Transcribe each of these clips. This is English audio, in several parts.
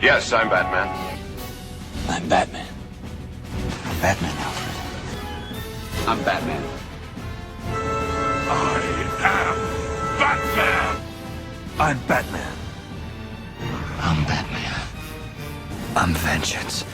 Yes, I'm Batman. I'm Batman. I'm Batman, Alfred. I'm Batman. I am Batman. I'm Batman. I'm Batman. I'm vengeance.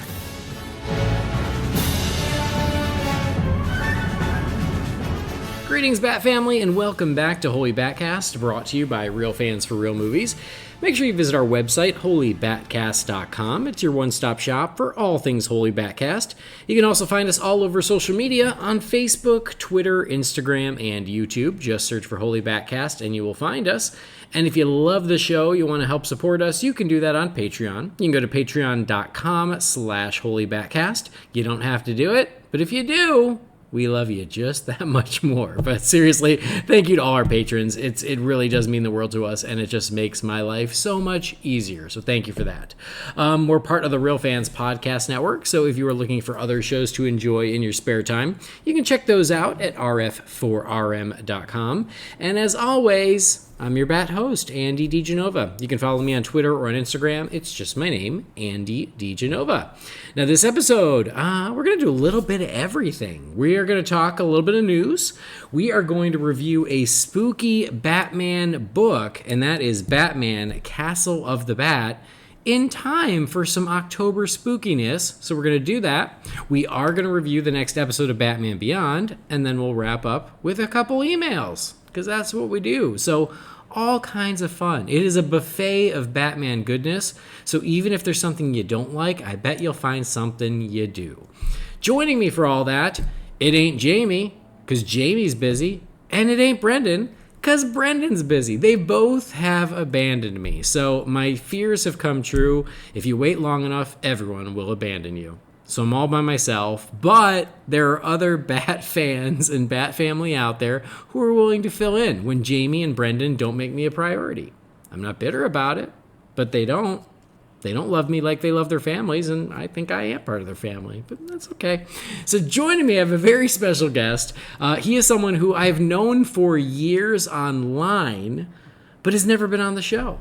Greetings, Bat Family, and welcome back to Holy BatCast, brought to you by Real Fans for Real Movies. Make sure you visit our website, holybatcast.com. It's your one-stop shop for all things Holy BatCast. You can also find us all over social media on Facebook, Twitter, Instagram, and YouTube. Just search for Holy BatCast and you will find us. And if you love the show, you want to help support us, you can do that on Patreon. You can go to patreon.com/holybatcast. You don't have to do it, but if you do, we love you just that much more. But seriously, thank you to all our patrons. It really does mean the world to us, and it just makes my life so much easier. So thank you for that. We're part of the Real Fans Podcast Network, so if you are looking for other shows to enjoy in your spare time, you can check those out at rf4rm.com. And as always, I'm your Bat host, Andy DiGenova. You can follow me on Twitter or on Instagram. It's just my name, Andy DiGenova. Now, this episode, we're going to do a little bit of everything. We are going to talk a little bit of news. We are going to review a spooky Batman book, and that is Batman Castle of the Bat, in time for some October spookiness. So we're going to do that. We are going to review the next episode of Batman Beyond, and then we'll wrap up with a couple emails, because that's what we do. So all kinds of fun. It is a buffet of Batman goodness. So even if there's something you don't like, I bet you'll find something you do. Joining me for all that, it ain't Jamie, because Jamie's busy, and it ain't Brendan, because Brendan's busy. They both have abandoned me. So my fears have come true. If you wait long enough, everyone will abandon you. So I'm all by myself, but there are other Bat fans and Bat family out there who are willing to fill in when Jamie and Brendan don't make me a priority. I'm not bitter about it, but they don't. They don't love me like they love their families, and I think I am part of their family, but that's okay. So joining me, I have a very special guest. He is someone who I've known for years online, but has never been on the show.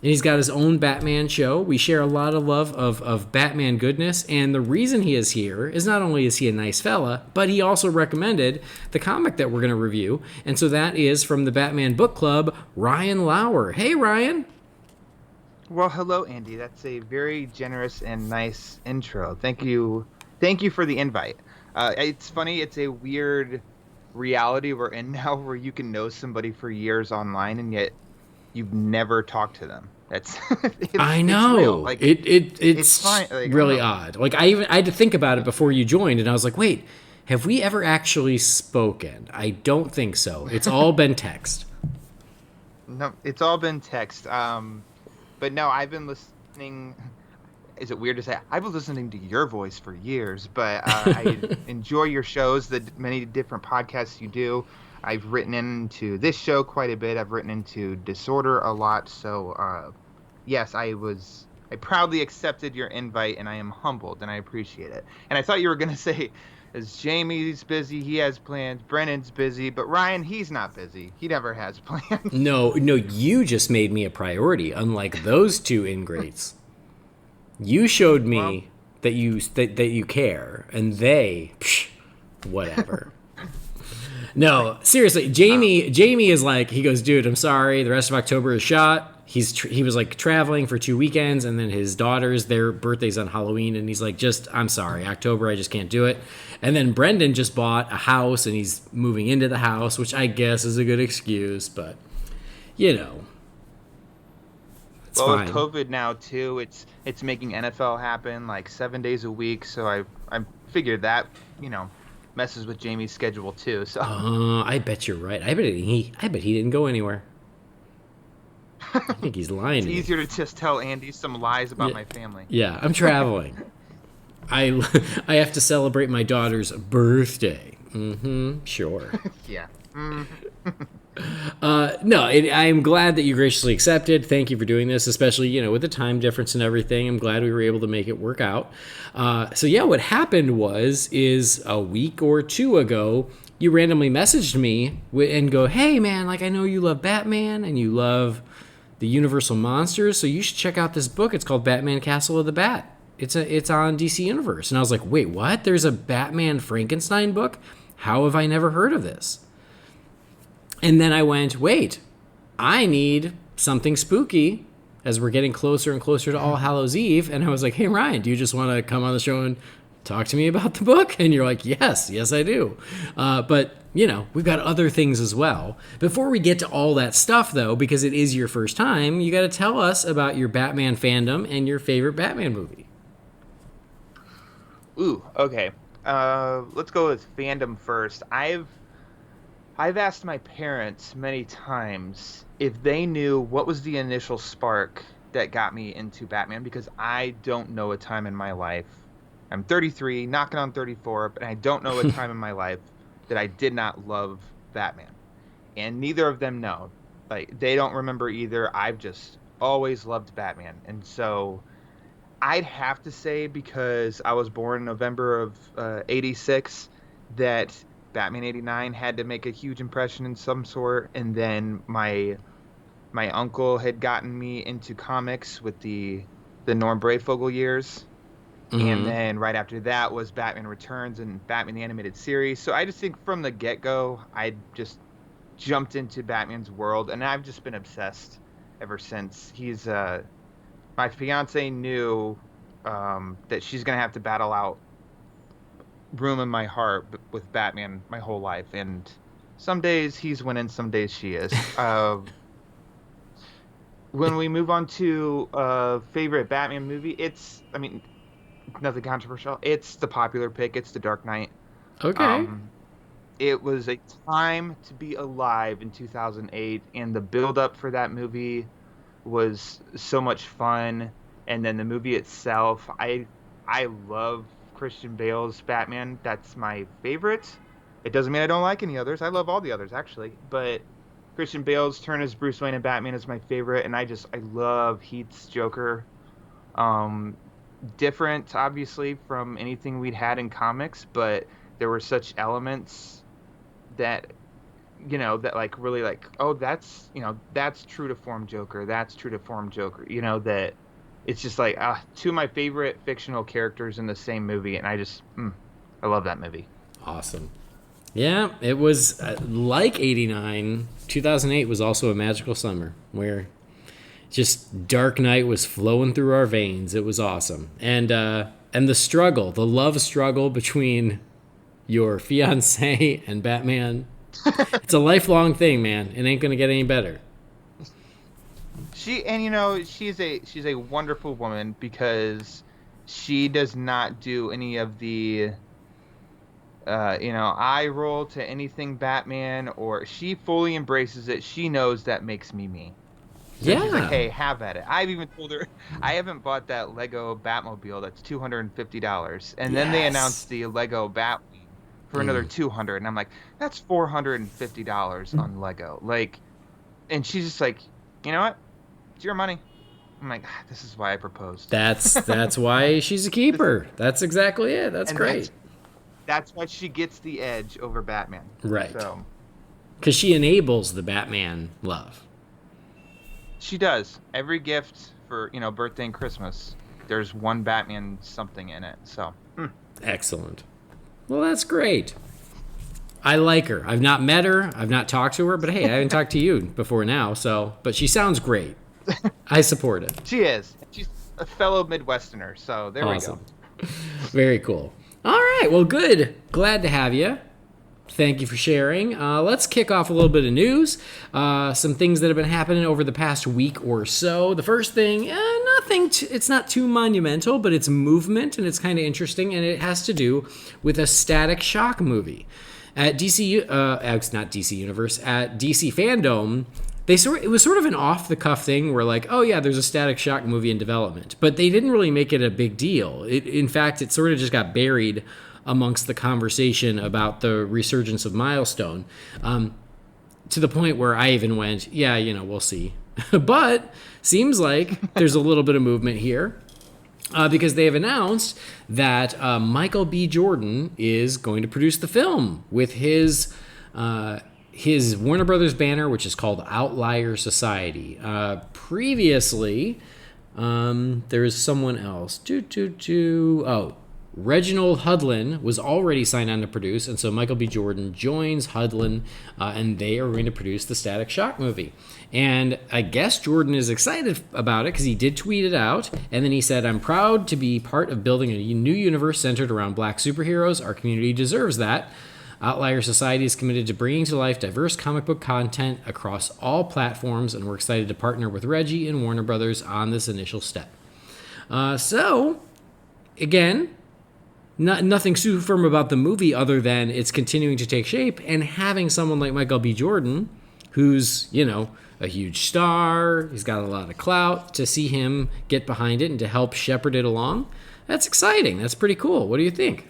And he's got his own Batman show. We share a lot of love of Batman goodness. And the reason he is here is not only is he a nice fella, but he also recommended the comic that we're going to review. And so that is from the Batman Book Club, Ryan Lauer. Hey, Ryan. Well, hello, Andy. That's a very generous and nice intro. Thank you. Thank you for the invite. It's funny. It's a weird reality we're in now where you can know somebody for years online and yet you've never talked to them. That's I know. It's fine. Like, really odd. Like I had to think about it before you joined, and I was like, wait, have we ever actually spoken? I don't think so. It's all been text. No, it's all been text. But no, I've been listening. Is it weird to say? I've been listening to your voice for years, but I enjoy your shows, the many different podcasts you do. I've written into this show quite a bit. I've written into Disorder a lot. So, yes, I proudly accepted your invite, and I am humbled, and I appreciate it. And I thought you were going to say, as Jamie's busy, he has plans. Brennan's busy, but Ryan, he's not busy. He never has plans. No, you just made me a priority, unlike those two ingrates. You showed me that you care, and they, whatever. No, seriously, Jamie is like, he goes, dude, I'm sorry, the rest of October is shot. He was like traveling for 2 weekends, and then his daughters, their birthday's on Halloween, and he's like, I'm sorry, October, I just can't do it. And then Brendan just bought a house, and he's moving into the house, which I guess is a good excuse, but, it's fine. With COVID now, too, it's making NFL happen like 7 days a week, so I figured that, messes with Jamie's schedule too. So I bet you're right. I bet he didn't go anywhere. I think he's lying. It's easier to just tell Andy some lies about my family. Yeah, I'm traveling. I have to celebrate my daughter's birthday. Sure. Yeah. No, I'm glad that you graciously accepted. Thank you for doing this, especially, with the time difference and everything. I'm glad we were able to make it work out. So yeah, what happened is a week or two ago, you randomly messaged me and go, hey man, like I know you love Batman and you love the Universal monsters. So you should check out this book. It's called Batman Castle of the Bat. It's on DC Universe. And I was like, wait, what? There's a Batman Frankenstein book? How have I never heard of this? And then I went, wait, I need something spooky as we're getting closer and closer to All Hallows Eve. And I was like, hey, Ryan, do you just want to come on the show and talk to me about the book? And you're like, yes, I do. But, we've got other things as well. Before we get to all that stuff, though, because it is your first time, you got to tell us about your Batman fandom and your favorite Batman movie. Ooh, okay. Let's go with fandom first. I've asked my parents many times if they knew what was the initial spark that got me into Batman, because I don't know a time in my life. I'm 33, knocking on 34, but I don't know a time in my life that I did not love Batman. And neither of them know. Like, they don't remember either. I've just always loved Batman. And so I'd have to say, because I was born in November of 86, that Batman 89 had to make a huge impression in some sort. And then my uncle had gotten me into comics with the Norm Brayfogle years. Mm-hmm. And then right after that was Batman Returns and Batman the Animated Series. So I just think from the get-go, I just jumped into Batman's world, and I've just been obsessed ever since. My fiance knew that she's going to have to battle out room in my heart with Batman my whole life. And some days he's winning, some days she is. When we move on to favorite Batman movie, nothing controversial. It's the popular pick. It's The Dark Knight. Okay. It was a time to be alive in 2008, and the build-up for that movie was so much fun. And then the movie itself, I love Christian Bale's Batman. That's my favorite. It doesn't mean I don't like any others. I love all the others, actually. But Christian Bale's turn as Bruce Wayne and Batman is my favorite, and I love Heath's Joker. Different, obviously, from anything we'd had in comics, but there were such elements that, that really that's true to form Joker. That's true to form Joker. That it's just two of my favorite fictional characters in the same movie, and I love that movie. Awesome. Yeah, it was like 89. 2008 was also a magical summer where just Dark Knight was flowing through our veins. It was awesome. And the love struggle between your fiancé and Batman, it's a lifelong thing, man. It ain't going to get any better. She's a wonderful woman, because she does not do any of the eye roll to anything Batman, or she fully embraces it. She knows that makes me. So yeah. She's like, hey, have at it. I've even told her I haven't bought that Lego Batmobile that's $250. And then they announced the Lego Batwing for another $200. And I'm like, that's $450 on Lego. And she's just like, you know what? It's your money. I'm like, this is why I proposed. That's why she's a keeper. That's exactly it. That's great. That's why she gets the edge over Batman. Right. Because she enables the Batman love. She does. Every gift for, birthday and Christmas, there's one Batman something in it. So. Excellent. Well, that's great. I like her. I've not met her. I've not talked to her. But hey, I haven't talked to you before now. But she sounds great. I support it. She is. She's a fellow Midwesterner. So there we go. Very cool. All right. Well, good. Glad to have you. Thank you for sharing. Let's kick off a little bit of news. Some things that have been happening over the past week or so. The first thing, it's not too monumental, but it's movement, and it's kind of interesting, and it has to do with a Static Shock movie. At DC, it's not DC Universe, at DC Fandom, it was sort of an off-the-cuff thing where oh yeah, there's a Static Shock movie in development. But they didn't really make it a big deal. In fact, it sort of just got buried amongst the conversation about the resurgence of Milestone, to the point where I even went, yeah, we'll see. But seems like there's a little bit of movement here, because they have announced that Michael B. Jordan is going to produce the film with his his Warner Brothers banner, which is called Outlier Society. Previously, there's someone else. Reginald Hudlin was already signed on to produce, and so Michael B. Jordan joins Hudlin, and they are going to produce the Static Shock movie. And I guess Jordan is excited about it because he did tweet it out, and then he said, "I'm proud to be part of building a new universe centered around black superheroes. Our community deserves that. Outlier Society is committed to bringing to life diverse comic book content across all platforms, and we're excited to partner with Reggie and Warner Brothers on this initial step." So, again, nothing super firm about the movie other than it's continuing to take shape, and having someone like Michael B. Jordan, who's, a huge star, he's got a lot of clout, to see him get behind it and to help shepherd it along, that's exciting. That's pretty cool. What do you think?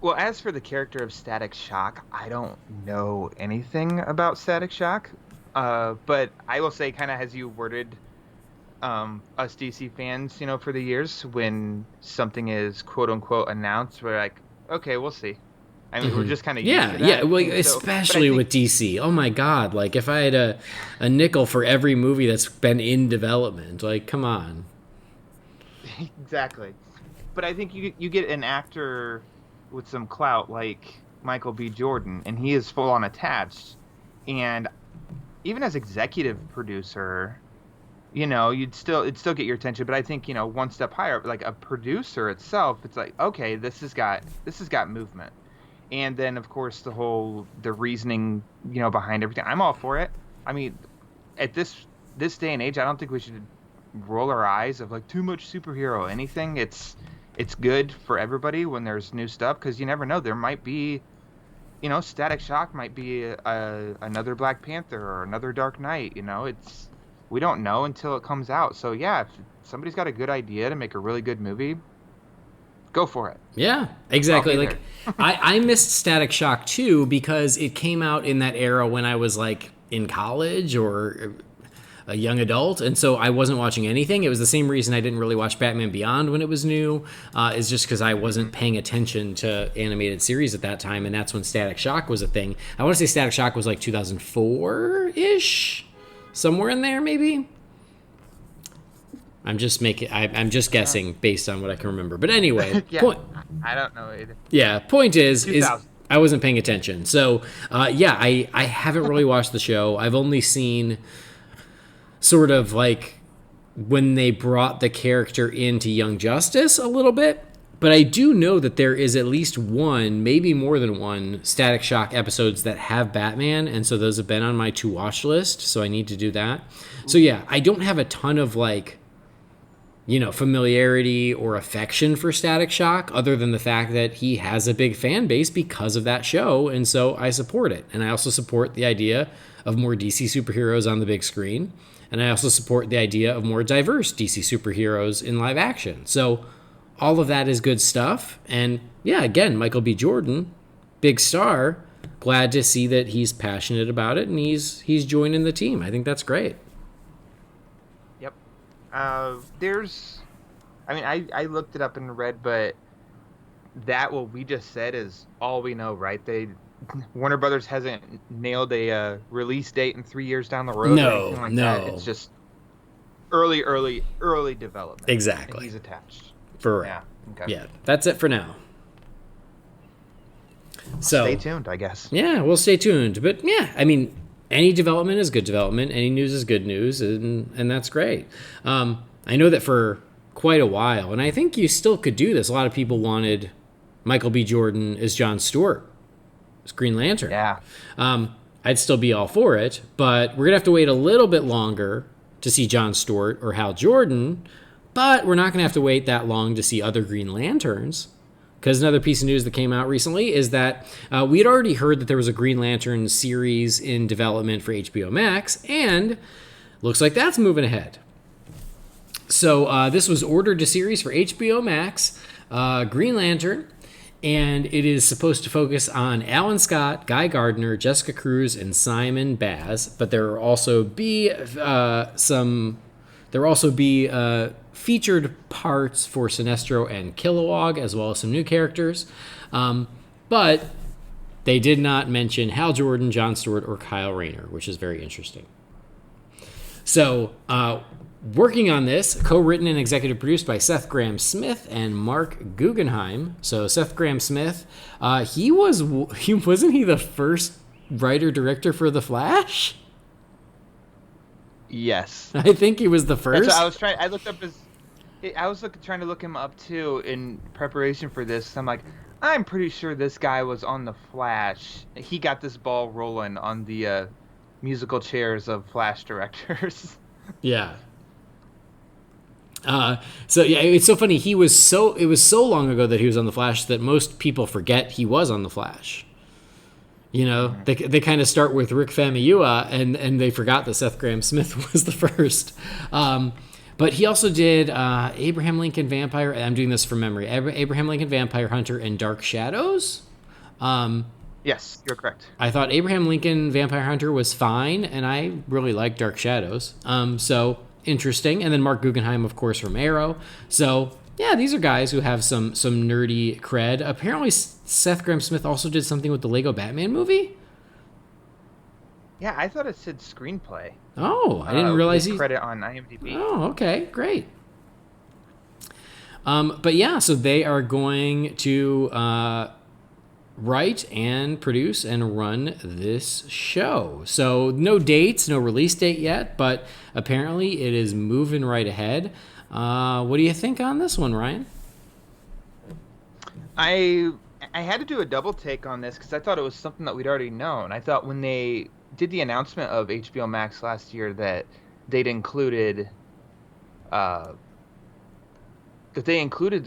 Well, as for the character of Static Shock, I don't know anything about Static Shock, but I will say, kind of as you worded us DC fans, for the years, when something is quote-unquote announced, we're like, okay, we'll see. I mean, we're just kind of used to that. Yeah, well, especially with DC. Oh my God, like if I had a nickel for every movie that's been in development, like, come on. Exactly. But I think you get an actor with some clout like Michael B. Jordan, and he is full on attached, and even as executive producer, it'd still get your attention. But I think, one step higher, like a producer itself, it's like, okay, this has got movement. And then, of course, the reasoning, behind everything. I'm all for it. I mean, at this day and age, I don't think we should roll our eyes of like too much superhero anything. It's good for everybody when there's new stuff, because you never know. There might be, Static Shock might be another Black Panther or another Dark Knight. We don't know until it comes out. So yeah, if somebody's got a good idea to make a really good movie, go for it. Yeah, exactly. Like I missed Static Shock too, because it came out in that era when I was like in college or a young adult, and so I wasn't watching anything. It was the same reason I didn't really watch Batman Beyond when it was new, is just because I wasn't paying attention to animated series at that time, and that's when Static Shock was a thing. I want to say Static Shock was like 2004-ish, somewhere in there maybe. I'm just guessing based on what I can remember. But anyway, yeah, I don't know either. Yeah, point is I wasn't paying attention. So, I haven't really watched the show. I've only seen sort of like when they brought the character into Young Justice a little bit. But I do know that there is at least one, maybe more than one, Static Shock episodes that have Batman. And so those have been on my to-watch list. So I need to do that. So yeah, I don't have a ton of like, familiarity or affection for Static Shock, other than the fact that he has a big fan base because of that show, and so I support it. And I also support the idea of more DC superheroes on the big screen, and I also support the idea of more diverse DC superheroes in live action. So all of that is good stuff, and yeah, again, Michael B. Jordan, big star, glad to see that he's passionate about it, and he's joining the team. I think that's great. I looked it up and read, but what we just said is all we know, right? Warner Brothers hasn't nailed a release date in 3 years down the road. No, or anything like no. That. It's just early development. Exactly. And he's attached. For real. Yeah. Okay. Yeah, that's it for now. So stay tuned, I guess. Yeah, we'll stay tuned. But yeah, I mean, any development is good development. Any news is good news, and that's great. I know that for quite a while, and I think you still could do this. A lot of people wanted Michael B. Jordan as Jon Stewart, as Green Lantern. Yeah. I'd still be all for it, but we're going to have to wait a little bit longer to see Jon Stewart or Hal Jordan, but we're not going to have to wait that long to see other Green Lanterns. Because another piece of news that came out recently is that we had already heard that there was a Green Lantern series in development for HBOMax, and looks like that's moving ahead. So this was ordered to series for HBOMax, Green Lantern, and it is supposed to focus on Alan Scott, Guy Gardner, Jessica Cruz, and Simon Baz. But there will also be featured parts for Sinestro and Kilowog, as well as some new characters. But They did not mention Hal Jordan, Jon Stewart, or Kyle Rayner, which is very interesting. So, working on this, co-written and executive produced by Seth Grahame-Smith and Mark Guggenheim. So Seth Grahame-Smith, wasn't he the first writer-director for The Flash? Yes. I think he was the first. That's what I was trying. I looked up his. I was trying to look him up too in preparation for this. I'm like, I'm pretty sure this guy was on The Flash. He got this ball rolling on the musical chairs of Flash directors. Yeah. So yeah, it's so funny. It was so long ago that he was on The Flash that most people forget he was on The Flash. You know, they kind of start with Rick Famuyiwa and they forgot that Seth Grahame-Smith was the first. But he also did Abraham Lincoln Vampire. I'm doing this from memory. Abraham Lincoln Vampire Hunter and Dark Shadows. Yes, you're correct. I thought Abraham Lincoln Vampire Hunter was fine, and I really liked Dark Shadows. So interesting. And then Mark Guggenheim, of course, from Arrow. So yeah, these are guys who have some nerdy cred. Apparently, Seth Grahame-Smith also did something with the Lego Batman movie. Yeah, I thought it said screenplay. Oh, I didn't realize he credit on IMDb. Oh, okay, great. But yeah, so they are going to write and produce and run this show. So no dates, no release date yet, but apparently it is moving right ahead. What do you think on this one, Ryan? I had to do a double take on this because I thought it was something that we'd already known. I thought when they did the announcement of HBOMax last year that they'd included the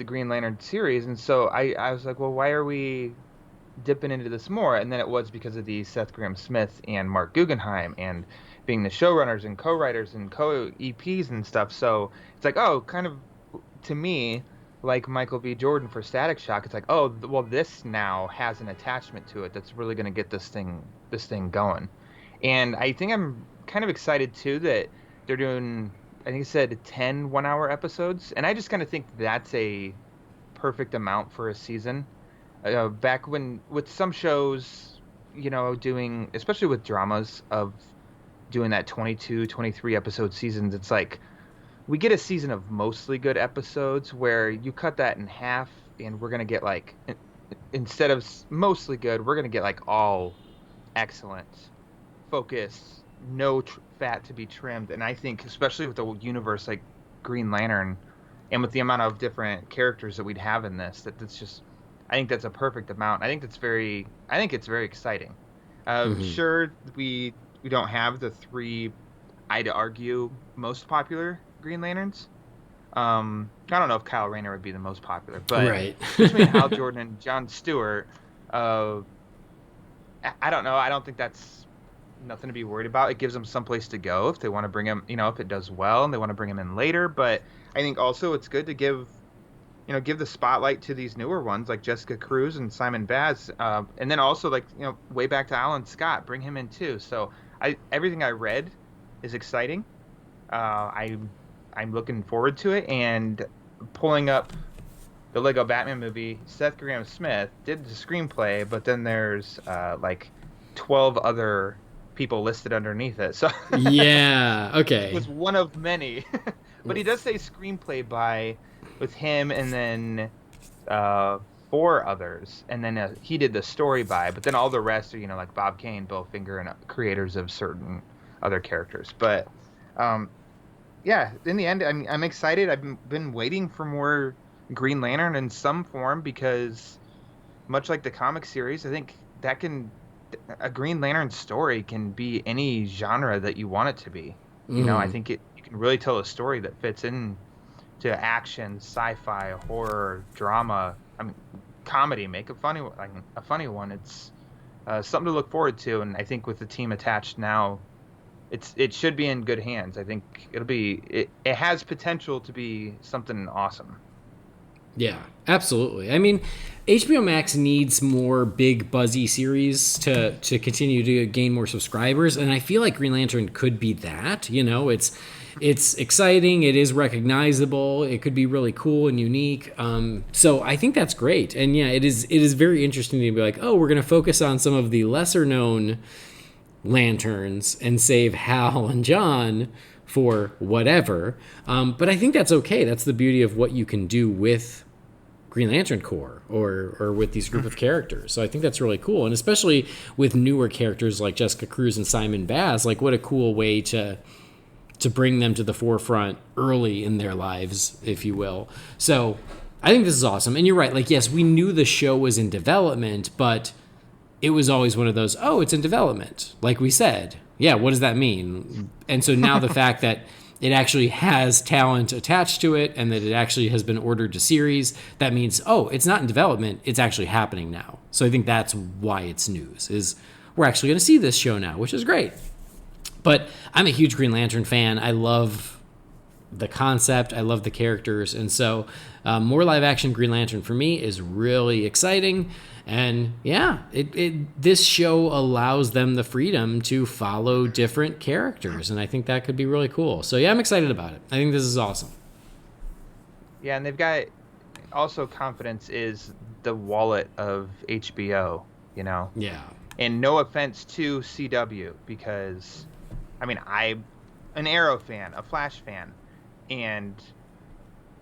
Green Lantern series, and so I was like, well, why are we dipping into this more? And then it was because of the Seth Grahame-Smith and Mark Guggenheim and being the showrunners and co-writers and co-EPs and stuff. So it's like, oh, kind of to me, like Michael B. Jordan for Static Shock. It's like, oh, well, this now has an attachment to it that's really going to get this thing going. And I think I'm kind of excited too that they're doing, I think it said 10 one-hour episodes, and I just kind of think that's a perfect amount for a season. Back when with some shows, you know, doing, especially with dramas, of doing that 22, 23 episode seasons, it's like we get a season of mostly good episodes where you cut that in half and we're going to get like, instead of mostly good, we're going to get like all excellent, focus, no fat to be trimmed. And I think especially with a universe like Green Lantern and with the amount of different characters that we'd have in this, that's just, I think that's a perfect amount. I think it's very exciting. Sure, we don't have the three, I'd argue, most popular Green Lanterns. I don't know if Kyle Rayner would be the most popular, but right. Between Hal Jordan and Jon Stewart, I don't know. I don't think that's nothing to be worried about. It gives them someplace to go if they want to bring him, if it does well and they want to bring him in later. But I think also it's good to give the spotlight to these newer ones like Jessica Cruz and Simon Baz. And then also way back to Alan Scott, bring him in too. So everything I read is exciting. I'm looking forward to it. And pulling up the Lego Batman movie, Seth Grahame-Smith did the screenplay, but then there's 12 other people listed underneath it. So yeah, okay. It was one of many. But he does say screenplay with him and then 4 others, and then he did the story by, but then all the rest are like Bob Kane, Bill Finger, and creators of certain other characters. But yeah, in the end, I'm excited. I've been waiting for more Green Lantern in some form because, much like the comic series, I think a Green Lantern story can be any genre that you want it to be. I think you can really tell a story that fits in to action, sci-fi, horror, drama, comedy. Make a funny one. It's something to look forward to, and I think with the team attached now, it should be in good hands. I think it has potential to be something awesome. Yeah, absolutely. I mean, HBO Max needs more big buzzy series to continue to gain more subscribers, and I feel like Green Lantern could be that. it's exciting. It is recognizable. It could be really cool and unique. So I think that's great. And yeah, it is very interesting to be like, oh, we're going to focus on some of the lesser known lanterns and save Hal and John for whatever. But I think that's okay. That's the beauty of what you can do with Green Lantern Corps or with these group of characters. So I think that's really cool. And especially with newer characters like Jessica Cruz and Simon Baz, like what a cool way to bring them to the forefront early in their lives, if you will. So I think this is awesome. And you're right. Like, yes, we knew the show was in development, but it was always one of those, oh, it's in development. Like we said. Yeah, what does that mean? And so now the fact that it actually has talent attached to it and that it actually has been ordered to series, that means, oh, it's not in development. It's actually happening now. So I think that's why it's news, is we're actually going to see this show now, which is great. But I'm a huge Green Lantern fan. I love the concept. I love the characters. And so more live action Green Lantern for me is really exciting. And yeah, this show allows them the freedom to follow different characters. And I think that could be really cool. So yeah, I'm excited about it. I think this is awesome. Yeah, and they've got also confidence is the wallet of HBO, you know? Yeah. And no offense to CW, because, I mean, I'm an Arrow fan, a Flash fan,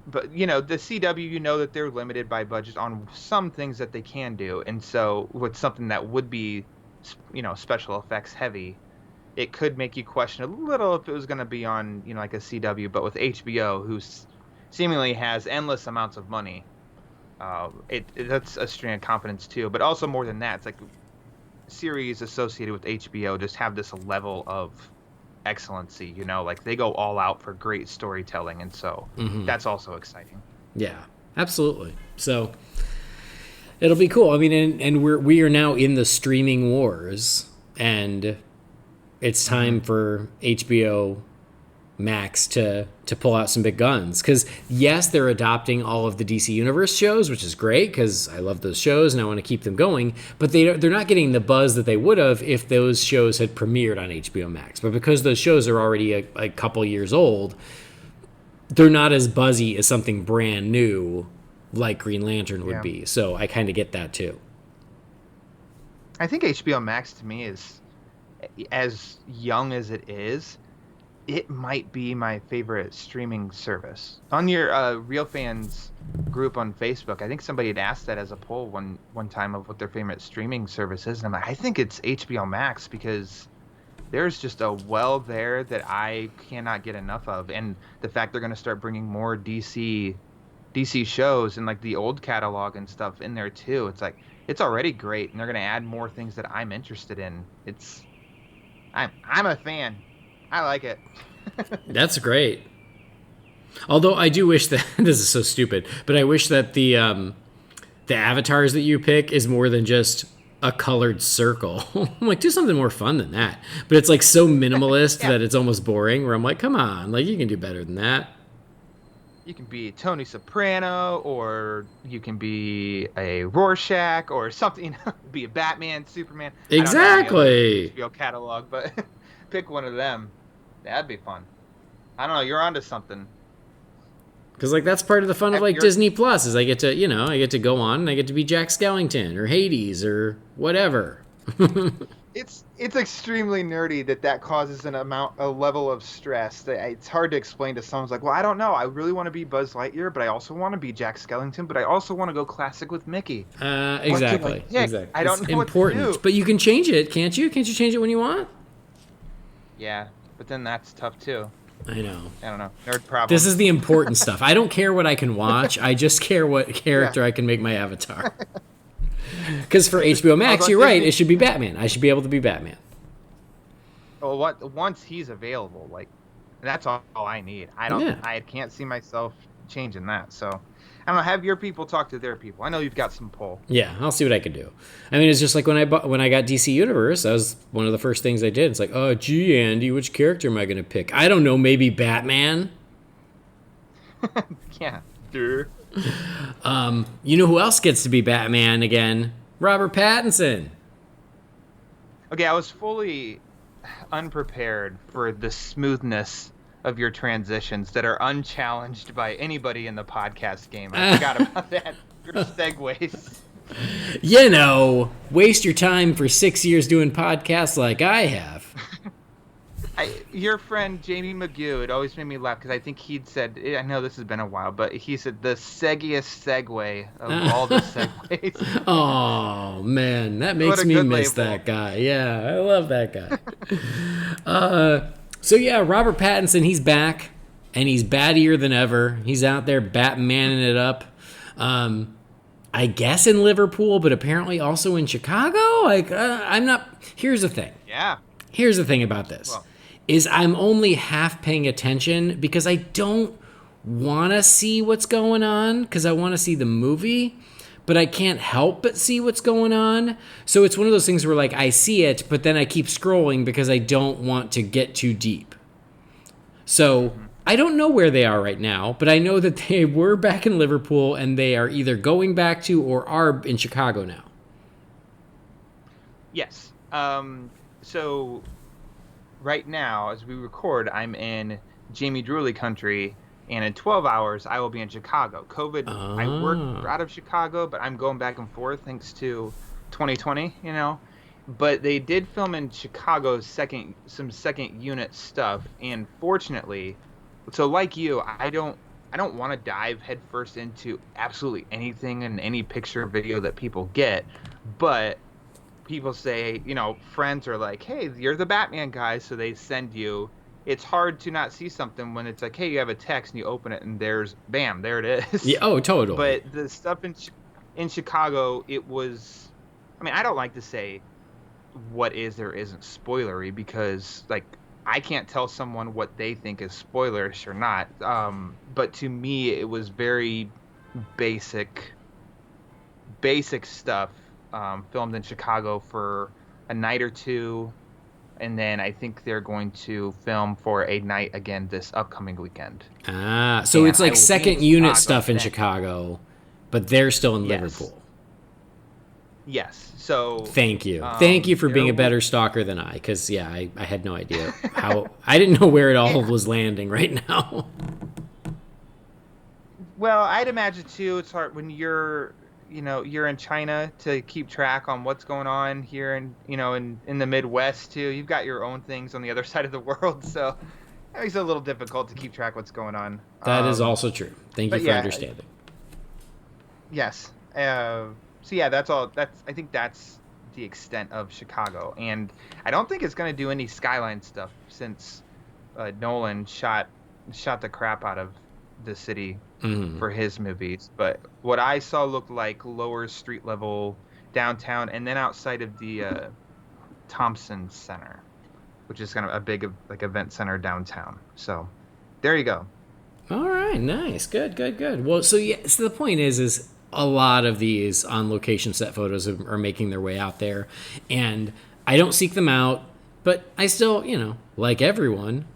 but, you know, the CW, you know that they're limited by budget on some things that they can do. And so with something that would be, you know, special effects heavy, it could make you question a little if it was going to be on, you know, like a CW. But with HBO, who seemingly has endless amounts of money, that's a string of confidence too. But also more than that, it's like series associated with HBO just have this level of excellency, you know, like they go all out for great storytelling, and so that's also exciting. Yeah, absolutely. So it'll be cool. I mean, and we are now in the streaming wars, and it's time for HBO Max to pull out some big guns. Because yes, they're adopting all of the DC Universe shows, which is great because I love those shows and I want to keep them going. But they're not getting the buzz that they would have if those shows had premiered on HBO Max. But because those shows are already a couple years old, they're not as buzzy as something brand new like Green Lantern would be. So I kind of get that too. I think HBO Max to me is, as young as it is, it might be my favorite streaming service. On your Real Fans group on Facebook, I think somebody had asked that as a poll one time of what their favorite streaming service is. And I'm like, I think it's HBO Max, because there's just a well there that I cannot get enough of. And the fact they're going to start bringing more DC shows and like the old catalog and stuff in there too. It's like, it's already great. And they're going to add more things that I'm interested in. I'm a fan. I like it. That's great. Although I do wish that this is so stupid, but I wish that the avatars that you pick is more than just a colored circle. I'm like, do something more fun than that. But it's like so minimalist that it's almost boring. Where I'm like, come on, like you can do better than that. You can be Tony Soprano, or you can be a Rorschach, or something. Be a Batman, Superman. Exactly. HBO catalog, but pick one of them. That'd be fun. I don't know. You're onto something. Because like that's part of the fun of like Disney Plus is I get to go on and I get to be Jack Skellington or Hades or whatever. It's extremely nerdy that causes a level of stress that it's hard to explain to someone. Who's like, well, I don't know. I really want to be Buzz Lightyear, but I also want to be Jack Skellington, but I also want to go classic with Mickey. Exactly. Exactly. I don't it's know important, what to do. But you can change it, can't you? Can't you change it when you want? Yeah, but then that's tough too. I know. I don't know. Nerd problem. This is the important stuff. I don't care what I can watch. I just care what character I can make my avatar. Because for HBO Max, you're right. It should be Batman. I should be able to be Batman. Well, once he's available, like that's all I need. I can't see myself changing that. So I don't know. Have your people talk to their people. I know you've got some pull. Yeah, I'll see what I can do. I mean, it's just like when I got DC Universe, that was one of the first things I did. It's like, oh, gee, Andy, which character am I going to pick? I don't know, maybe Batman. Yeah. Dude. You know who else gets to be Batman again? Robert Pattinson. Okay, I was fully unprepared for the smoothness of your transitions that are unchallenged by anybody in the podcast game. I forgot about that. Your segues. You know, waste your time for 6 years doing podcasts like I have. Your friend Jamie Magoo, it always made me laugh because I think he'd said, I know this has been a while, but he said the seggiest segue of all the segues. Oh, man, that makes me miss that guy. Yeah, I love that guy. So, yeah, Robert Pattinson, he's back, and he's battier than ever. He's out there Batmaning it up. I guess in Liverpool, but apparently also in Chicago? I'm not... Here's the thing. Yeah. Here's the thing about this. Is I'm only half paying attention because I don't want to see what's going on because I want to see the movie, but I can't help but see what's going on. So it's one of those things where like I see it, but then I keep scrolling because I don't want to get too deep. So I don't know where they are right now, but I know that they were back in Liverpool and they are either going back to or are in Chicago now. Yes. So right now, as we record, I'm in Jamie Drewley country, and in 12 hours, I will be in Chicago. I work out of Chicago, but I'm going back and forth thanks to 2020, you know. But they did film in Chicago some second unit stuff, and fortunately, so like you, I don't want to dive headfirst into absolutely anything in any picture or video that people get, but people say, you know, friends are like, hey, you're the Batman guy, so they send you. It's hard to not see something when it's like, hey, you have a text and you open it and bam, there it is. Yeah, oh, totally. But the stuff in Chicago, it was, I mean, I don't like to say what is or isn't spoilery because, like, I can't tell someone what they think is spoilerish or not. But to me, it was very basic stuff. Filmed in Chicago for a night or two, and then I think they're going to film for a night again this upcoming weekend. So it's like second unit stuff in Chicago, but they're still in Liverpool. Yes. So thank you for being a better stalker than I, because I had no idea how. I didn't know where it all was landing right now. Well, I'd imagine too. It's hard when you're in China to keep track on what's going on here in the Midwest too. You've got your own things on the other side of the world, so it makes it a little difficult to keep track what's going on. That is also true. Thank you for understanding. Yes. So yeah, that's all. I think that's the extent of Chicago, and I don't think it's going to do any skyline stuff since Nolan shot the crap out of the city for his movies. But what I saw looked like lower street level downtown, and then outside of the Thompson Center, which is kind of a big like event center downtown. So there you go. All right, nice, good. Well, so the point is a lot of these on location set photos are making their way out there, and I don't seek them out, but I still, like everyone,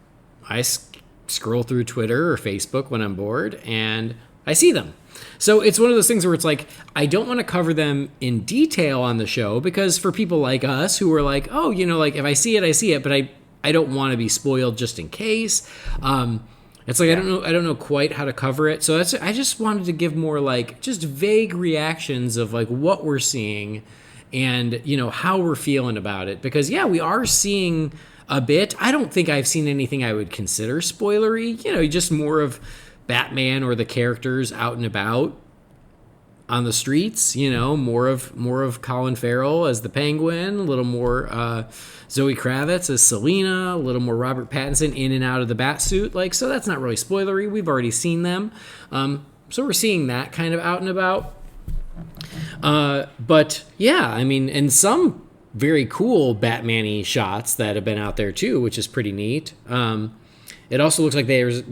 I scroll through Twitter or Facebook when I'm bored, and I see them. So it's one of those things where it's like, I don't want to cover them in detail on the show, because for people like us who are like, oh, like if I see it, I see it, but I don't want to be spoiled just in case. It's like, I don't know quite how to cover it. So I just wanted to give more like just vague reactions of like what we're seeing and, how we're feeling about it. Because we are seeing a bit. I don't think I've seen anything I would consider spoilery, just more of Batman or the characters out and about on the streets, more of Colin Farrell as the Penguin, a little more Zoe Kravitz as Selina, a little more Robert Pattinson in and out of the Batsuit. Like, so that's not really spoilery. We've already seen them. So we're seeing that kind of out and about. But yeah, I mean, and some very cool Batman-y shots that have been out there too, which is pretty neat. It also looks like there's,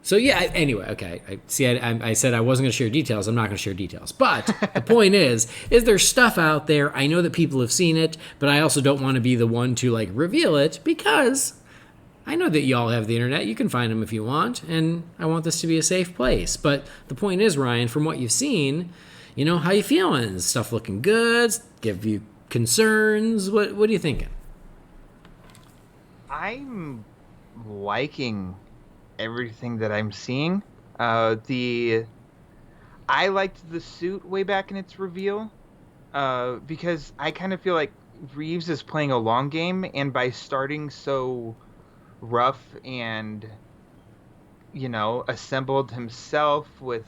so yeah, anyway, okay. I said I wasn't going to share details. I'm not going to share details. But the point is there's stuff out there. I know that people have seen it, but I also don't want to be the one to like reveal it, because I know that y'all have the internet. You can find them if you want, and I want this to be a safe place. But the point is, Ryan, from what you've seen, how you feeling? Is stuff looking good? Give you concerns? What are you thinking? I'm liking everything that I'm seeing. I liked the suit way back in its reveal, because I kind of feel like Reeves is playing a long game, and by starting so rough and assembled himself with,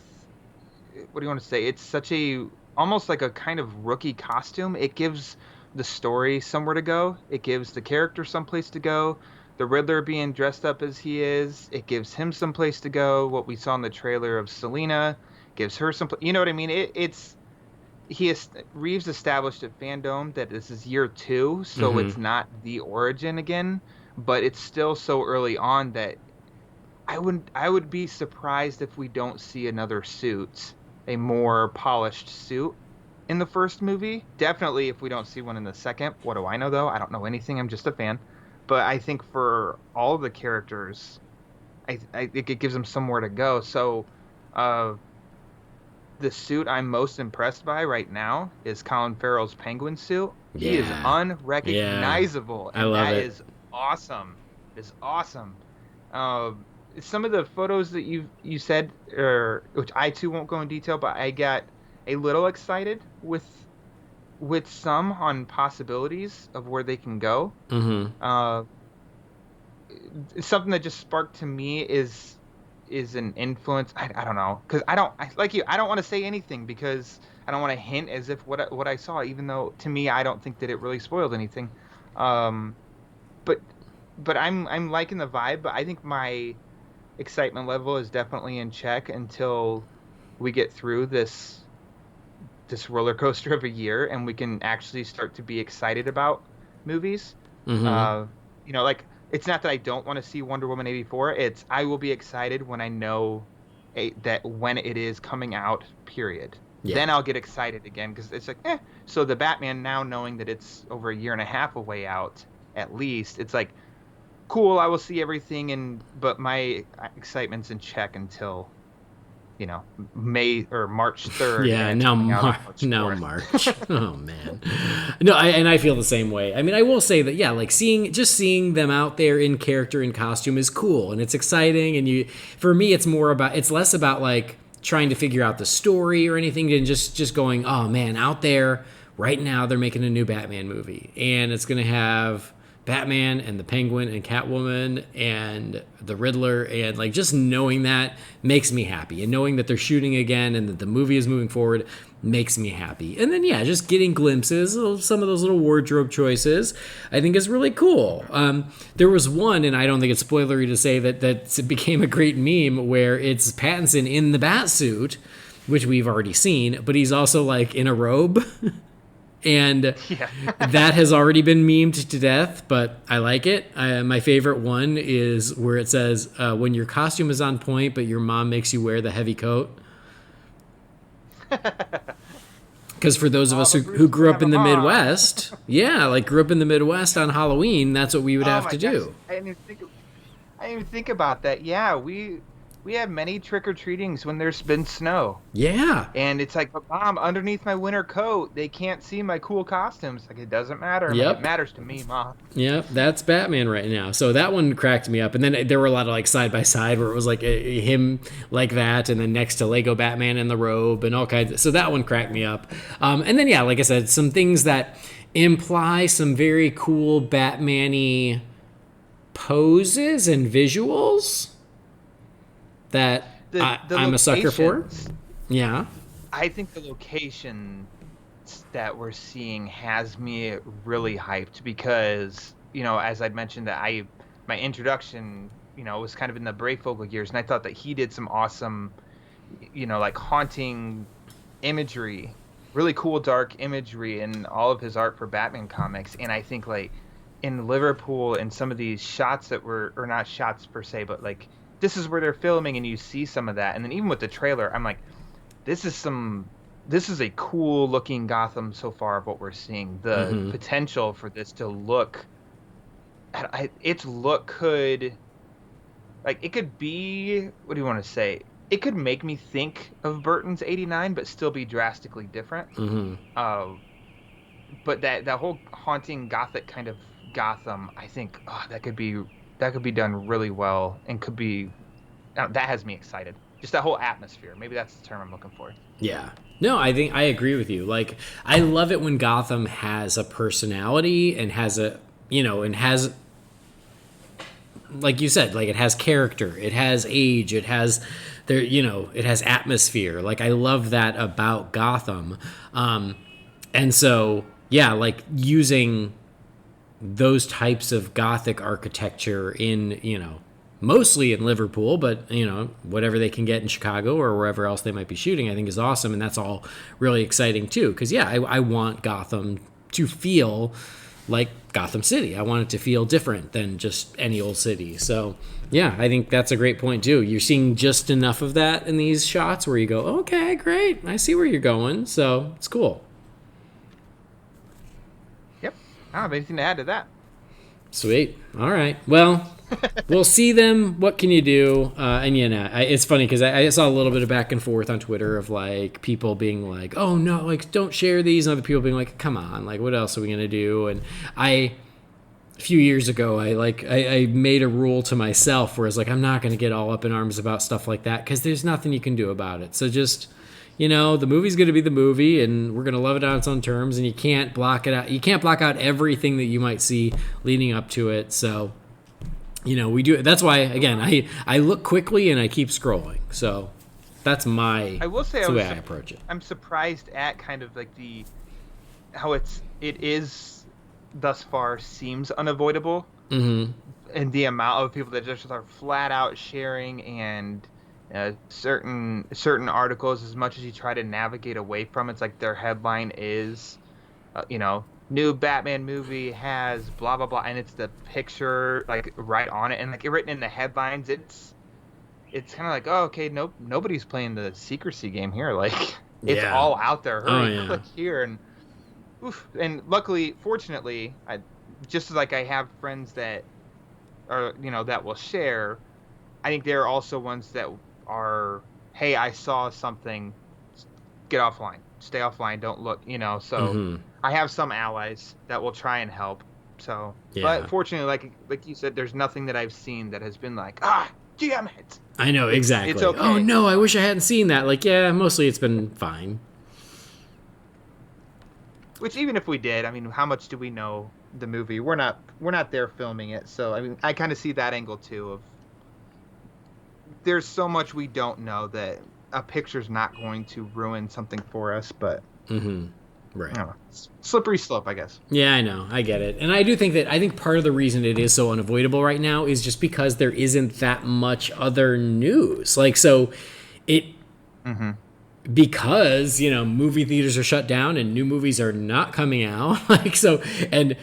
what do you want to say? It's such a almost like a kind of rookie costume. It gives the story somewhere to go. It gives the character someplace to go. The Riddler being dressed up as he is, it gives him someplace to go. What we saw in the trailer of Selena gives her some. You know what I mean? Reeves established at Fandom that this is year 2, so it's not the origin again, but it's still so early on that I would be surprised if we don't see another suit, a more polished suit in the first movie. Definitely if we don't see one in the second. What do I know though? I don't know anything. I'm just a fan. But I think for all of the characters, I think it gives them somewhere to go. So, the suit I'm most impressed by right now is Colin Farrell's Penguin suit. He is unrecognizable, I and love that it. is awesome. It's awesome. Some of the photos that you said, which I too won't go in detail, but I got a little excited with some on possibilities of where they can go. Something that just sparked to me is an influence. I don't know, because I don't want to say anything because I don't want to hint as if what I saw, even though to me I don't think that it really spoiled anything. But I'm liking the vibe, but I think my excitement level is definitely in check until we get through this roller coaster of a year and we can actually start to be excited about movies. Like, it's not that I don't want to see Wonder Woman 84. It's I will be excited when I know that when it is coming out, period. Yeah. Then I'll get excited again, because it's like, So the Batman, now knowing that it's over a year and a half away out, at least, it's like, cool, I will see everything, but my excitement's in check until, May or March 3rd. Yeah, now March. Oh man, no, I feel the same way. I mean, I will say that like seeing them out there in character and costume is cool and it's exciting. And for me, it's less about like trying to figure out the story or anything than just going, oh man, out there right now they're making a new Batman movie and it's gonna have Batman and the Penguin and Catwoman and the Riddler, and like just knowing that makes me happy, and knowing that they're shooting again and that the movie is moving forward makes me happy. And then just getting glimpses of some of those little wardrobe choices I think is really cool. There was one, and I don't think it's spoilery to say that it became a great meme, where it's Pattinson in the bat suit, which we've already seen, but he's also like in a robe. And that has already been memed to death, but I like it. My favorite one is where it says, when your costume is on point, but your mom makes you wear the heavy coat. Because for those of us who grew up in the Midwest, grew up in the Midwest on Halloween, that's what we would have to do. I didn't even think about that. Yeah, we have many trick-or-treatings when there's been snow. Yeah. And it's like, but Mom, underneath my winter coat, they can't see my cool costumes. Like, it doesn't matter. Yep. Like, it matters to me, Mom. Yep, that's Batman right now. So that one cracked me up. And then there were a lot of like side-by-side where it was like him like that, and then next to Lego Batman in the robe and all kinds. So that one cracked me up. And then, like I said, some things that imply some very cool Batman-y poses and visuals that I'm a sucker for. Yeah. I think the location that we're seeing has me really hyped because, as I'd mentioned, that my introduction, was kind of in the Brayfogle years, and I thought that he did some awesome, like haunting imagery, really cool dark imagery in all of his art for Batman comics. And I think like in Liverpool and some of these shots that were, or not shots per se, but like, this is where they're filming, and you see some of that. And then even with the trailer, I'm like, this is a cool looking Gotham so far of what we're seeing. The potential for this to look, its look could, like, it could be, what do you want to say? It could make me think of Burton's 89, but still be drastically different. But that whole haunting gothic kind of Gotham, I think that could be done really well and could be that has me excited. Just that whole atmosphere. Maybe that's the term I'm looking for. Yeah. No, I think I agree with you. Like, I love it when Gotham has a personality and has like you said, like it has character, it has age, it has it has atmosphere. Like, I love that about Gotham. And so, yeah, like using those types of Gothic architecture in, mostly in Liverpool, but, whatever they can get in Chicago or wherever else they might be shooting, I think is awesome. And that's all really exciting too. Cause yeah, I want Gotham to feel like Gotham City. I want it to feel different than just any old city. So yeah, I think that's a great point too. You're seeing just enough of that in these shots where you go, okay, great. I see where you're going. So it's cool. Yep. I don't have anything to add to that. Sweet. All right. Well, we'll see them. What can you do? And it's funny because I saw a little bit of back and forth on Twitter of like people being like, "Oh no, like don't share these," and other people being like, "Come on, like what else are we gonna do?" And a few years ago, I made a rule to myself where it's like I'm not gonna get all up in arms about stuff like that because there's nothing you can do about it. So just the movie's going to be the movie, and we're going to love it on its own terms, and you can't block it out. You can't block out everything that you might see leading up to it. So, we do. That's why, again, I look quickly and I keep scrolling. So that's I will say the way I approach it. I'm surprised at kind of like how it is thus far seems unavoidable, and the amount of people that just are flat out sharing and. Certain articles, as much as you try to navigate away from, it's like their headline is, new Batman movie has blah blah blah, and it's the picture like right on it, and like written in the headlines, it's kind of like, oh, okay, nope, nobody's playing the secrecy game here, like it's all out there. Hurry, click here, and and luckily, fortunately, just like I have friends that are that will share, I think they're also ones that are, hey, I saw something, get offline, stay offline, don't look, so I have some allies that will try and help. So, but fortunately, like you said, there's nothing that I've seen that has been like, damn it. I know, exactly. It's okay. Oh no, I wish I hadn't seen that. Like, yeah, mostly it's been fine. Which even if we did, I mean, how much do we know the movie? We're not there filming it, so I mean, I kind of see that angle too of. There's so much we don't know that a picture's not going to ruin something for us, but right, slippery slope, I guess. Yeah, I know, I get it, and I think part of the reason it is so unavoidable right now is just because there isn't that much other news. Like, so it because movie theaters are shut down and new movies are not coming out, like so and.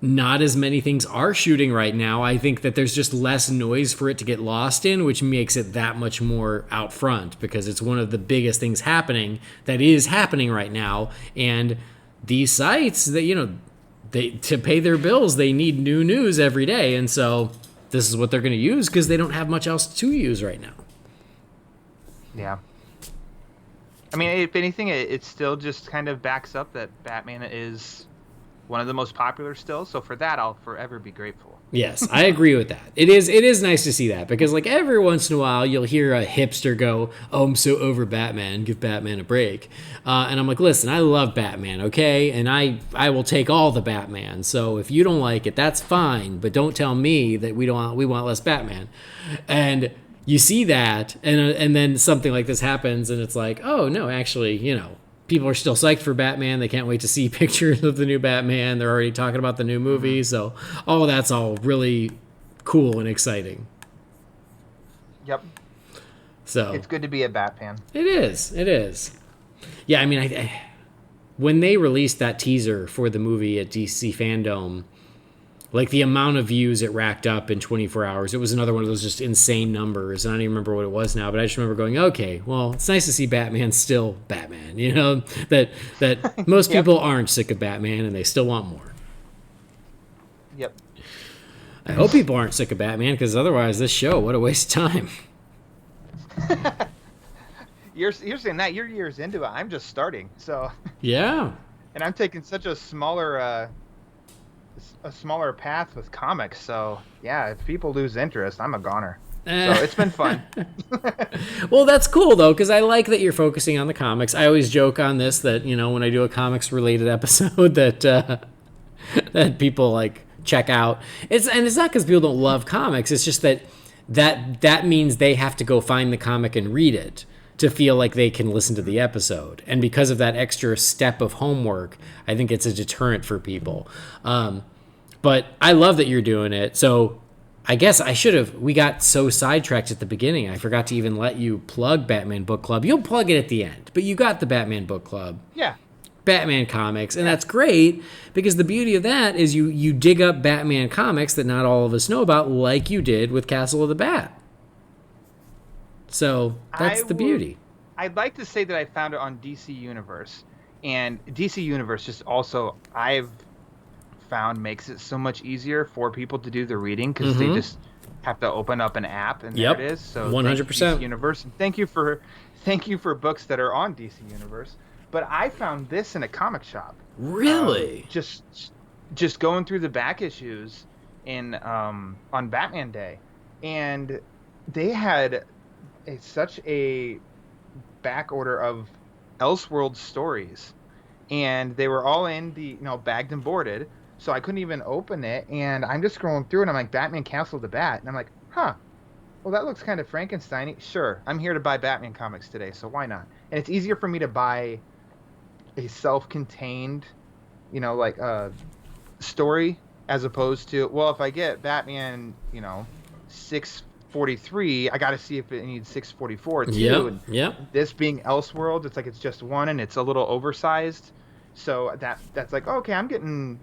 Not as many things are shooting right now. I think that there's just less noise for it to get lost in, which makes it that much more out front because it's one of the biggest things happening right now. And these sites that, to pay their bills, they need new news every day. And so this is what they're going to use because they don't have much else to use right now. Yeah. I mean, if anything, it still just kind of backs up that Batman is one of the most popular still, so for that I'll forever be grateful. Yes, I agree with that. It is nice to see that because like every once in a while you'll hear a hipster go, "Oh, I'm so over Batman, give Batman a break," and I'm like, listen, I love Batman, okay, and I will take all the Batman. So if you don't like it, that's fine, but don't tell me that we want less Batman. And you see that, and then something like this happens, and it's like, oh no, actually, people are still psyched for Batman. They can't wait to see pictures of the new Batman. They're already talking about the new movie. So all that's all really cool and exciting. Yep. So it's good to be a Bat fan. It is. Yeah, I mean, when they released that teaser for the movie at DC Fandom, like the amount of views it racked up in 24 hours, it was another one of those just insane numbers. And I don't even remember what it was now, but I just remember going, okay, well, it's nice to see Batman still Batman, that most people aren't sick of Batman and they still want more. Yep. I hope people aren't sick of Batman because otherwise this show, what a waste of time. You're saying that you're years into it. I'm just starting. So yeah. And I'm taking such a smaller path with comics, so yeah, if people lose interest, I'm a goner. So it's been fun. Well, that's cool though, because I like that you're focusing on the comics. I always joke on this that, you know, when I do a comics related episode that that people like check out. It's not because people don't love comics. It's just that means they have to go find the comic and read it to feel like they can listen to the episode. And because of that extra step of homework, I think it's a deterrent for people. But I love that you're doing it. So I guess we got so sidetracked at the beginning. I forgot to even let you plug Batman Book Club. You'll plug it at the end, but you got the Batman Book Club. Yeah. Batman comics, and that's great because the beauty of that is you dig up Batman comics that not all of us know about, like you did with Castle of the Bat. So that's the beauty. I'd like to say that I found it on DC Universe, and DC Universe just also I've found makes it so much easier for people to do the reading because they just have to open up an app and there it is. So 100%. DC Universe, and thank you for books that are on DC Universe. But I found this in a comic shop. Really? Just going through the back issues on Batman Day, and they had such a back order of Elseworlds stories, and they were all in the bagged and boarded. So I couldn't even open it, and I'm just scrolling through, and I'm like, Batman Castle of the Bat, and I'm like, well, that looks kind of Frankenstein-y. Sure, I'm here to buy Batman comics today, so why not? And it's easier for me to buy a self-contained, story as opposed to, well, if I get Batman, 643, I got to see if it needs 644 too. Yep. This being Elseworlds, it's like it's just one and it's a little oversized. So that's like, okay, I'm getting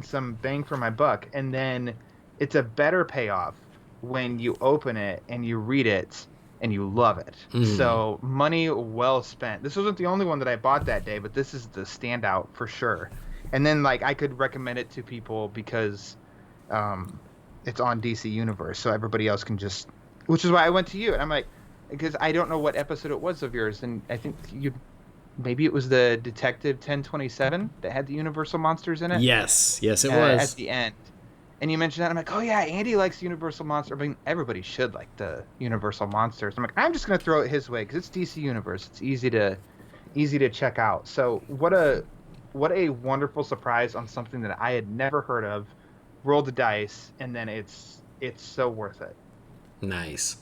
some bang for my buck, and then it's a better payoff when you open it and you read it and you love it. So money well spent. This wasn't the only one that I bought that day, but this is the standout for sure. And then I could recommend it to people because it's on DC Universe, so everybody else can just, which is why I went to you. And I'm like, because I don't know what episode it was of yours, and I think maybe it was the Detective 1027 that had the Universal monsters in it. Yes, it was at the end. And you mentioned that, I'm like, oh yeah, Andy likes Universal Monster. I mean, everybody should like the Universal Monsters. I'm like, I'm just gonna throw it his way because it's DC Universe. It's easy to check out. So what a wonderful surprise on something that I had never heard of. Roll the dice, and then it's so worth it. Nice.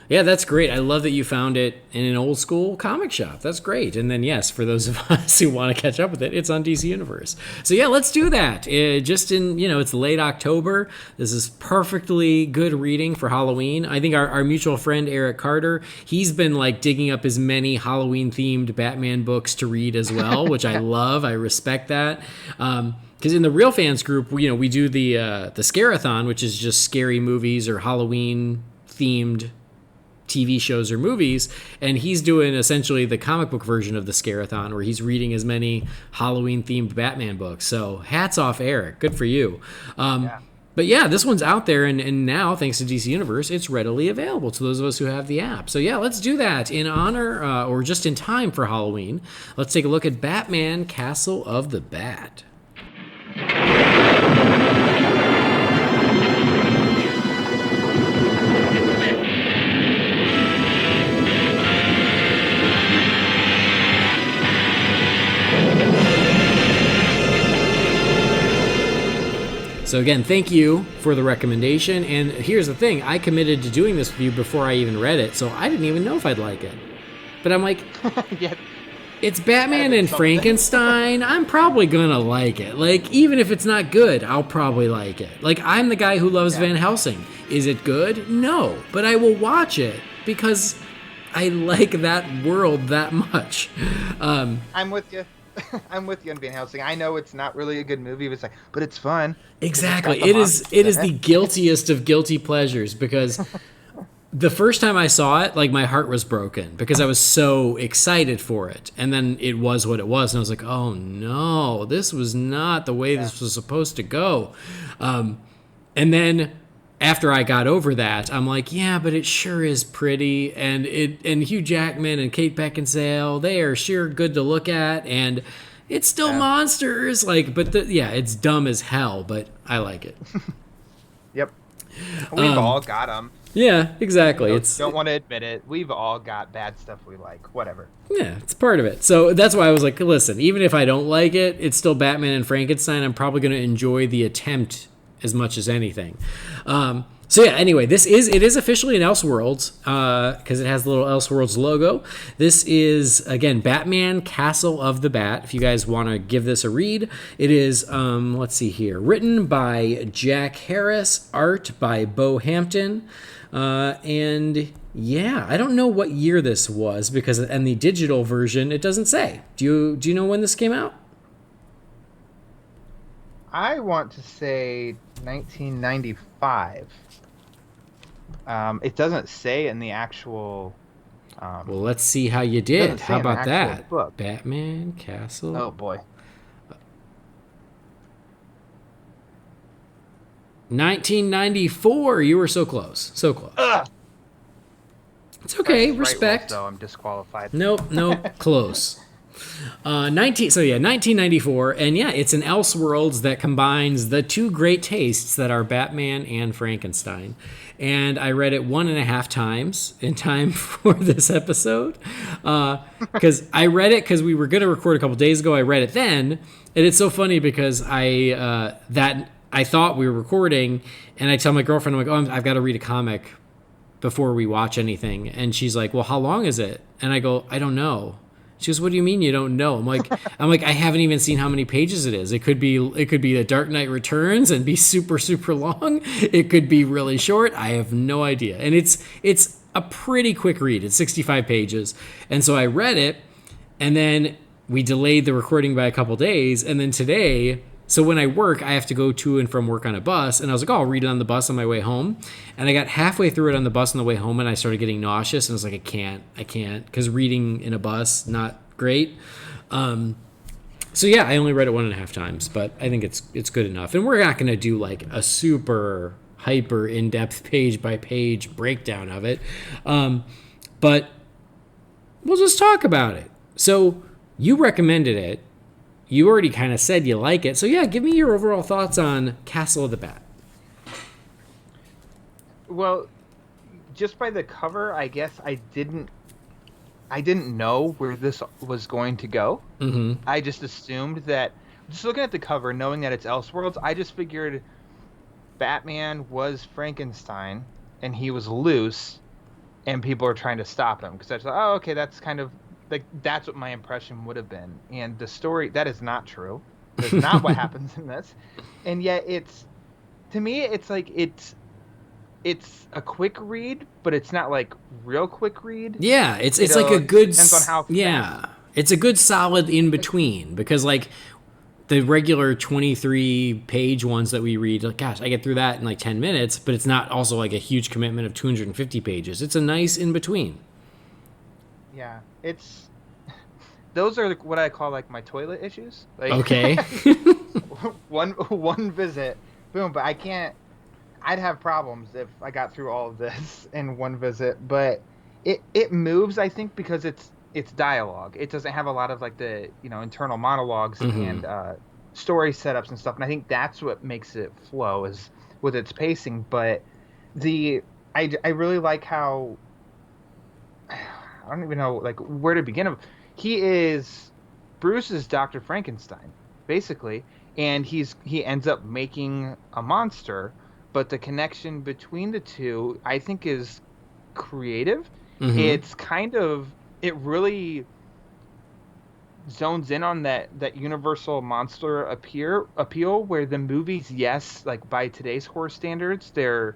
Yeah, that's great. I love that you found it in an old school comic shop. That's great. And then, yes, for those of us who want to catch up with it, it's on DC Universe. So, yeah, let's do that. It's late October. This is perfectly good reading for Halloween. I think our mutual friend, Eric Carter, he's been, digging up as many Halloween-themed Batman books to read as well, which I love. I respect that. Because in the Real Fans group, we do the Scare-a-thon, which is just scary movies or Halloween-themed TV shows or movies, and he's doing essentially the comic book version of the Scare-a-thon where he's reading as many Halloween-themed Batman books. So hats off, Eric. Good for you. But yeah, this one's out there, and now, thanks to DC Universe, it's readily available to those of us who have the app. So yeah, let's do that in honor or just in time for Halloween. Let's take a look at Batman Castle of the Bat. So again, thank you for the recommendation. And here's the thing. I committed to doing this with you before I even read it, so I didn't even know if I'd like it. But I'm like, yeah. It's Batman and Frankenstein. I'm probably going to like it. Even if it's not good, I'll probably like it. I'm the guy who loves Van Helsing. Is it good? No. But I will watch it because I like that world that much. I'm with you. I'm with you on Van Helsing. I know it's not really a good movie, but it's fun. Exactly. It is the guiltiest of guilty pleasures because the first time I saw it, my heart was broken because I was so excited for it. And then it was what it was. And I was like, oh no, this was not the way this was supposed to go. And then after I got over that, I'm like, yeah, but it sure is pretty, and Hugh Jackman and Kate Beckinsale, they are sure good to look at, and it's still monsters, it's dumb as hell, but I like it. Yep, we've all got them. Yeah, exactly. It's don't want to admit it. We've all got bad stuff we like. Whatever. Yeah, it's part of it. So that's why I was like, listen, even if I don't like it, it's still Batman and Frankenstein. I'm probably going to enjoy the attempt as much as anything. So yeah, anyway, it is officially an Elseworlds because it has the little Elseworlds logo. This is, again, Batman Castle of the Bat. If you guys want to give this a read, it is, let's see here, written by Jack Harris, art by Bo Hampton, and yeah, I don't know what year this was because in the digital version it doesn't say. Do you know when this came out? I want to say 1995. It doesn't say in the actual. Well, let's see how you did. How about that? Book. Batman Castle. Oh boy. 1994. You were so close. So close. Ugh. It's okay. That's Respect. Right, so I'm disqualified. Nope. Close. 1994, and yeah, it's an Elseworlds that combines the two great tastes that are Batman and Frankenstein. And I read it 1.5 times in time for this episode because I read it because we were going to record a couple days ago. I read it then, and it's so funny because I thought we were recording, and I tell my girlfriend, I'm like, oh, I've got to read a comic before we watch anything, and she's like, well, how long is it? And I go, I don't know. She goes, what do you mean you don't know? I'm like, I haven't even seen how many pages it is. It could be The Dark Knight Returns and be super, super long. It could be really short. I have no idea. And it's a pretty quick read. It's 65 pages. And so I read it, and then we delayed the recording by a couple days. And then today, so when I work, I have to go to and from work on a bus. And I was like, oh, I'll read it on the bus on my way home. And I got halfway through it on the bus on the way home, and I started getting nauseous. And I was like, I can't. Because reading in a bus, not great. So yeah, I only read it 1.5 times, but I think it's good enough. And we're not going to do like a super hyper in-depth page by page breakdown of it. But we'll just talk about it. So you recommended it. You already kind of said you like it. So yeah, give me your overall thoughts on Castle of the Bat. Well, just by the cover, I guess I didn't know where this was going to go. Mm-hmm. I just assumed that, just looking at the cover, knowing that it's Elseworlds, I just figured Batman was Frankenstein and he was loose and people are trying to stop him. Because I thought, oh, okay, that's kind of like, that's what my impression would have been. And the story, that is not true. That's not what happens in this. And yet to me, it's like, it's a quick read, but it's not like real quick read. Yeah, it's like a good, depends on how fast. It's a good solid in between, because like the regular 23 page ones that we read, like, gosh, I get through that in like 10 minutes, but it's not also like a huge commitment of 250 pages. It's a nice in between. Yeah, those are what I call like my toilet issues. Like, okay. one visit, boom. But I'd have problems if I got through all of this in one visit. But it moves, I think, because it's dialogue. It doesn't have a lot of like the internal monologues and story setups and stuff. And I think that's what makes it flow, is with its pacing. But I really like how, I don't even know like where to begin. Bruce is Dr. Frankenstein, basically, and he ends up making a monster. But the connection between the two, I think, is creative. Mm-hmm. It really zones in on that universal monster appeal, where the movies, yes, like by today's horror standards, they're,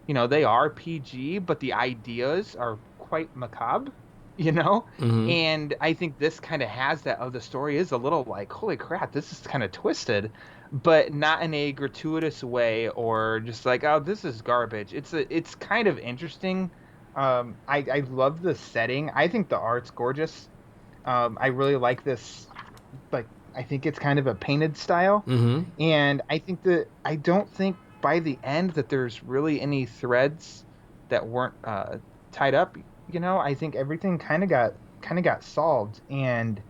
they are PG, but the ideas are quite macabre, Mm-hmm. And I think this kind of has that. The story is a little like, holy crap, this is kind of twisted, but not in a gratuitous way or just like, oh, this is garbage. It's kind of interesting. I love the setting. I think the art's gorgeous. I really like this. Like, I think it's kind of a painted style. Mm-hmm. And I don't think by the end that there's really any threads that weren't tied up. I think everything kind of got solved, and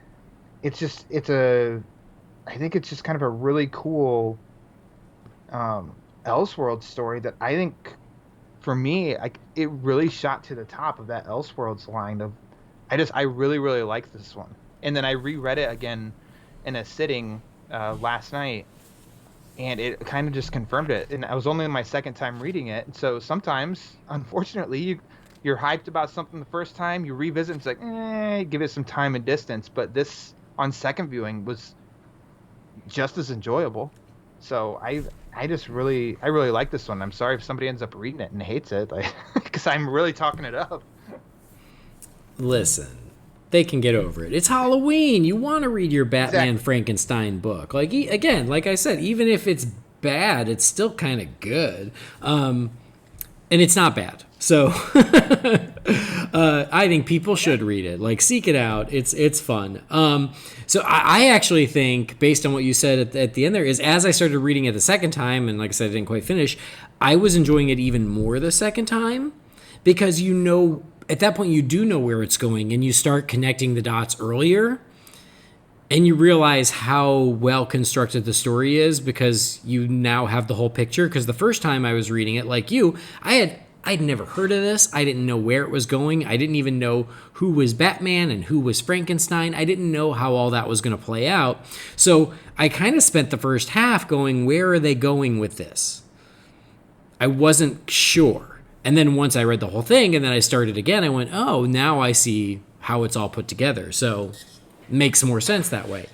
I think it's just kind of a really cool Elseworlds story that I think for me, it really shot to the top of that Elseworlds line of, I really, really like this one. And then I reread it again in a sitting last night, and it kind of just confirmed it. And I was only my second time reading it. So sometimes, unfortunately, you're hyped about something the first time, you revisit, and it's like, give it some time and distance. But this, on second viewing, was just as enjoyable. So I really like this one. I'm sorry if somebody ends up reading it and hates it, because I'm really talking it up. Listen, they can get over it. It's Halloween. You want to read your Batman Frankenstein book. Like, again, like I said, even if it's bad, it's still kind of good. And it's not bad. So I think people should read it. Like, seek it out. It's fun. So I actually think, based on what you said at the end there, is as I started reading it the second time, and like I said, I didn't quite finish, I was enjoying it even more the second time, because at that point you do know where it's going, and you start connecting the dots earlier, and you realize how well constructed the story is, because you now have the whole picture. Because the first time I was reading it, like you, I'd never heard of this. I didn't know where it was going. I didn't even know who was Batman and who was Frankenstein. I didn't know how all that was going to play out. So I kind of spent the first half going, where are they going with this? I wasn't sure. And then once I read the whole thing and then I started again, I went, oh, now I see how it's all put together. So it makes more sense that way.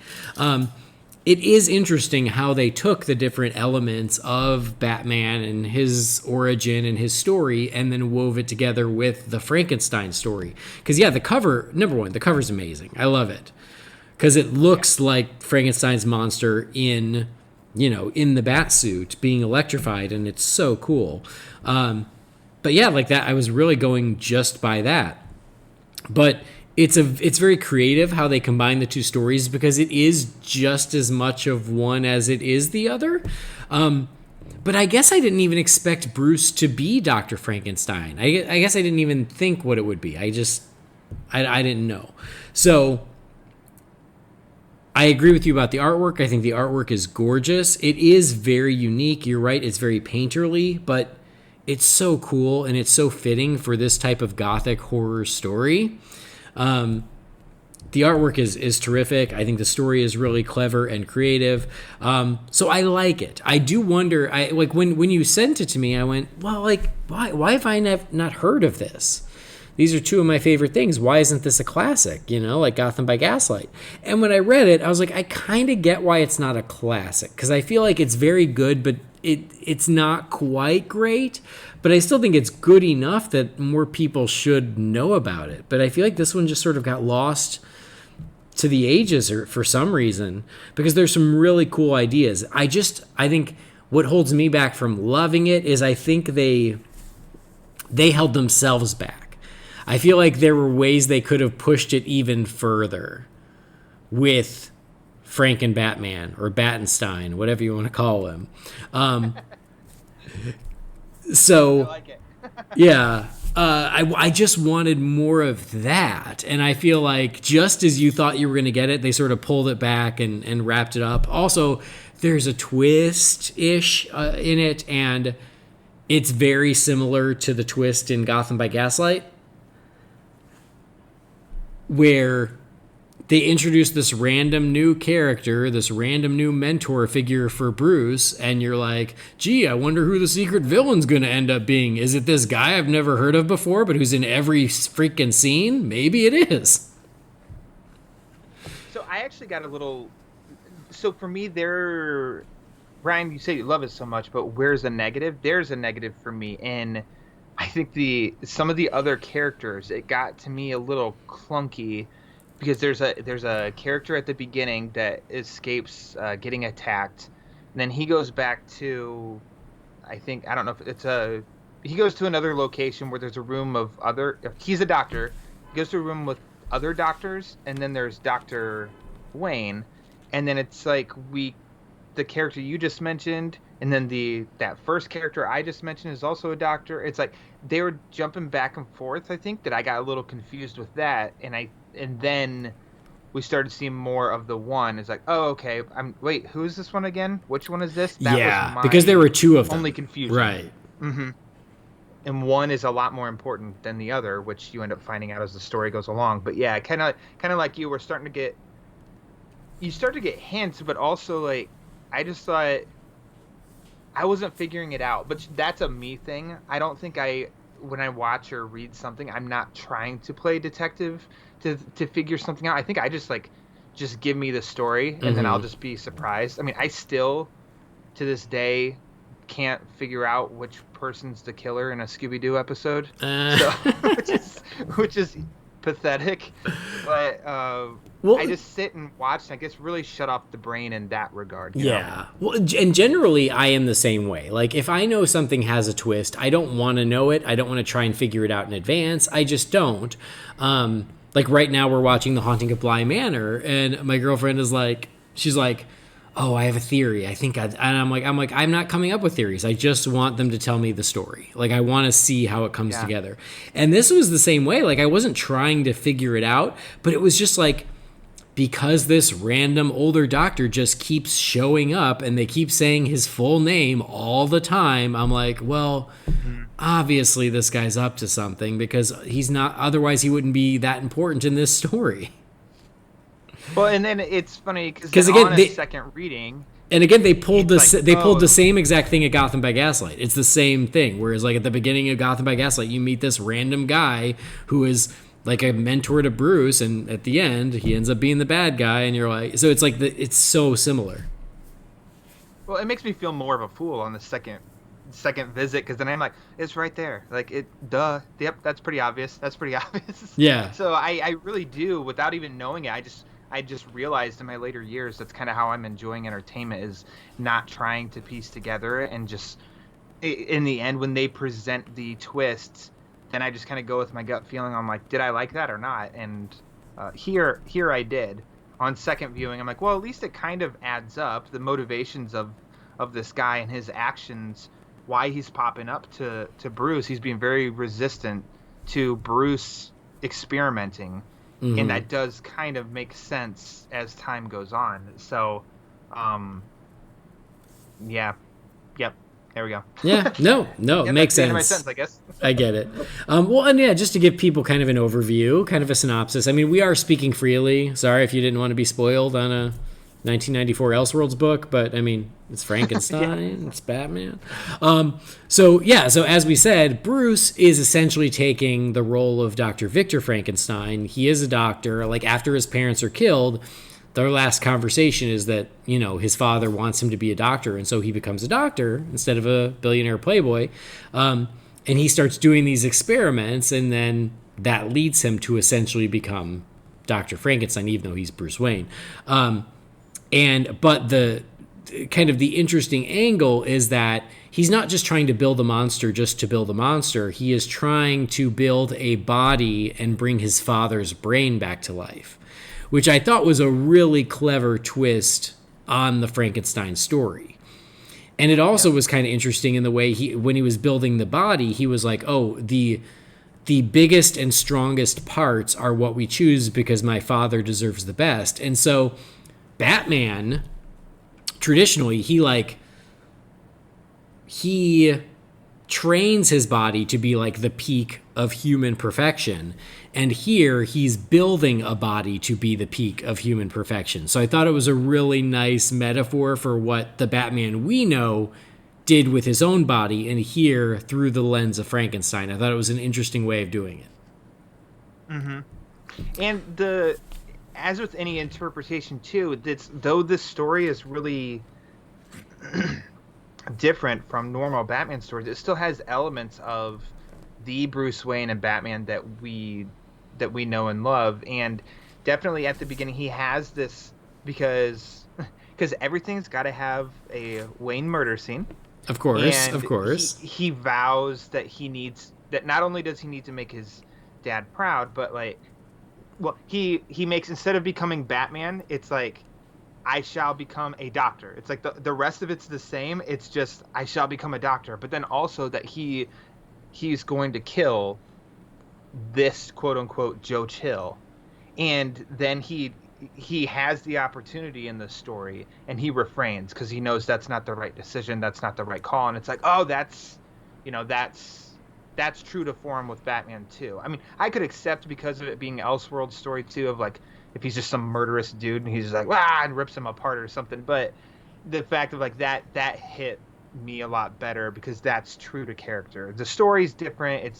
It is interesting how they took the different elements of Batman and his origin and his story and then wove it together with the Frankenstein story. Because, yeah, the cover, number one, the cover's amazing. I love it. Because it looks like Frankenstein's monster in the bat suit being electrified, and it's so cool. But, yeah, like that, I was really going just by that. But it's very creative how they combine the two stories, because it is just as much of one as it is the other. But I guess I didn't even expect Bruce to be Dr. Frankenstein. I guess I didn't even think what it would be. I didn't know. So I agree with you about the artwork. I think the artwork is gorgeous. It is very unique. You're right. It's very painterly, but it's so cool, and it's so fitting for this type of gothic horror story. The artwork is terrific. I think the story is really clever and creative. So I like it. I do wonder, when you sent it to me, I went, well, like, why have I not heard of this? These are two of my favorite things. Why isn't this a classic? Like Gotham by Gaslight. And when I read it, I was like, I kind of get why it's not a classic, because I feel like it's very good, but it's not quite great. But I still think it's good enough that more people should know about it. But I feel like this one just sort of got lost to the ages for some reason, because there's some really cool ideas. I think what holds me back from loving it is I think they held themselves back. I feel like there were ways they could have pushed it even further with Franken Batman, or Battenstein, whatever you want to call him. So, I like it. Yeah, I just wanted more of that. And I feel like just as you thought you were going to get it, they sort of pulled it back and wrapped it up. Also, there's a twist-ish in it, and it's very similar to the twist in Gotham by Gaslight, where they introduced this random new character, this random new mentor figure for Bruce, and you're like, gee, I wonder who the secret villain's going to end up being. Is it this guy I've never heard of before, but who's in every freaking scene? Maybe it is. So I actually got a little... So for me, Ryan, you say you love it so much, but where's the negative? There's a negative for me, and I think some of the other characters, it got to me a little clunky, because there's a character at the beginning that escapes getting attacked, and then he goes back to, I don't know if it's he goes to another location where there's a room of he's a doctor, he goes to a room with other doctors, and then there's Dr. Wayne, and then it's like the character you just mentioned, and then that first character I just mentioned is also a doctor. It's like they were jumping back and forth. I think that I got a little confused with that, and then we started seeing more of the one. It's like, oh, okay. Wait, who is this one again? Which one is this? That was because there were two of them. Only confusion. Right. Mm-hmm. and one is a lot more important than the other, which you end up finding out as the story goes along. But yeah, kind of like you were starting to get, hints, but also like I just thought I wasn't figuring it out. But that's a me thing. I don't think when I watch or read something, I'm not trying to play detective to figure something out. I think I just give me the story and then I'll just be surprised. I mean, I still to this day can't figure out which person's the killer in a Scooby-Doo episode, so, which is pathetic. But I just sit and watch, and I guess really shut off the brain in that regard. You know? Well, and generally I am the same way. Like if I know something has a twist, I don't want to know it. I don't want to try and figure it out in advance. I just don't. Like right now we're watching The Haunting of Bly Manor, and my girlfriend is like, she's like, oh, I have a theory. I think and I'm like, I'm not coming up with theories. I just want them to tell me the story. Like, I want to see how it comes together. And this was the same way. Like, I wasn't trying to figure it out, but it was just like, because this random older doctor just keeps showing up and they keep saying his full name all the time, I'm like, well, obviously this guy's up to something, because he's not, otherwise he wouldn't be that important in this story. Well, and then it's funny because again, on a second reading, and again they pulled the same exact thing at Gotham by Gaslight. It's the same thing. Whereas like at the beginning of Gotham by Gaslight, you meet this random guy who is like a mentor to Bruce, and at the end he ends up being the bad guy, and you're like, so it's like it's so similar. Well, it makes me feel more of a fool on the second visit, because then I'm like, it's right there, like yep, that's pretty obvious. Yeah. So I really do, without even knowing it, I just realized in my later years that's kind of how I'm enjoying entertainment, is not trying to piece together, and just in the end when they present the twists, then I just kind of go with my gut feeling. I'm like, did I like that or not? And here I did. On second viewing, I'm like, well, at least it kind of adds up, the motivations of this guy and his actions, why he's popping up to Bruce. He's being very resistant to Bruce experimenting. Mm-hmm. And that does kind of make sense as time goes on. So, yeah. Yep. There we go. Yeah. No, it makes sense. My sense, I guess. I get it. Well, and yeah, just to give people kind of an overview, kind of a synopsis. I mean, we are speaking freely. Sorry if you didn't want to be spoiled on a 1994 Elseworlds book, but I mean, it's Frankenstein, It's Batman. So as we said, Bruce is essentially taking the role of Dr. Victor Frankenstein. He is a doctor. Like, after his parents are killed, their last conversation is that, you know, his father wants him to be a doctor, and so he becomes a doctor instead of a billionaire playboy. And he starts doing these experiments, and then that leads him to essentially become Dr. Frankenstein, even though he's Bruce Wayne. But the kind of the interesting angle is that he's not just trying to build a monster just to build a monster. He is trying to build a body and bring his father's brain back to life, which I thought was a really clever twist on the Frankenstein story. And it also was kind of interesting in the way when he was building the body, he was like, oh, the biggest and strongest parts are what we choose because my father deserves the best. And so Batman, traditionally, he trains his body to be like the peak of human perfection. And here he's building a body to be the peak of human perfection. So I thought it was a really nice metaphor for what the Batman we know did with his own body, and here through the lens of Frankenstein. I thought it was an interesting way of doing it. Mm-hmm. And as with any interpretation too, though this story is really different from normal Batman stories, it still has elements of the Bruce Wayne and Batman that we know and love. And definitely at the beginning he has this, because everything's got to have a Wayne murder scene. Of course. He vows that that not only does he need to make his dad proud, but like, well, he makes, instead of becoming Batman, it's like, I shall become a doctor. It's like the rest of it's the same. It's just, I shall become a doctor. But then also that he's going to kill this quote unquote Joe Chill. And then he has the opportunity in the story, and he refrains because he knows that's not the right decision. That's not the right call. And it's like, oh, that's that's true to form with Batman too. I mean, I could accept because of it being Elseworlds story too, of like if he's just some murderous dude and he's just like and rips him apart or something. But the fact of like that hit me a lot better because that's true to character. The story's different.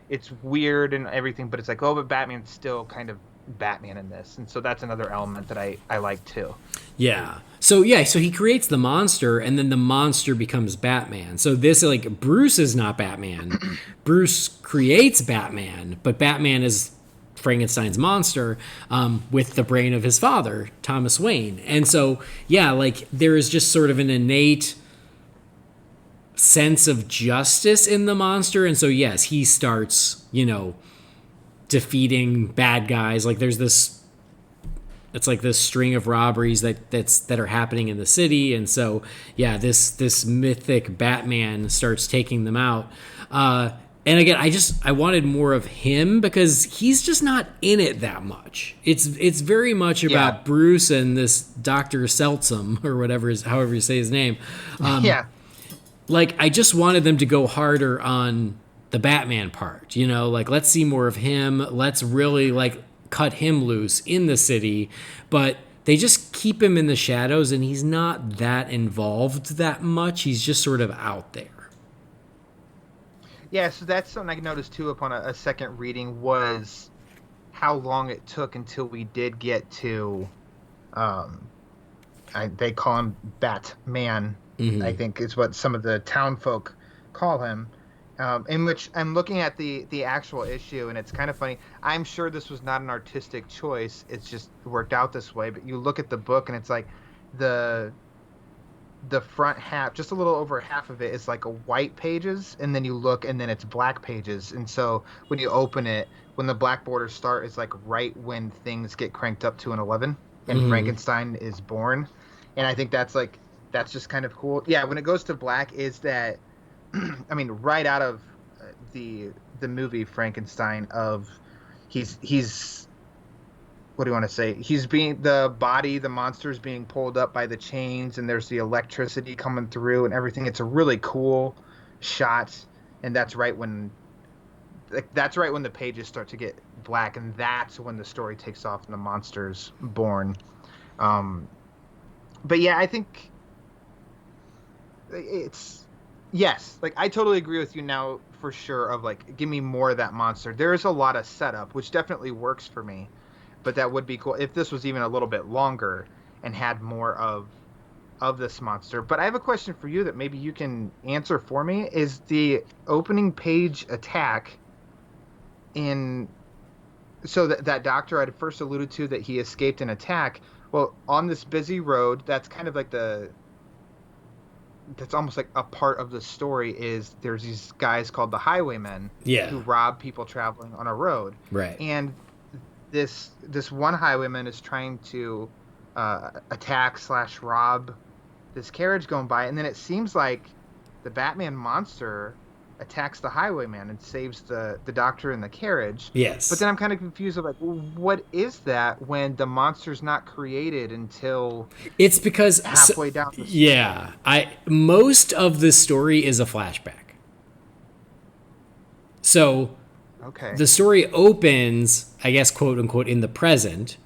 It's weird and everything, but it's like, oh, but Batman's still kind of Batman in this, and so that's another element that I like too. Yeah. So he creates the monster, and then the monster becomes Batman. So this, like, Bruce is not Batman. Bruce creates Batman, but Batman is Frankenstein's monster with the brain of his father, Thomas Wayne. And so, yeah, like, there is just sort of an innate sense of justice in the monster. And so, yes, he starts, defeating bad guys. Like, there's this... It's like this string of robberies that are happening in the city, and so this mythic Batman starts taking them out. And again, I wanted more of him because he's just not in it that much. It's very much about Bruce and this Dr. Seltsam or however you say his name. Like, I just wanted them to go harder on the Batman part. Like, let's see more of him. Let's really cut him loose in the city, but they just keep him in the shadows and he's not that involved that much. He's just sort of out there. Yeah, so that's something I noticed too upon a second reading was how long it took until we did get to they call him Batman, I think is what some of the town folk call him. In which I'm looking at the actual issue, and it's kind of funny. I'm sure this was not an artistic choice. It's just worked out this way. But you look at the book, and it's like the front half, just a little over half of it is like a white pages, and then you look, and then it's black pages. And so when you open it, when the black borders start, it's like right when things get cranked up to an 11, and Frankenstein is born. And I think that's just kind of cool. Yeah, when it goes to black, is that... I mean, right out of the movie Frankenstein, of he's what do you want to say? He's being the monster's being pulled up by the chains, and there's the electricity coming through and everything. It's a really cool shot, and that's right when the pages start to get black, and that's when the story takes off and the monster's born. But yeah, I think it's. Yes, like I totally agree with you now for sure of like give me more of that monster. There is a lot of setup, which definitely works for me, but that would be cool if this was even a little bit longer and had more of this monster. But I have a question for you that maybe you can answer for me. Is the opening page attack so that doctor I'd first alluded to that he escaped an attack, well, on this busy road, that's kind of like that's almost like a part of the story is there's these guys called the highwaymen who rob people traveling on a road. Right. And this one highwayman is trying to attack / rob this carriage going by. And then it seems like the Batman monster attacks the highwayman and saves the doctor in the carriage. Yes. But then I'm kind of confused of like, what is that when the monster's not created until it's because halfway down the story? Yeah. Most of the story is a flashback. So the story opens, I guess, quote unquote, in the present.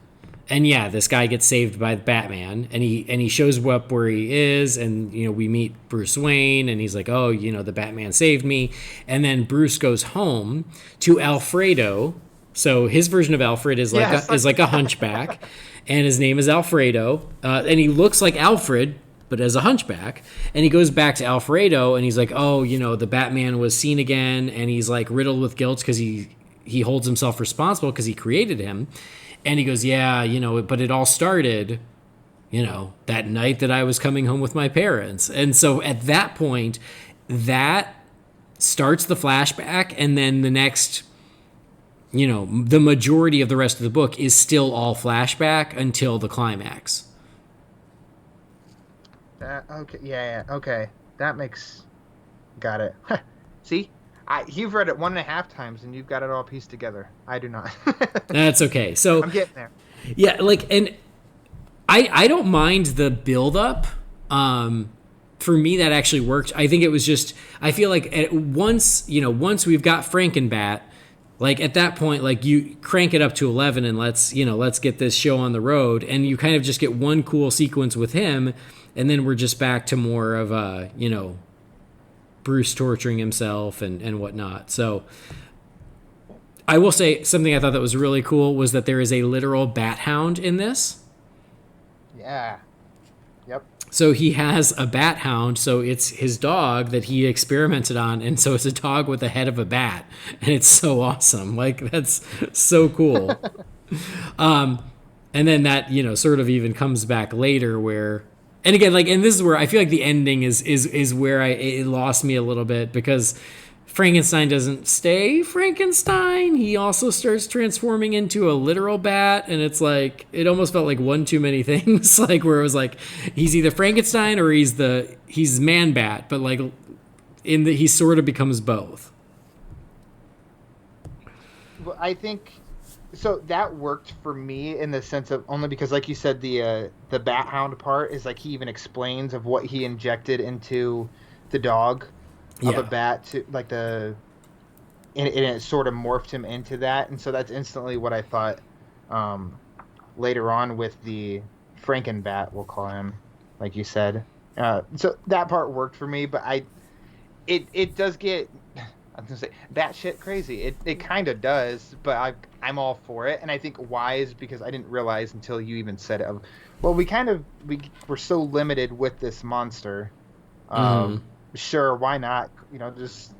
And yeah, this guy gets saved by Batman, and he shows up where he is, and we meet Bruce Wayne, and he's like, oh, the Batman saved me, and then Bruce goes home to Alfredo. So his version of Alfred is like a hunchback, and his name is Alfredo, and he looks like Alfred, but as a hunchback. And he goes back to Alfredo, and he's like, oh, the Batman was seen again, and he's like riddled with guilt because he holds himself responsible because he created him. And he goes, yeah, but it all started, that night that I was coming home with my parents. And so at that point, that starts the flashback. And then the next, the majority of the rest of the book is still all flashback until the climax. Okay. Yeah. Okay. That makes... Got it. See? You've read it 1.5 times and you've got it all pieced together. I do not. That's okay. So I'm getting there. Yeah, and I don't mind the build up. for me, that actually worked. I think it was just, I feel like once we've got Frankenbat, like at that point, like you crank it up to 11 and let's get this show on the road, and you kind of just get one cool sequence with him, and then we're just back to more of Bruce torturing himself and whatnot. So I will say something I thought that was really cool was that there is a literal bat hound in this. Yeah. Yep. So he has a bat hound, so it's his dog that he experimented on, and so it's a dog with the head of a bat, and it's so awesome. Like, that's so cool. And then that, sort of even comes back later where, and again, like, and this is where I feel like the ending is where it lost me a little bit, because Frankenstein doesn't stay Frankenstein. He also starts transforming into a literal bat, and it's like, it almost felt like one too many things, like where it was like he's either Frankenstein or he's Man Bat, but like he sort of becomes both. Well, I think so that worked for me in the sense of only because, like you said, the bat hound part is like he even explains of what he injected into the dog. Of a bat to like and it sort of morphed him into that, and so that's instantly what I thought later on with the Frankenbat, we'll call him, like you said. So that part worked for me, but it does get, I'm gonna say, batshit crazy. It kind of does, but I'm all for it, and I think why is because I didn't realize until you even said it. Well, we're so limited with this monster. Sure, why not? Just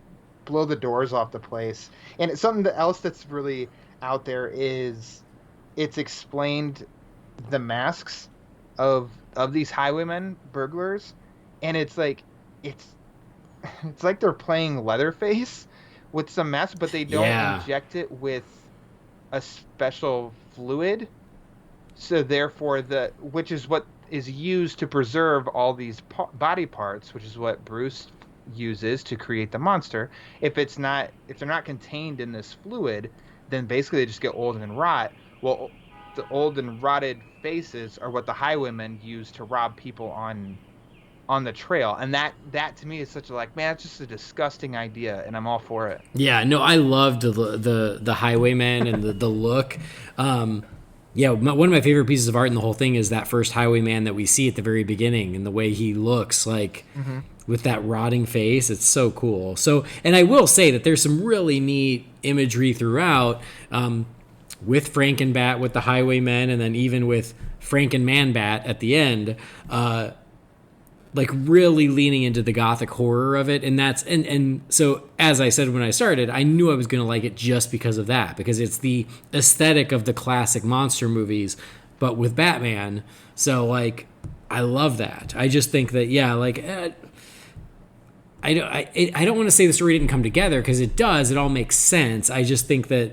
blow the doors off the place. And it's something else that's really out there is it's explained the masks of these highwaymen burglars, and it's like they're playing Leatherface with some masks, but they don't inject it with a special fluid. So therefore, which is what is used to preserve all these body parts, which is what Bruce uses to create the monster. If they're not contained in this fluid, then basically they just get old and rot. Well, the old and rotted faces are what the highwaymen use to rob people on the trail, and that to me is such a man, it's just a disgusting idea, and I'm all for it. Yeah, no, I loved the highwayman and the look. Yeah, one of my favorite pieces of art in the whole thing is that first highwayman that we see at the very beginning, and the way he looks with that rotting face. It's so cool. So, and I will say that there's some really neat imagery throughout with Frankenbat, with the highwaymen, and then even with Frankenmanbat at the end, really leaning into the gothic horror of it. And that's, and so as I said when I started, I knew I was going to like it just because of that, because it's the aesthetic of the classic monster movies, but with Batman. So I love that. I just think that, I don't want to say the story didn't come together, because it does. It all makes sense. I just think that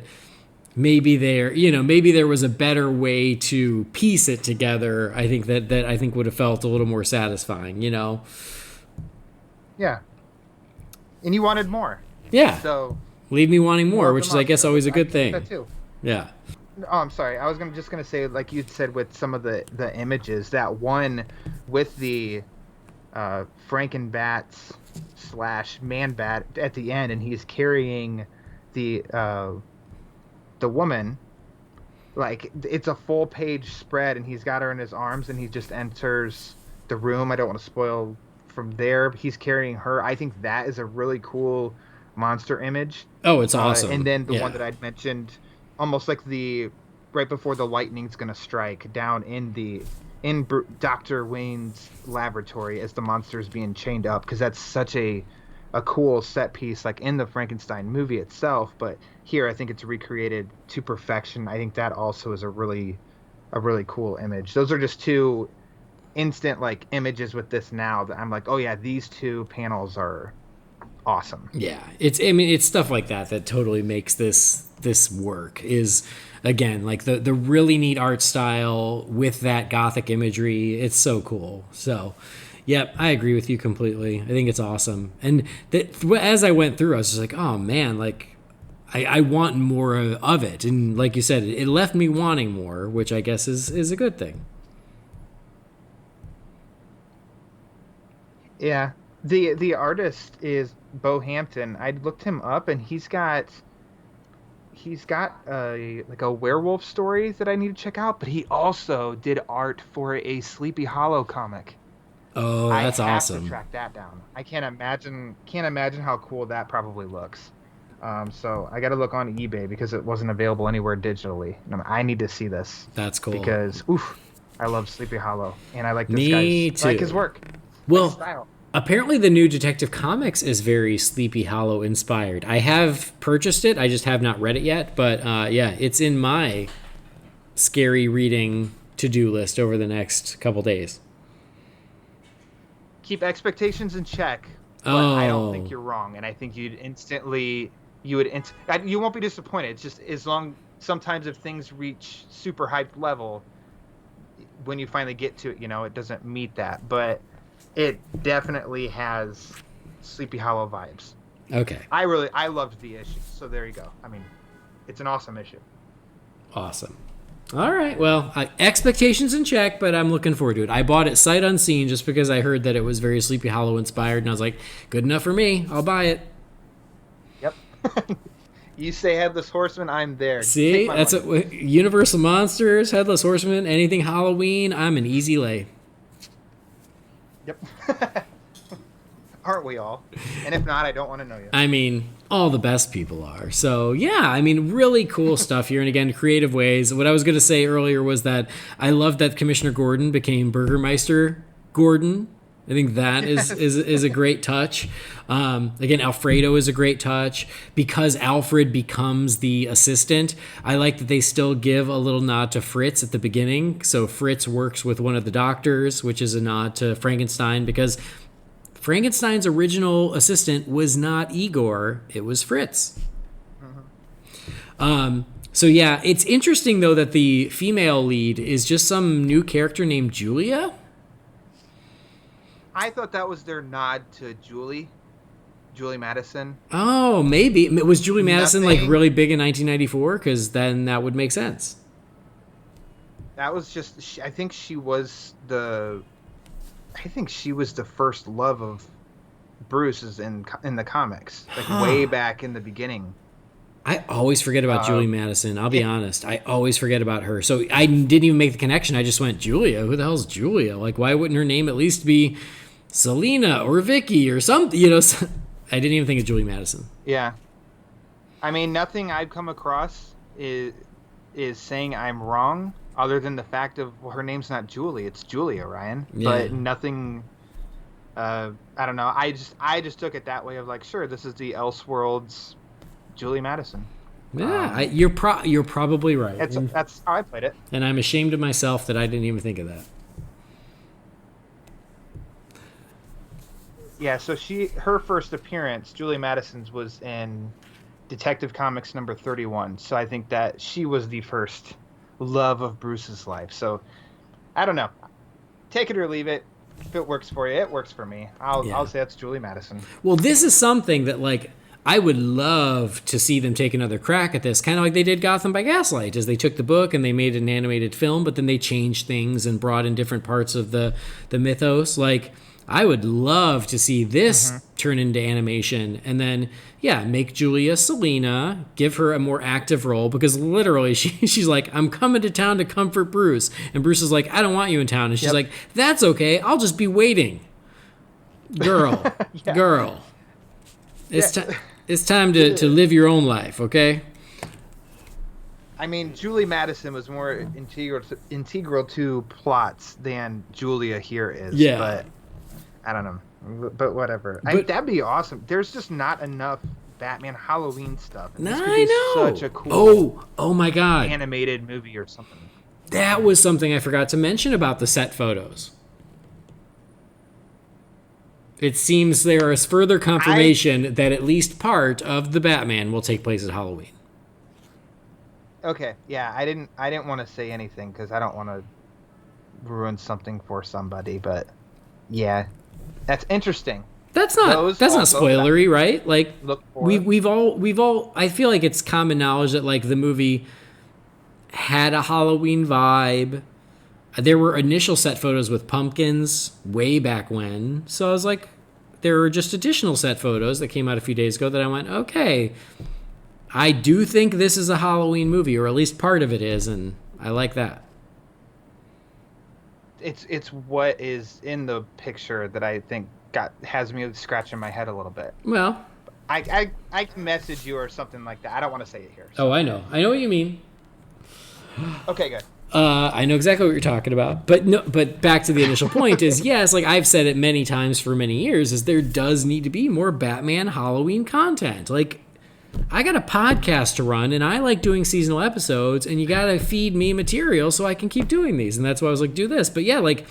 maybe there was a better way to piece it together. I think that I think would have felt a little more satisfying, Yeah. And you wanted more. Yeah. So leave me wanting more, which is, I guess, always a good thing. That too. Yeah. Oh, I'm sorry. I was just gonna say, like you said, with some of the images, that one with the Frankenbats / Man-Bat at the end, and he's carrying the woman, it's a full page spread, and he's got her in his arms, and he just enters the room. I don't want to spoil from there. He's carrying her. I think that is a really cool monster image. Oh, it's awesome. And then the one that I'd mentioned, almost like right before the lightning's gonna strike, down in Dr. Wayne's laboratory as the monster is being chained up, because that's such a cool set piece, in the Frankenstein movie itself, but here I think it's recreated to perfection. I think that also is a really cool image. Those are just two instant images with this now that I'm like, oh yeah, these two panels are awesome. Yeah, it's stuff like that totally makes this work. Is again the really neat art style with that gothic imagery. It's so cool. So yep, I agree with you completely. I think it's awesome. And as I went through, I was just like, oh man, I want more of it. And like you said, it left me wanting more, which I guess is a good thing. Yeah. The artist is Bo Hampton. I looked him up, and he's got a werewolf story that I need to check out, but he also did art for a Sleepy Hollow comic. Oh, I that's have awesome. to track that down. I can't imagine how cool that probably looks. So I got to look on eBay because it wasn't available anywhere digitally. And I need to see this. That's cool. Because I love Sleepy Hollow, and I like this Me guy's, I like too. his work. Well, His style. apparently the new Detective Comics is very Sleepy Hollow inspired. I have purchased it. I just have not read it yet. But yeah, it's in my scary reading to-do list over the next couple days. Keep expectations in check. But I don't think you're wrong, and I think you won't be disappointed. It's just sometimes if things reach super hyped level, when you finally get to it, it doesn't meet that, but it definitely has Sleepy Hollow vibes. Okay. I loved the issue, so there you go. I mean, it's an awesome issue. Awesome. All right. Well, expectations in check, but I'm looking forward to it. I bought it sight unseen just because I heard that it was very Sleepy Hollow inspired, and I was like, good enough for me. I'll buy it. Yep. You say Headless Horseman, I'm there. See, that's Universal Monsters, Headless Horseman, anything Halloween. I'm an easy lay. Yep. Aren't we all? And if not, I don't want to know you. I mean, all the best people are. So, yeah, I mean, really cool stuff here. And again, creative ways. What I was going to say earlier was that I love that Commissioner Gordon became Burgermeister Gordon. I think that is a great touch. Again, Alfredo is a great touch. Because Alfred becomes the assistant, I like that they still give a little nod to Fritz at the beginning. So Fritz works with one of the doctors, which is a nod to Frankenstein, because Frankenstein's original assistant was not Igor, it was Fritz. So yeah, it's interesting though that the female lead is just some new character named Julia. I thought that was their nod to Julie Madison. Oh, maybe. Was Julie Madison like Nothing. really big in 1994? Because then that would make sense. That was just, I think she was the first love of Bruce's in the comics, like way back in the beginning. I always forget about Julie Madison. I'll be honest. I always forget about her. So I didn't even make the connection. I just went, Julia? Who the hell's Julia? Like, why wouldn't her name at least be Selena or Vicky or something? I didn't even think of Julie Madison. Yeah. I mean, nothing I've come across is saying I'm wrong, other than the fact of, well, her name's not Julie, it's Julia, Ryan. Yeah. But nothing, I don't know. I just took it that way of like, sure, this is the Elseworlds Julie Madison. Yeah, you're probably right. That's how I played it. And I'm ashamed of myself that I didn't even think of that. Yeah, so her first appearance, Julie Madison's, was in Detective Comics number 31. So I think that she was the first love of Bruce's life. So I don't know. Take it or leave it. If it works for you, it works for me. I'll say it's Julie Madison. Well, this is something that like I would love to see them take another crack at this, kind of like they did Gotham by Gaslight, as they took the book and they made an animated film, but then they changed things and brought in different parts of the mythos. Like, I would love to see this turn into animation and then, make Julia Selena, give her a more active role, because literally she's like, I'm coming to town to comfort Bruce. And Bruce is like, I don't want you in town. And she's like, that's okay. I'll just be waiting. Girl. It's time to live your own life, okay? I mean, Julie Madison was more integral to plots than Julia here is. Yeah. But I don't know. But whatever. That'd be awesome. There's just not enough Batman Halloween stuff. And this could be such a cool oh my God. animated movie or something. That was something I forgot to mention about the set photos. It seems there is further confirmation that at least part of the Batman will take place at Halloween. Okay, yeah, I didn't want to say anything because I don't want to ruin something for somebody, but yeah, that's interesting. That's not spoilery, right? Like we've all I feel like it's common knowledge that like the movie had a Halloween vibe. There were initial set photos with pumpkins way back when. So I was like, there are just additional set photos that came out a few days ago that I went, okay, I do think this is a Halloween movie, or at least part of it is, and I like that. It's what is in the picture that I think has me scratching my head a little bit. Well, I can message you or something like that. I don't want to say it here. So. Oh, I know what you mean. Okay, good. I know exactly what you're talking about, but back to the initial point is, yes, like I've said it many times for many years, is there does need to be more Batman Halloween content. Like, I got a podcast to run, and I like doing seasonal episodes, and you got to feed me material so I can keep doing these, and that's why I was like, do this. But yeah, like,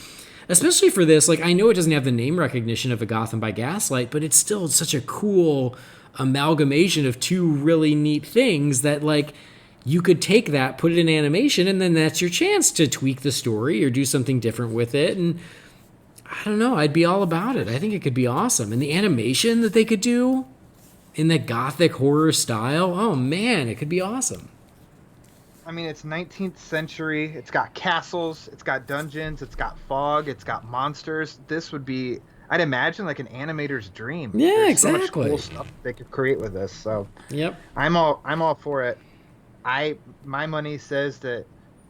especially for this, like, I know it doesn't have the name recognition of a Gotham by Gaslight, but it's still such a cool amalgamation of two really neat things that, like, you could take that, put it in animation, and then that's your chance to tweak the story or do something different with it. And I don't know, I'd be all about it. I think it could be awesome. And the animation that they could do in that gothic horror style, oh man, it could be awesome. I mean, it's 19th century. It's got castles. It's got dungeons. It's got fog. It's got monsters. This would be, I'd imagine, like an animator's dream. Yeah, There's exactly. So much cool stuff they could create with this. So, yep, I'm all for it. My money says that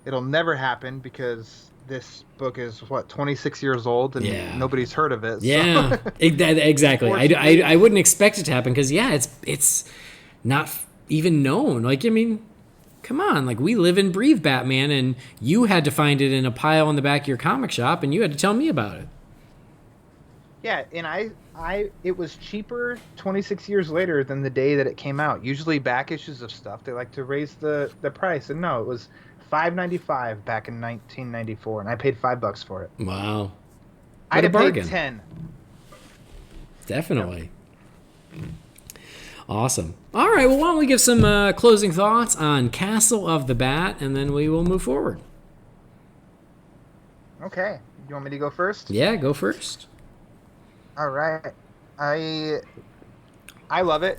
it'll never happen because this book is 26 years old and nobody's heard of it. So. Yeah, exactly. I wouldn't expect it to happen because it's not even known. Like, I mean, come on, like, we live and breathe Batman, and you had to find it in a pile in the back of your comic shop, and you had to tell me about it. Yeah, and it was cheaper 26 years later than the day that it came out. Usually back issues of stuff, they like to raise the price, and no, it was $5.95 back in 1994, and I paid $5 for it. Wow. I'd have bargain. paid 10. Definitely. Yeah. Awesome. All right, well, why don't we give some closing thoughts on Castle of the Bat, and then we will move forward. Okay. You want me to go first? Yeah, go first. All right. I love it,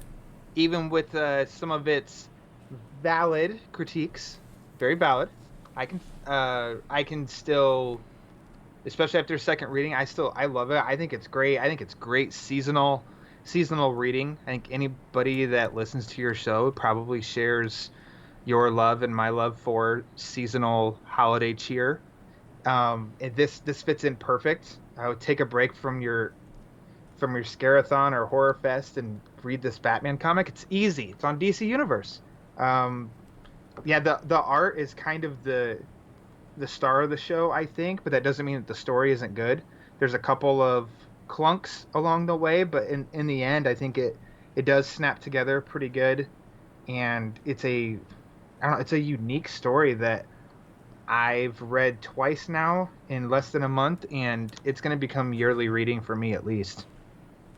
even with some of its valid critiques. Very valid. I can still, especially after second reading, I love it. I think it's great. I think it's great seasonal reading. I think anybody that listens to your show probably shares your love and my love for seasonal holiday cheer. This fits in perfect. I would take a break from your Scarathon or Horror Fest and read this Batman comic. It's easy. It's on DC Universe. Yeah, the art is kind of the star of the show, I think, but that doesn't mean that the story isn't good. There's a couple of clunks along the way, but in the end, I think it does snap together pretty good, and it's a unique story that I've read twice now in less than a month, and it's going to become yearly reading for me at least.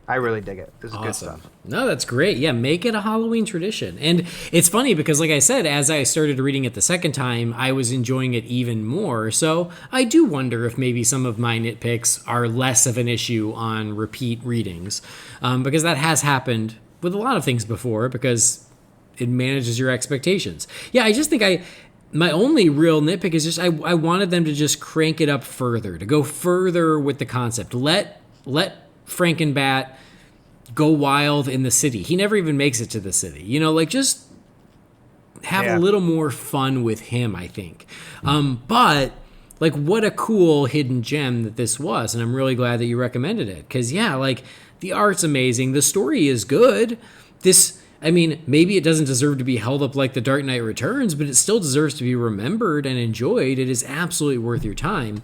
I really dig it. This is good stuff. No, that's great. Yeah, make it a Halloween tradition. And it's funny because, like I said, as I started reading it the second time, I was enjoying it even more. So I do wonder if maybe some of my nitpicks are less of an issue on repeat readings, because that has happened with a lot of things before because it manages your expectations. Yeah, I just think my only real nitpick is just I wanted them to just crank it up further, to go further with the concept. Let Frankenbat go wild in the city. He never even makes it to the city. You know, like, just have a little more fun with him, I think. But, like, what a cool hidden gem that this was, and I'm really glad that you recommended it. Because, yeah, like, the art's amazing. The story is good. I mean, maybe it doesn't deserve to be held up like The Dark Knight Returns, but it still deserves to be remembered and enjoyed. It is absolutely worth your time.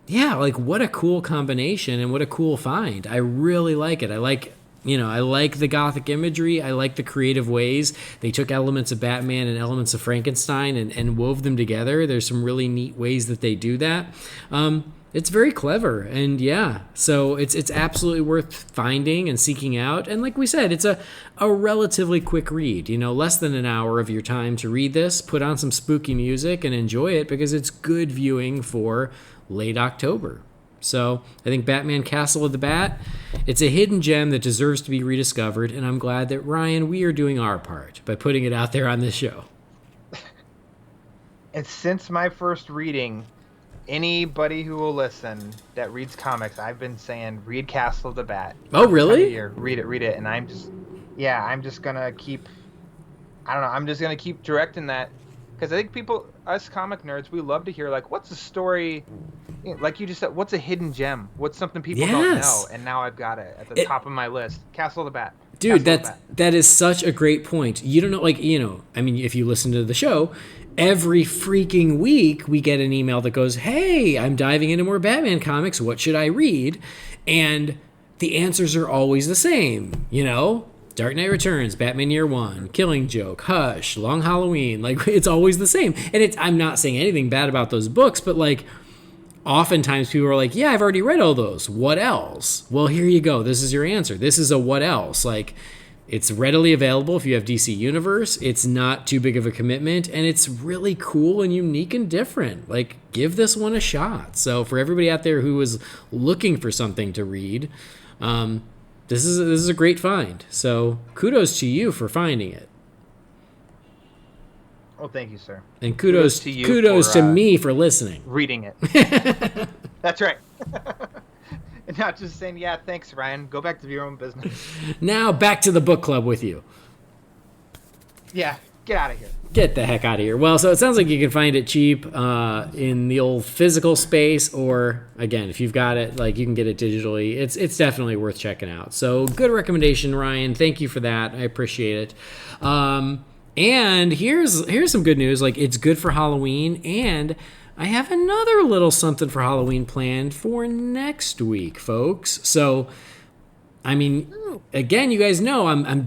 Yeah, like, what a cool combination and what a cool find. I really like it. I like the gothic imagery. I like the creative ways they took elements of Batman and elements of Frankenstein and wove them together. There's some really neat ways that they do that. It's very clever, and yeah, so it's absolutely worth finding and seeking out. And like we said, it's a relatively quick read, less than an hour of your time to read this, put on some spooky music and enjoy it because it's good viewing for late October. So I think Batman Castle of the Bat, it's a hidden gem that deserves to be rediscovered, and I'm glad that, Ryan, we are doing our part by putting it out there on this show. And since my first reading, Anybody who will listen that reads comics, I've been saying read Castle of the Bat. Oh, really? Read it, and I'm just gonna keep. I don't know. I'm just gonna keep directing that, because I think us comic nerds, we love to hear like, what's a story, like you just said, what's a hidden gem? What's something people don't know? And now I've got it at the top of my list. Castle of the Bat. Dude, that is such a great point. You don't know, like, I mean, if you listen to the show, every freaking week we get an email that goes, hey, I'm diving into more Batman comics. What should I read? And the answers are always the same, Dark Knight Returns, Batman Year One, Killing Joke, Hush, Long Halloween. Like, it's always the same. And I'm not saying anything bad about those books, but like, oftentimes people are like, yeah, I've already read all those. What else? Well, here you go. This is your answer. This is a what else. Like, it's readily available if you have DC Universe. It's not too big of a commitment, and it's really cool and unique and different. Like, give this one a shot. So for everybody out there who is looking for something to read, this is a great find. So kudos to you for finding it. Well, thank you, sir. And kudos to me for listening. Reading it. That's right. And not just saying, yeah, thanks, Ryan. Go back to your own business. Now back to the book club with you. Yeah, get out of here. Get the heck out of here. Well, so it sounds like you can find it cheap in the old physical space, or, again, if you've got it, like, you can get it digitally. It's definitely worth checking out. So good recommendation, Ryan. Thank you for that. I appreciate it. And here's some good news. Like, it's good for Halloween, and I have another little something for Halloween planned for next week, folks. So, I mean, again, you guys know I'm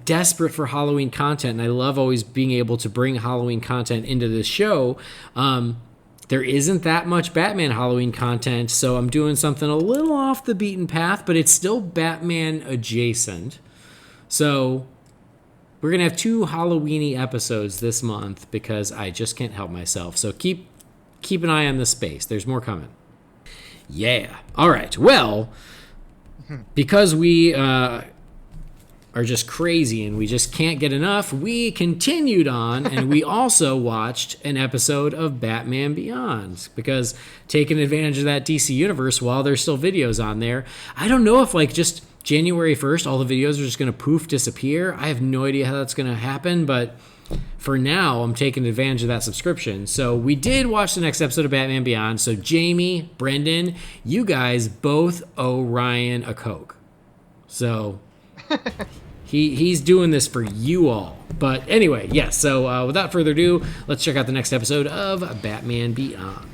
desperate for Halloween content, and I love always being able to bring Halloween content into this show. There isn't that much Batman Halloween content, so I'm doing something a little off the beaten path, but it's still Batman adjacent. So we're going to have 2 Halloween-y episodes this month because I just can't help myself. So keep an eye on the space. There's more coming. Yeah. All right. Well, because we are just crazy and we just can't get enough, we continued on, and we also watched an episode of Batman Beyond, because taking advantage of that DC universe while there's still videos on there. I don't know if, like, just January 1st, all the videos are just going to poof disappear. I have no idea how that's going to happen, but for now, I'm taking advantage of that subscription. So we did watch the next episode of Batman Beyond. So Jamie, Brendan, you guys both owe Ryan a Coke. So he's doing this for you all. But anyway, yes. So without further ado, let's check out the next episode of Batman Beyond.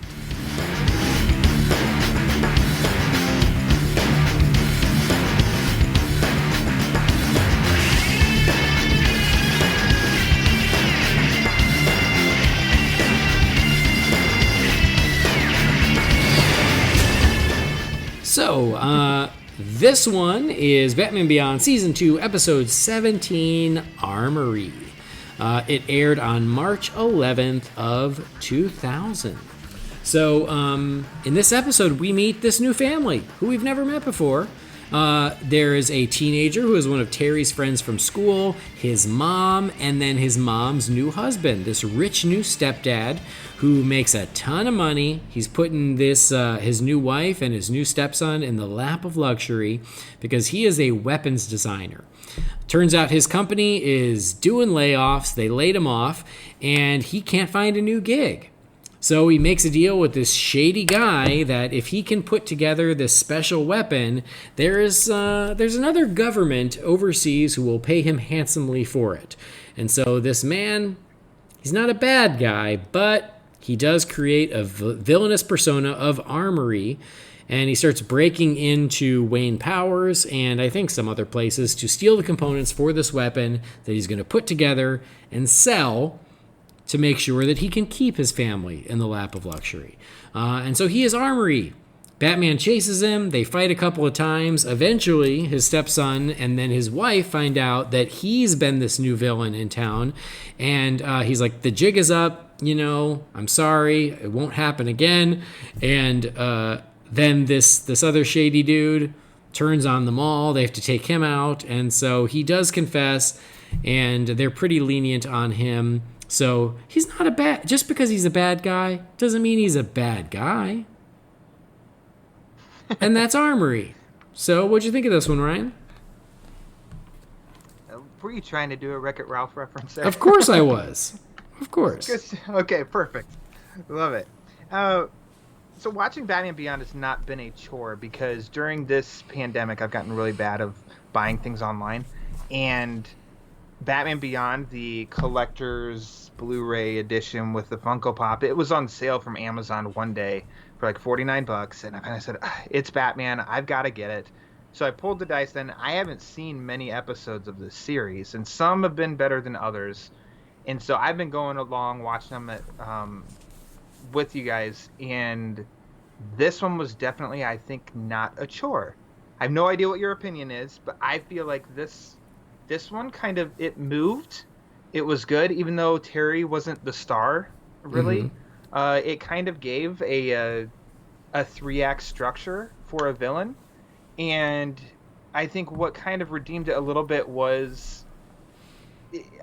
So, this one is Batman Beyond Season 2, Episode 17, Armory. It aired on March 11th of 2000. So, in this episode, we meet this new family who we've never met before. There is a teenager who is one of Terry's friends from school, his mom, and then his mom's new husband, this rich new stepdad who makes a ton of money. He's putting this his new wife and his new stepson in the lap of luxury because he is a weapons designer. Turns out his company is doing layoffs. They laid him off, and he can't find a new gig. So he makes a deal with this shady guy that if he can put together this special weapon, there's another government overseas who will pay him handsomely for it. And so this man, he's not a bad guy, but he does create a villainous persona of Armory, and he starts breaking into Wayne Powers and I think some other places to steal the components for this weapon that he's going to put together and sell to make sure that he can keep his family in the lap of luxury. And so he is Armory. Batman chases him. They fight a couple of times. Eventually, his stepson and then his wife find out that he's been this new villain in town. And he's like, the jig is up. I'm sorry. It won't happen again. And then this other shady dude turns on them all. They have to take him out. And so he does confess, and they're pretty lenient on him. So he's not a bad... Just because he's a bad guy doesn't mean he's a bad guy. And that's Armory. So what'd you think of this one, Ryan? Were you trying to do a Wreck-It Ralph reference there? Of course I was. Of course. Good. Okay, perfect. Love it. So watching Batman Beyond has not been a chore because during this pandemic, I've gotten really bad of buying things online. And Batman Beyond, the collector's Blu-ray edition with the Funko Pop, it was on sale from Amazon one day for like $49. And I said, it's Batman. I've got to get it. So I pulled the dice then. I haven't seen many episodes of this series, and some have been better than others. And so I've been going along, watching them with you guys, and this one was definitely, I think, not a chore. I have no idea what your opinion is, but I feel like this one kind of, it moved. It was good, even though Terry wasn't the star, really. Mm-hmm. It kind of gave a 3-act structure for a villain. And I think what kind of redeemed it a little bit was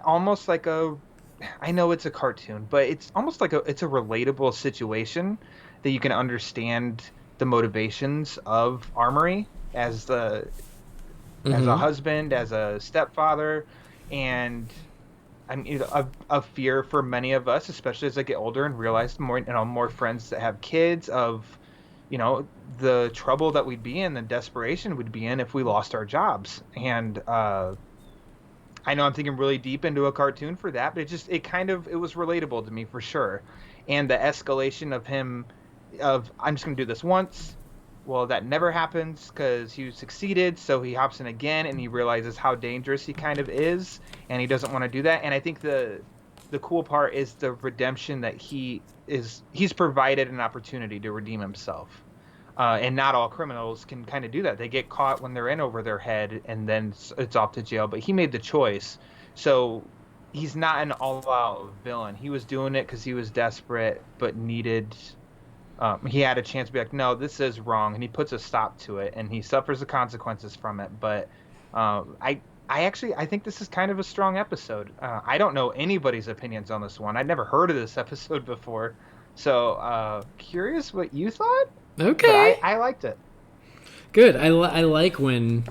almost like I know it's a cartoon, but it's almost like it's a relatable situation that you can understand the motivations of Armory as a husband, as a stepfather, and a fear for many of us, especially as I get older and realize more friends that have kids of, the trouble that we'd be in, the desperation we'd be in if we lost our jobs. And I know I'm thinking really deep into a cartoon for that, but it was relatable to me for sure. And the escalation of him, I'm just going to do this once. Well, that never happens because he succeeded, so he hops in again, and he realizes how dangerous he kind of is, and he doesn't want to do that. And I think the cool part is the redemption that he's provided an opportunity to redeem himself. And not all criminals can kind of do that. They get caught when they're in over their head, and then it's off to jail. But he made the choice. So he's not an all-out villain. He was doing it because he was desperate, but needed... he had a chance to be like, no, this is wrong. And he puts a stop to it, and he suffers the consequences from it. But I think this is kind of a strong episode. I don't know anybody's opinions on this one. I'd never heard of this episode before. So curious what you thought? Okay. But I liked it. Good. I like when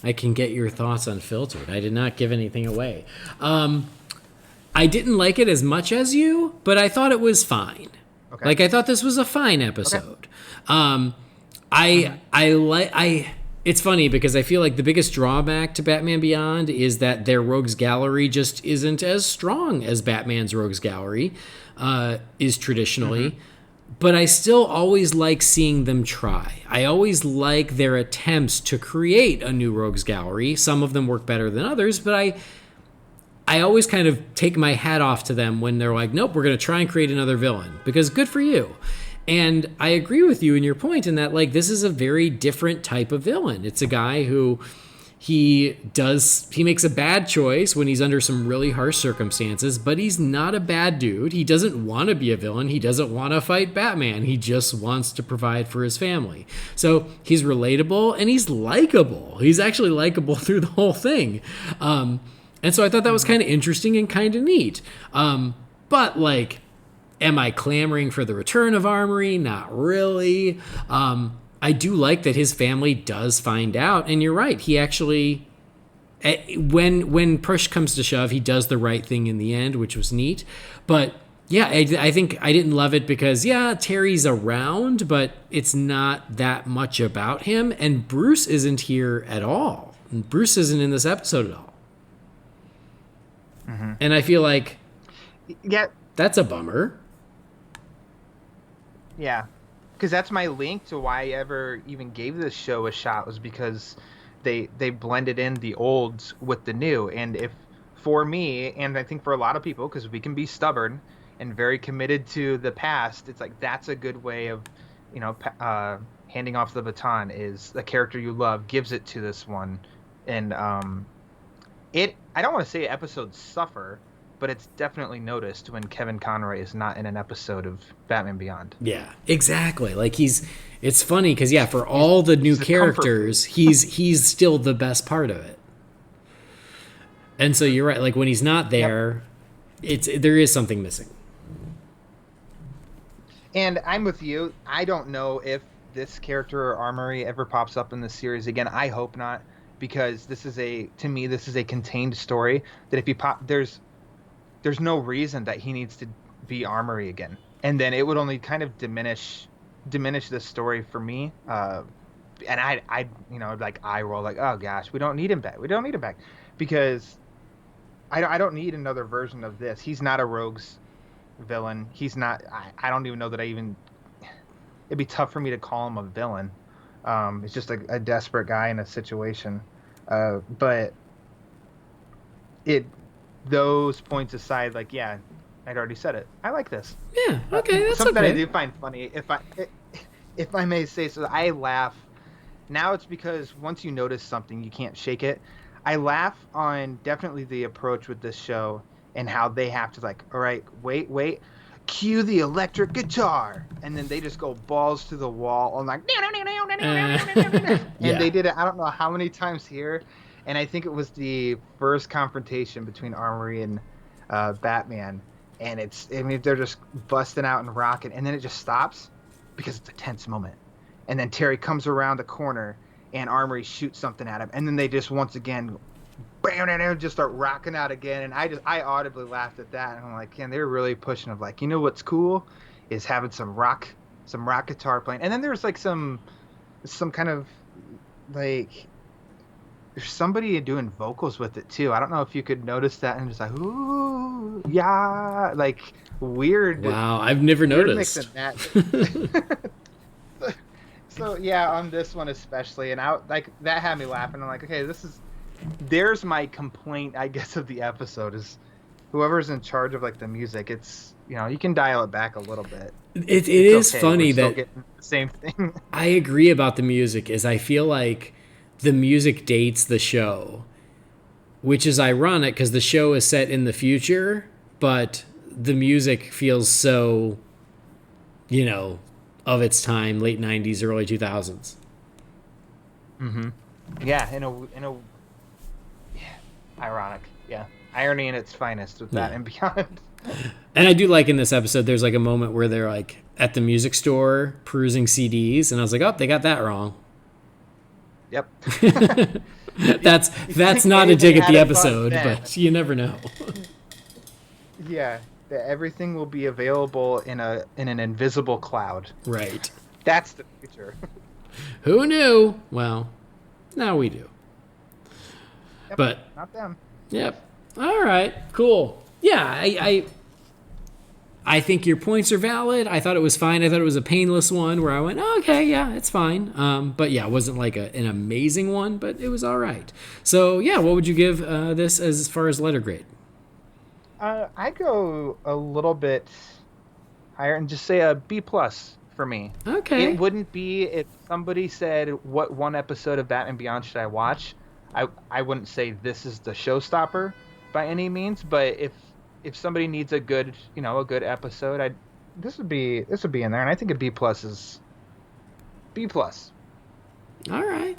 I can get your thoughts unfiltered. I did not give anything away. I didn't like it as much as you, but I thought it was fine. Okay. Like, I thought this was a fine episode. Okay. It's funny because I feel like the biggest drawback to Batman Beyond is that their Rogues Gallery just isn't as strong as Batman's Rogues Gallery is traditionally. Mm-hmm. But I still always like seeing them try. I always like their attempts to create a new Rogues Gallery. Some of them work better than others, but I always kind of take my hat off to them when they're like, nope, we're going to try and create another villain, because good for you. And I agree with you in your point in that, like, this is a very different type of villain. It's a guy who he makes a bad choice when he's under some really harsh circumstances, but he's not a bad dude. He doesn't want to be a villain. He doesn't want to fight Batman. He just wants to provide for his family. So he's relatable and he's likable. He's actually likable through the whole thing. And so I thought that was kind of interesting and kind of neat. But, like, am I clamoring for the return of Armory? Not really. I do like that his family does find out, and you're right. He actually, when push comes to shove, he does the right thing in the end, which was neat. But yeah, I think I didn't love it because, yeah, Terry's around, but it's not that much about him, and Bruce isn't here at all. And Bruce isn't in this episode at all. Mm-hmm. And I feel like, yeah, that's a bummer. Yeah. Because that's my link to why I ever even gave this show a shot, was because they blended in the old with the new. And if, for me, and I think for a lot of people, because we can be stubborn and very committed to the past, it's like that's a good way of, handing off the baton, is the character you love gives it to this one. And I don't want to say episodes suffer, but it's definitely noticed when Kevin Conroy is not in an episode of Batman Beyond. Yeah, exactly. Like, it's funny because, yeah, for all the new characters, he's still the best part of it. And so you're right. Like, when he's not there, there is something missing. And I'm with you. I don't know if this character or Armory ever pops up in the series again. I hope not, because to me this is a contained story that if he there's no reason that he needs to be Armory again, and then it would only kind of diminish this story for me. And I like eye roll, like, oh gosh, we don't need him back. Because I don't need another version of this. He's not a rogues villain. He's not. I don't even know that it'd be tough for me to call him a villain. It's just a desperate guy in a situation. But those points aside, like, yeah, I'd already said it. I like this. Yeah. Okay. That's something okay. I do find funny. If I may say so, I laugh. Now it's because once you notice something, you can't shake it. I laugh on definitely the approach with this show and how they have to, like, all right, wait, cue the electric guitar, and then they just go balls to the wall and like, and they did it. I don't know how many times here, and I think it was the first confrontation between Armory and Batman, and they're just busting out and rocking, and then it just stops because it's a tense moment, and then Terry comes around the corner and Armory shoots something at him, and then they just once again just start rocking out again, and I audibly laughed at that, and I'm like, man, they're really pushing of, like, you know what's cool is having some rock guitar playing, and then there's like some kind of like there's somebody doing vocals with it too. I don't know if you could notice that, and just like, ooh, yeah, like weird. Wow, I've never noticed. So yeah, on this one especially, and that had me laughing. I'm like, okay, there's my complaint, I guess, of the episode is whoever's in charge of like the music. It's, you can dial it back a little bit. It is okay. Funny that the same thing. I agree about the music. Is I feel like the music dates the show, which is ironic because the show is set in the future, but the music feels so, of its time, late 90s, early 2000s. Mm-hmm. Yeah, in a ironic. Yeah. Irony in its finest with that and beyond. And I do like in this episode, there's like a moment where they're like at the music store perusing CDs, and I was like, oh, they got that wrong. Yep. that's not a dig at the episode, but you never know. Yeah. Everything will be available in an invisible cloud. Right. That's the future. Who knew? Well, now we do. Yep, but not them. Yep. All right. Cool. Yeah, I think your points are valid. I thought it was fine. I thought it was a painless one where I went, oh, okay, yeah, it's fine. But yeah, it wasn't like an amazing one, but it was all right. So yeah, what would you give this as far as letter grade? I go a little bit higher and just say a B+ for me. Okay. It wouldn't be if somebody said, what one episode of Batman Beyond should I watch? I wouldn't say this is the showstopper by any means, but if somebody needs a good episode, this would be in there, and I think a B+ is B+. All right.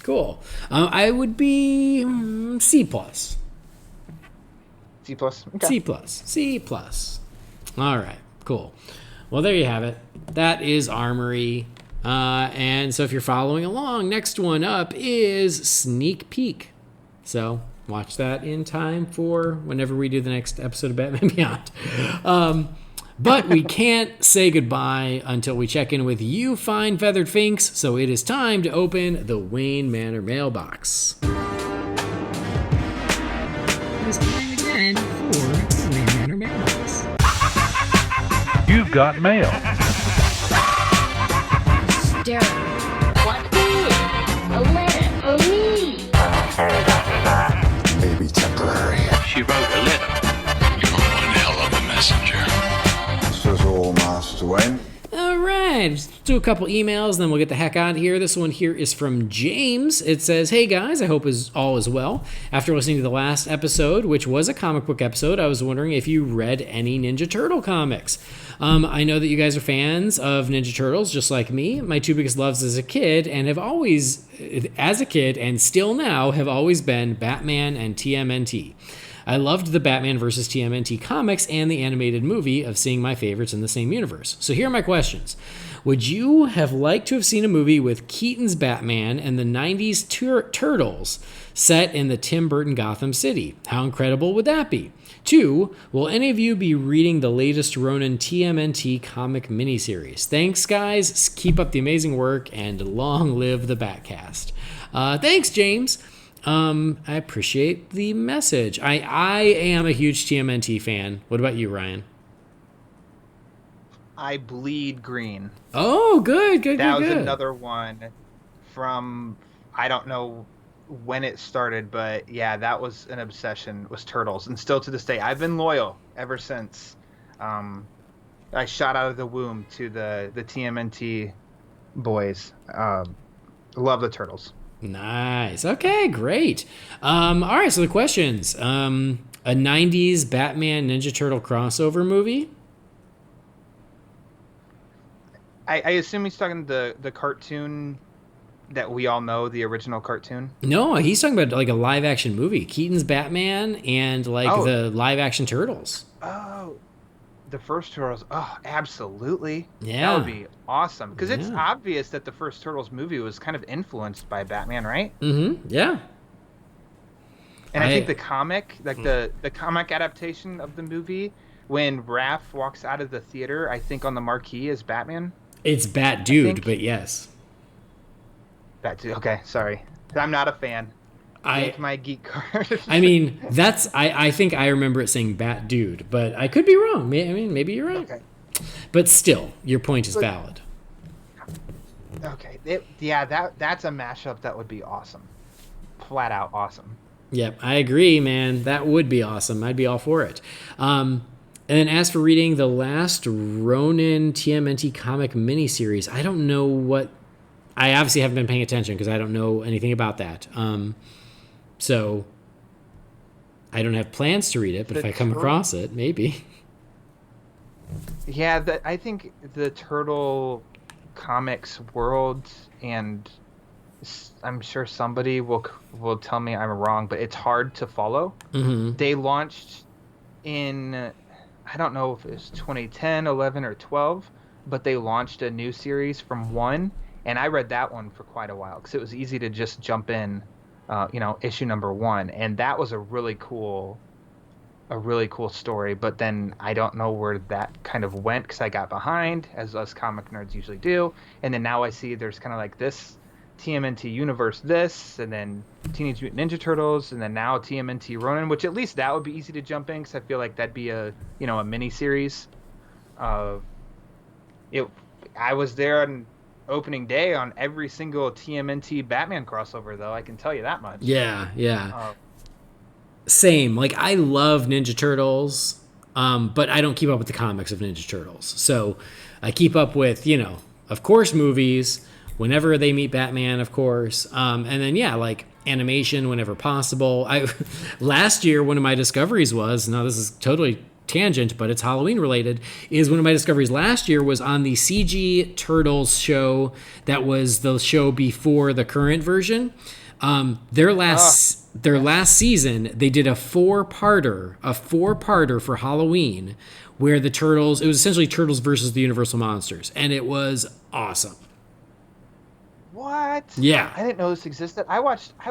Cool. I would be C+. C+. Okay. C+. All right. Cool. Well, there you have it. That is Armory. And so if you're following along, next one up is Sneak Peek. So watch that in time for whenever we do the next episode of Batman Beyond. But we can't say goodbye until we check in with you fine feathered finks. So it is time to open the Wayne Manor mailbox. It's time again for the Wayne Manor mailbox. You've got mail. Darren, what is a letter for me? Maybe temporary. She wrote a letter. You're one hell of a messenger. This is all, Master Wayne. All right, let's do a couple emails, then we'll get the heck out of here. This one here is from James. It says, hey guys, I hope all is well. After listening to the last episode, which was a comic book episode, I was wondering if you read any Ninja Turtle comics. I know that you guys are fans of Ninja Turtles, just like me. My two biggest loves as a kid and still now, have always been Batman and TMNT. I loved the Batman vs. TMNT comics and the animated movie of seeing my favorites in the same universe. So here are my questions. Would you have liked to have seen a movie with Keaton's Batman and the 90s Turtles set in the Tim Burton Gotham City? How incredible would that be? 2, will any of you be reading the latest Ronin TMNT comic miniseries? Thanks, guys. Keep up the amazing work, and long live the BatCast. Thanks, James. I appreciate the message. I am a huge TMNT fan. What about you, Ryan? I bleed green. Oh, good. That was another one from, I don't know when it started, but yeah, that was an obsession, was Turtles. And still to this day, I've been loyal ever since I shot out of the womb to the TMNT boys. Love the Turtles. Nice. Okay, great. All right, so the questions. A 90s Batman Ninja Turtle crossover movie? I assume he's talking the cartoon that we all know, the original cartoon. No, he's talking about like a live action movie. Keaton's Batman and the live action Turtles. Oh, the first Turtles. Oh, absolutely. Yeah. That would be awesome. Because it's obvious that the first Turtles movie was kind of influenced by Batman, right? Mm-hmm. Yeah. And I think the comic, like the comic adaptation of the movie, when Raph walks out of the theater, I think on the marquee is Batman. It's Bat Dude, but yes. Bat Dude. Okay, sorry. I'm not a fan. Take my geek card. I mean, I think I remember it saying Bat Dude, but I could be wrong. I mean, maybe you're right. Okay. But still, your point is valid. Okay. That's a mashup that would be awesome. Flat out awesome. Yep, I agree, man. That would be awesome. I'd be all for it. And then as for reading the last Ronin TMNT comic miniseries, I don't know what... I obviously haven't been paying attention because I don't know anything about that. So I don't have plans to read it, but if I come across it, maybe. Yeah, I think the Turtle comics world, and I'm sure somebody will tell me I'm wrong, but it's hard to follow. Mm-hmm. They launched in... I don't know if it was 2010, 11, or 12, but they launched a new series from 1, and I read that one for quite a while because it was easy to just jump in, issue number 1, and that was a really cool story. But then I don't know where that kind of went because I got behind, as us comic nerds usually do, and then now I see there's kind of like this TMNT universe, and then Teenage Mutant Ninja Turtles, and then now TMNT Ronin, which at least that would be easy to jump in because I feel like that'd be a mini series. I was there on opening day on every single TMNT Batman crossover, though, I can tell you that much. Yeah. Same. Like, I love Ninja Turtles, but I don't keep up with the comics of Ninja Turtles. So I keep up with, of course, movies, whenever they meet Batman, of course. And then, like animation whenever possible. Last year, one of my discoveries was, now this is totally tangent, but it's Halloween related, is one of my discoveries last year was on the CG Turtles show that was the show before the current version. Their last season, they did a four-parter for Halloween where the Turtles, it was essentially Turtles versus the Universal Monsters, and it was awesome. What? Yeah. I didn't know this existed. I've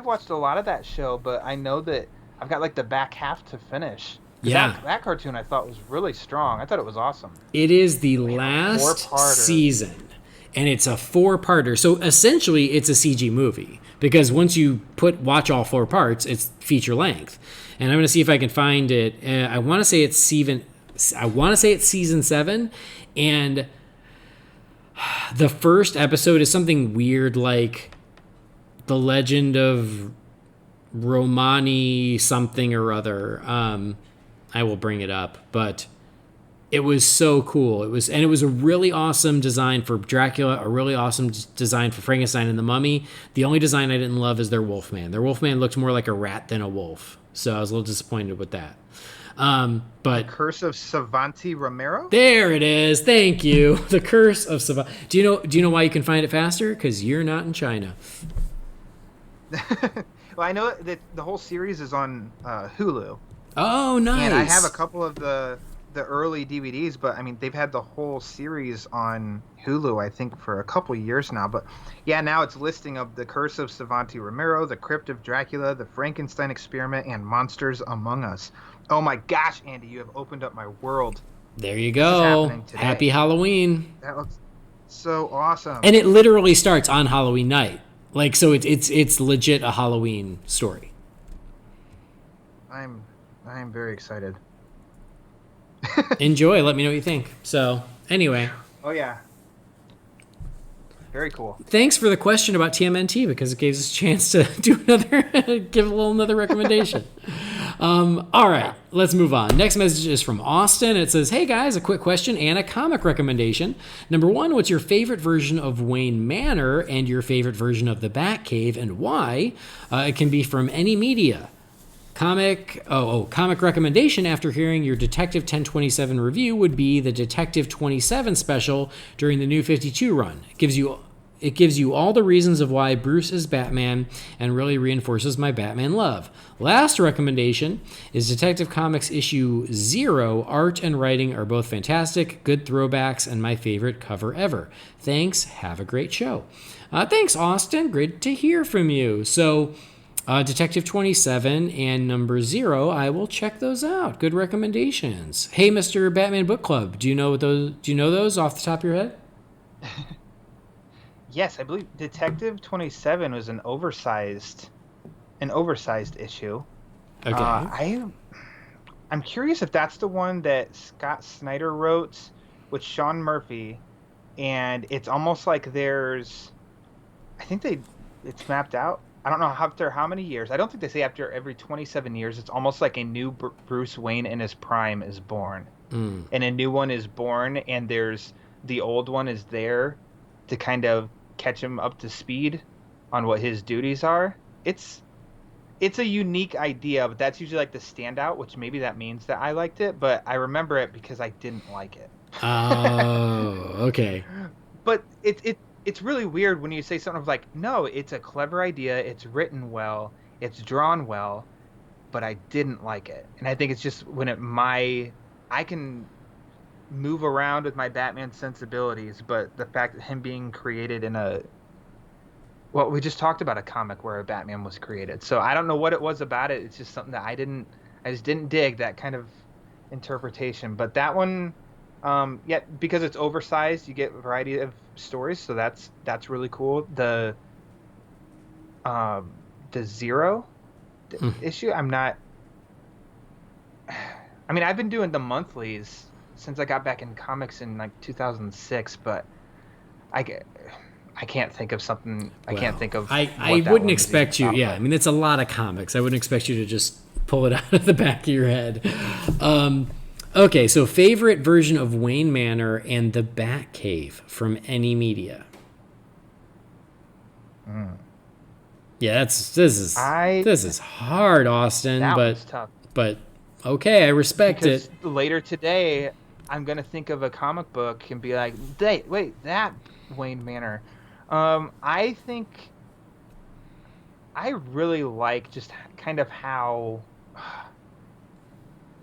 watched a lot of that show, but I know that I've got like the back half to finish. Yeah. That cartoon I thought was really strong. I thought it was awesome. It is the last season, and it's a four-parter. So essentially, it's a CG movie because once you watch all 4 parts, it's feature length. And I'm going to see if I can find it. I want to say it's season 7, and the first episode is something weird like The Legend of Romani something or other. I will bring it up, but it was so cool. It was a really awesome design for Dracula, a really awesome design for Frankenstein and the Mummy. The only design I didn't love is their Wolfman. Their Wolfman looked more like a rat than a wolf, so I was a little disappointed with that. But Curse of Savanti Romero? There it is. Thank you. The Curse of Savanti. Do you know why you can find it faster? Because you're not in China. Well, I know that the whole series is on Hulu. Oh, nice. And I have a couple of the early DVDs, but I mean they've had the whole series on Hulu, I think, for a couple years now. But yeah, now it's listing of The Curse of Savanti Romero, The Crypt of Dracula, The Frankenstein Experiment, and Monsters Among Us. Oh my gosh, Andy, you have opened up my world. There you This is go. happening today. Happy Halloween. That looks so awesome. And it literally starts on Halloween night. Like, so it's legit a Halloween story. I'm very excited. Enjoy. Let me know what you think. So, anyway. Oh yeah. Very cool. Thanks for the question about TMNT, because it gave us a chance to do another recommendation. All right, let's move on. Next message is from Austin. It says, hey guys, a quick question and a comic recommendation. Number one, what's your favorite version of Wayne Manor and your favorite version of the Batcave, and why? It can be from any media. Comic recommendation after hearing your Detective 1027 review would be the Detective 27 special during the New 52 run. It gives you all the reasons of why Bruce is Batman and really reinforces my Batman love. Last recommendation is Detective Comics issue 0. Art and writing are both fantastic, good throwbacks, and my favorite cover ever. Thanks. Have a great show. Thanks, Austin. Great to hear from you. So, Detective 27 and number 0, I will check those out. Good recommendations. Hey, Mr. Batman Book Club, do you know those off the top of your head? Yes, I believe Detective 27 was an oversized issue. Okay. I'm curious if that's the one that Scott Snyder wrote with Sean Murphy, and it's almost like it's mapped out. I don't know after how many years. I don't think they say after every 27 years. It's almost like a new Bruce Wayne in his prime is born. And a new one is born, and the old one is there to kind of catch him up to speed on what his duties are. It's a unique idea, but that's usually like the standout, which maybe that means that I liked it, but I remember it because I didn't like it. Oh, okay. But it's really weird when you say something like, no, it's a clever idea, it's written well, it's drawn well, but I didn't like it. And I think it's just I can move around with my Batman sensibilities, but the fact that him being created in we just talked about a comic where a Batman was created. So I don't know what it was about it. It's just something that I just didn't dig that kind of interpretation. But that one, because it's oversized, you get a variety of stories. So that's really cool. The 0 issue, I've been doing the monthlies since I got back in comics in like 2006, but I can't think of something. I can't think of. I wouldn't expect you. Yeah, I mean, it's a lot of comics. I wouldn't expect you to just pull it out of the back of your head. Okay, so favorite version of Wayne Manor and the Batcave from any media. Yeah, this is hard, Austin. That was tough. But okay, I respect because it. Later today, I'm gonna think of a comic book and be like, wait, that Wayne Manor. I think I really like just kind of how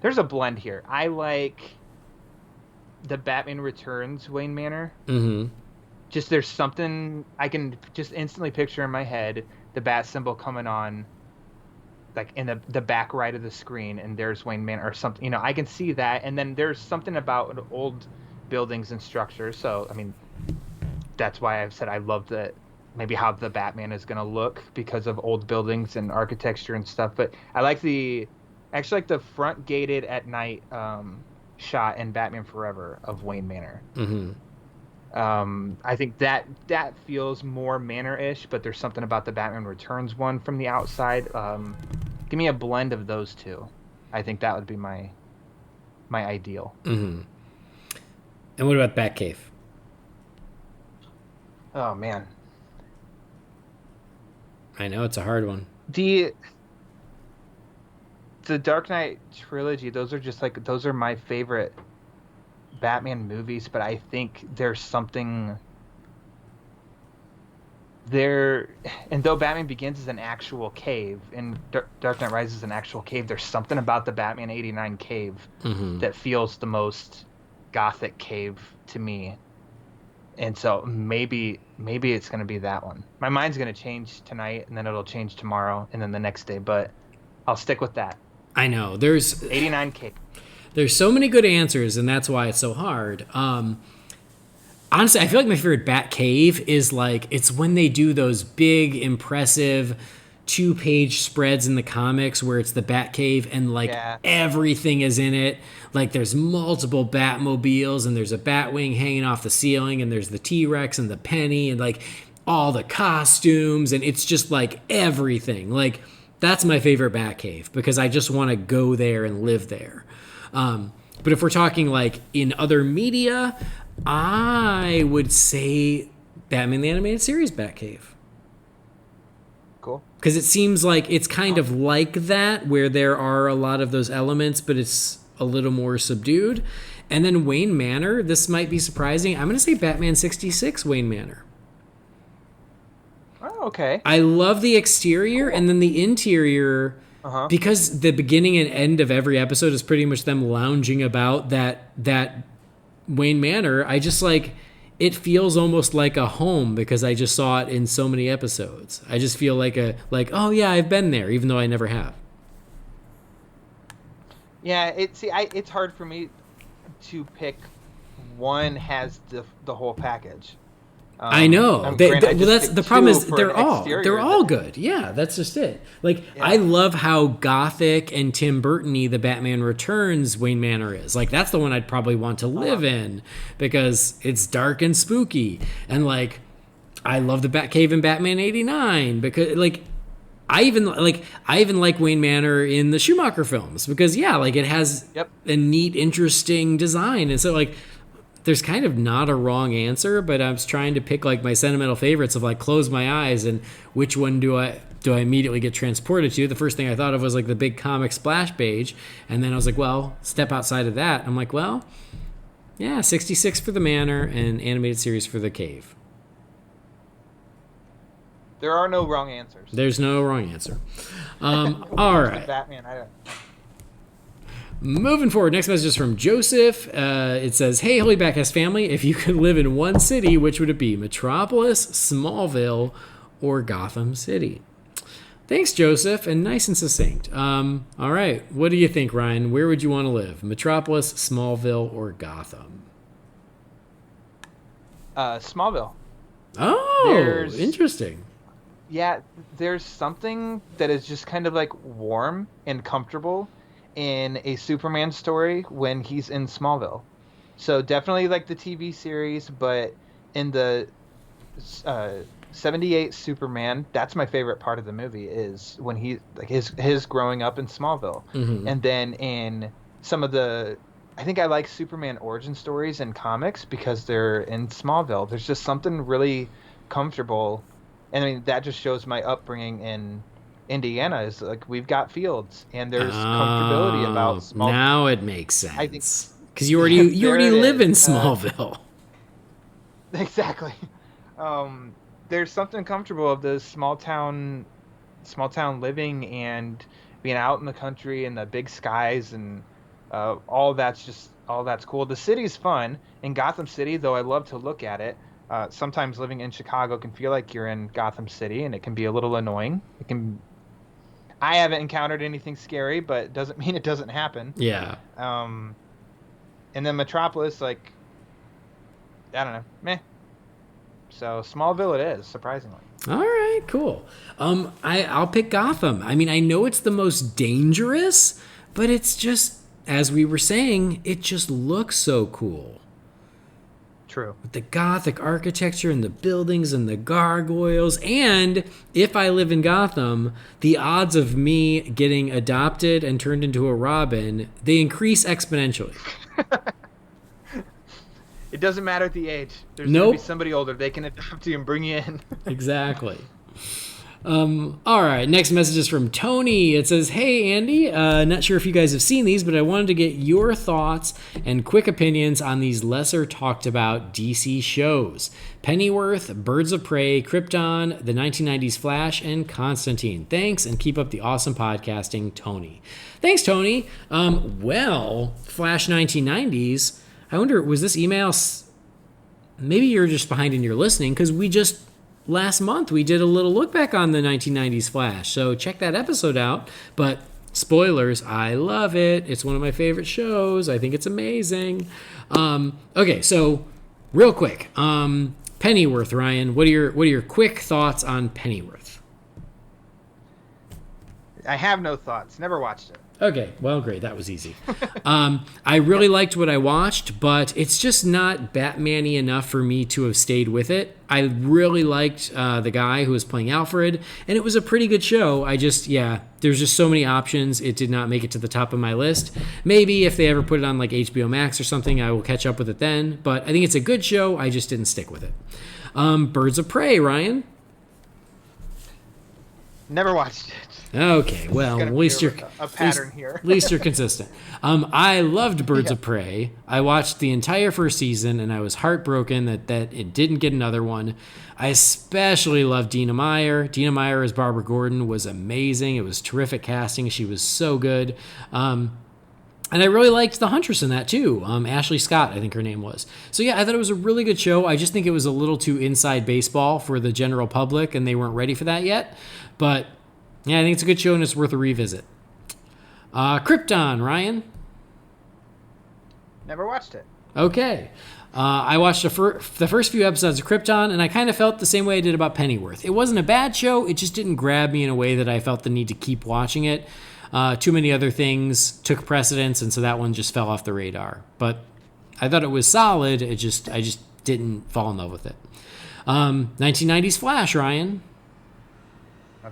there's a blend here. I like the Batman Returns Wayne Manor. Mm-hmm. Just there's something I can just instantly picture in my head, the bat symbol coming on, like in the back right of the screen, and there's Wayne Manor or something. I can see that, and then there's something about old buildings and structures. So I mean, that's why I've said I love maybe how the Batman is going to look because of old buildings and architecture and stuff. But I like the front gated at night shot in Batman Forever of Wayne Manor. Mm-hmm. I think that feels more Manor-ish, but there's something about the Batman Returns one from the outside. Give me a blend of those two. I think that would be my ideal. Mm-hmm. And what about Batcave? Oh man, I know it's a hard one. The Dark Knight trilogy, those are my favorite Batman movies, but I think there's something there, and though Batman Begins is an actual cave and Dark Knight Rises is an actual cave, there's something about the Batman 89 cave that feels the most gothic cave to me. And so maybe it's going to be that one. My mind's going to change tonight, and then it'll change tomorrow, and then the next day, but I'll stick with that. I know. There's 89 cave. There's so many good answers, and that's why it's so hard. Honestly, I feel like my favorite Bat Cave is like, it's when they do those big, impressive 2-page spreads in the comics where it's the Bat Cave and like everything is in it. Like there's multiple Batmobiles and there's a Batwing hanging off the ceiling and there's the T-Rex and the Penny and like all the costumes and it's just like everything. Like that's my favorite Bat Cave because I just want to go there and live there. But if we're talking like in other media, I would say Batman the Animated Series Batcave. Cool. Because it seems like it's kind of like that, where there are a lot of those elements, but it's a little more subdued. And then Wayne Manor, this might be surprising. I'm going to say Batman 66 Wayne Manor. Oh, okay. I love the exterior, and then the interior, because the beginning and end of every episode is pretty much them lounging about that Wayne Manor. I just like, it feels almost like a home because I just saw it in so many episodes. I just feel like oh yeah, I've been there, even though I never have. Yeah, it's hard for me to pick one has the whole package. I know. That's the problem is they're all good. Yeah, that's just it. Like I love how gothic and Tim Burton-y the Batman Returns Wayne Manor is. Like that's the one I'd probably want to live in because it's dark and spooky. And like I love the Batcave in Batman 89 because like I even like Wayne Manor in the Schumacher films because like it has a neat, interesting design. And so like there's kind of not a wrong answer, but I was trying to pick like my sentimental favorites of like close my eyes and which one do I immediately get transported to. The first thing I thought of was like the big comic splash page. And then I was like, well, step outside of that. I'm like, well, yeah, 66 for the Manor and animated series for the Cave. There are no wrong answers. There's no wrong answer. All right. Batman, I don't. Moving forward, next message is from Joseph. It says, "Hey, Holy BatCast family, if you could live in one city, which would it be? Metropolis, Smallville, or Gotham City?" Thanks, Joseph, and nice and succinct. All right, what do you think, Ryan? Where would you want to live? Metropolis, Smallville, or Gotham? Smallville. Oh, interesting. Yeah, there's something that is just kind of like warm and comfortable in a Superman story when he's in Smallville. So definitely like the TV series, but in the 78 Superman, that's my favorite part of the movie is when he like his growing up in Smallville. And then in some of the I think I like Superman origin stories in comics because they're in Smallville. There's just something really comfortable. And I mean that just shows my upbringing in Indiana is like we've got fields and there's comfortability about Smallville. Now it makes sense because you already live in Smallville. Exactly. There's something comfortable of the small town living and being out in the country and the big skies and all that's cool. The city's fun in Gotham City, though I love to look at it. Sometimes living in Chicago can feel like you're in Gotham City and it can be a little annoying. I haven't encountered anything scary, but it doesn't mean it doesn't happen. Yeah. And then Metropolis, like, I don't know, meh. So Smallville it is, surprisingly. All right, cool. I'll pick Gotham. I mean, I know it's the most dangerous, but it's just, as we were saying, it just looks so cool. True. With the Gothic architecture and the buildings and the gargoyles. And if I live in Gotham, the odds of me getting adopted and turned into a Robin, they increase exponentially. It doesn't matter at the age. There's going to be somebody older. They can adopt you and bring you in. Exactly. All right, next message is from Tony. It says, "Hey, Andy, not sure if you guys have seen these, but I wanted to get your thoughts and quick opinions on these lesser talked about DC shows. Pennyworth, Birds of Prey, Krypton, the 1990s Flash, and Constantine. Thanks, and keep up the awesome podcasting, Tony." Thanks, Tony. Well, Flash 1990s, I wonder, was this email... Maybe you're just behind in your listening, because last month we did a little look back on the 1990s Flash. So check that episode out. But spoilers, I love it. It's one of my favorite shows. I think it's amazing. Okay, so real quick, Pennyworth, Ryan, what are your quick thoughts on Pennyworth? I have no thoughts. Never watched it. Okay, well, great. That was easy. I really liked what I watched, but it's just not Batman-y enough for me to have stayed with it. I really liked the guy who was playing Alfred, and it was a pretty good show. There's just so many options. It did not make it to the top of my list. Maybe if they ever put it on like HBOMax or something, I will catch up with it then. But I think it's a good show. I just didn't stick with it. Birds of Prey, Ryan? Never watched it. Okay, well, at least you're a pattern here. At least you're consistent. I loved Birds of Prey. I watched the entire first season, and I was heartbroken that it didn't get another one. I especially loved Dina Meyer. Dina Meyer as Barbara Gordon was amazing. It was terrific casting. She was so good. And I really liked the Huntress in that, too. Ashley Scott, I think her name was. So, yeah, I thought it was a really good show. I just think it was a little too inside baseball for the general public, and they weren't ready for that yet. But... yeah, I think it's a good show and it's worth a revisit. Krypton, Ryan? Never watched it. Okay. I watched the first few episodes of Krypton, and I kind of felt the same way I did about Pennyworth. It wasn't a bad show. It just didn't grab me in a way that I felt the need to keep watching it. Too many other things took precedence, and so that one just fell off the radar. But I thought it was solid. I just didn't fall in love with it. 1990s Flash, Ryan?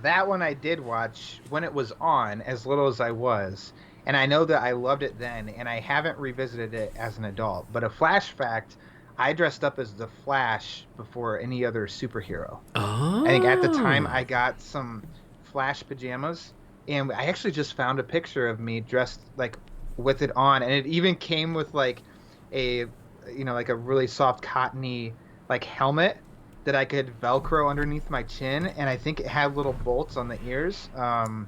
That one I did watch when it was on, as little as I was, and I know that I loved it then, and I haven't revisited it as an adult. But a Flash fact, I dressed up as the Flash before any other superhero. Oh. I think at the time I got some Flash pajamas, and I actually just found a picture of me dressed like with it on, and it even came with like a really soft cottony like helmet that I could Velcro underneath my chin, and I think it had little bolts on the ears. I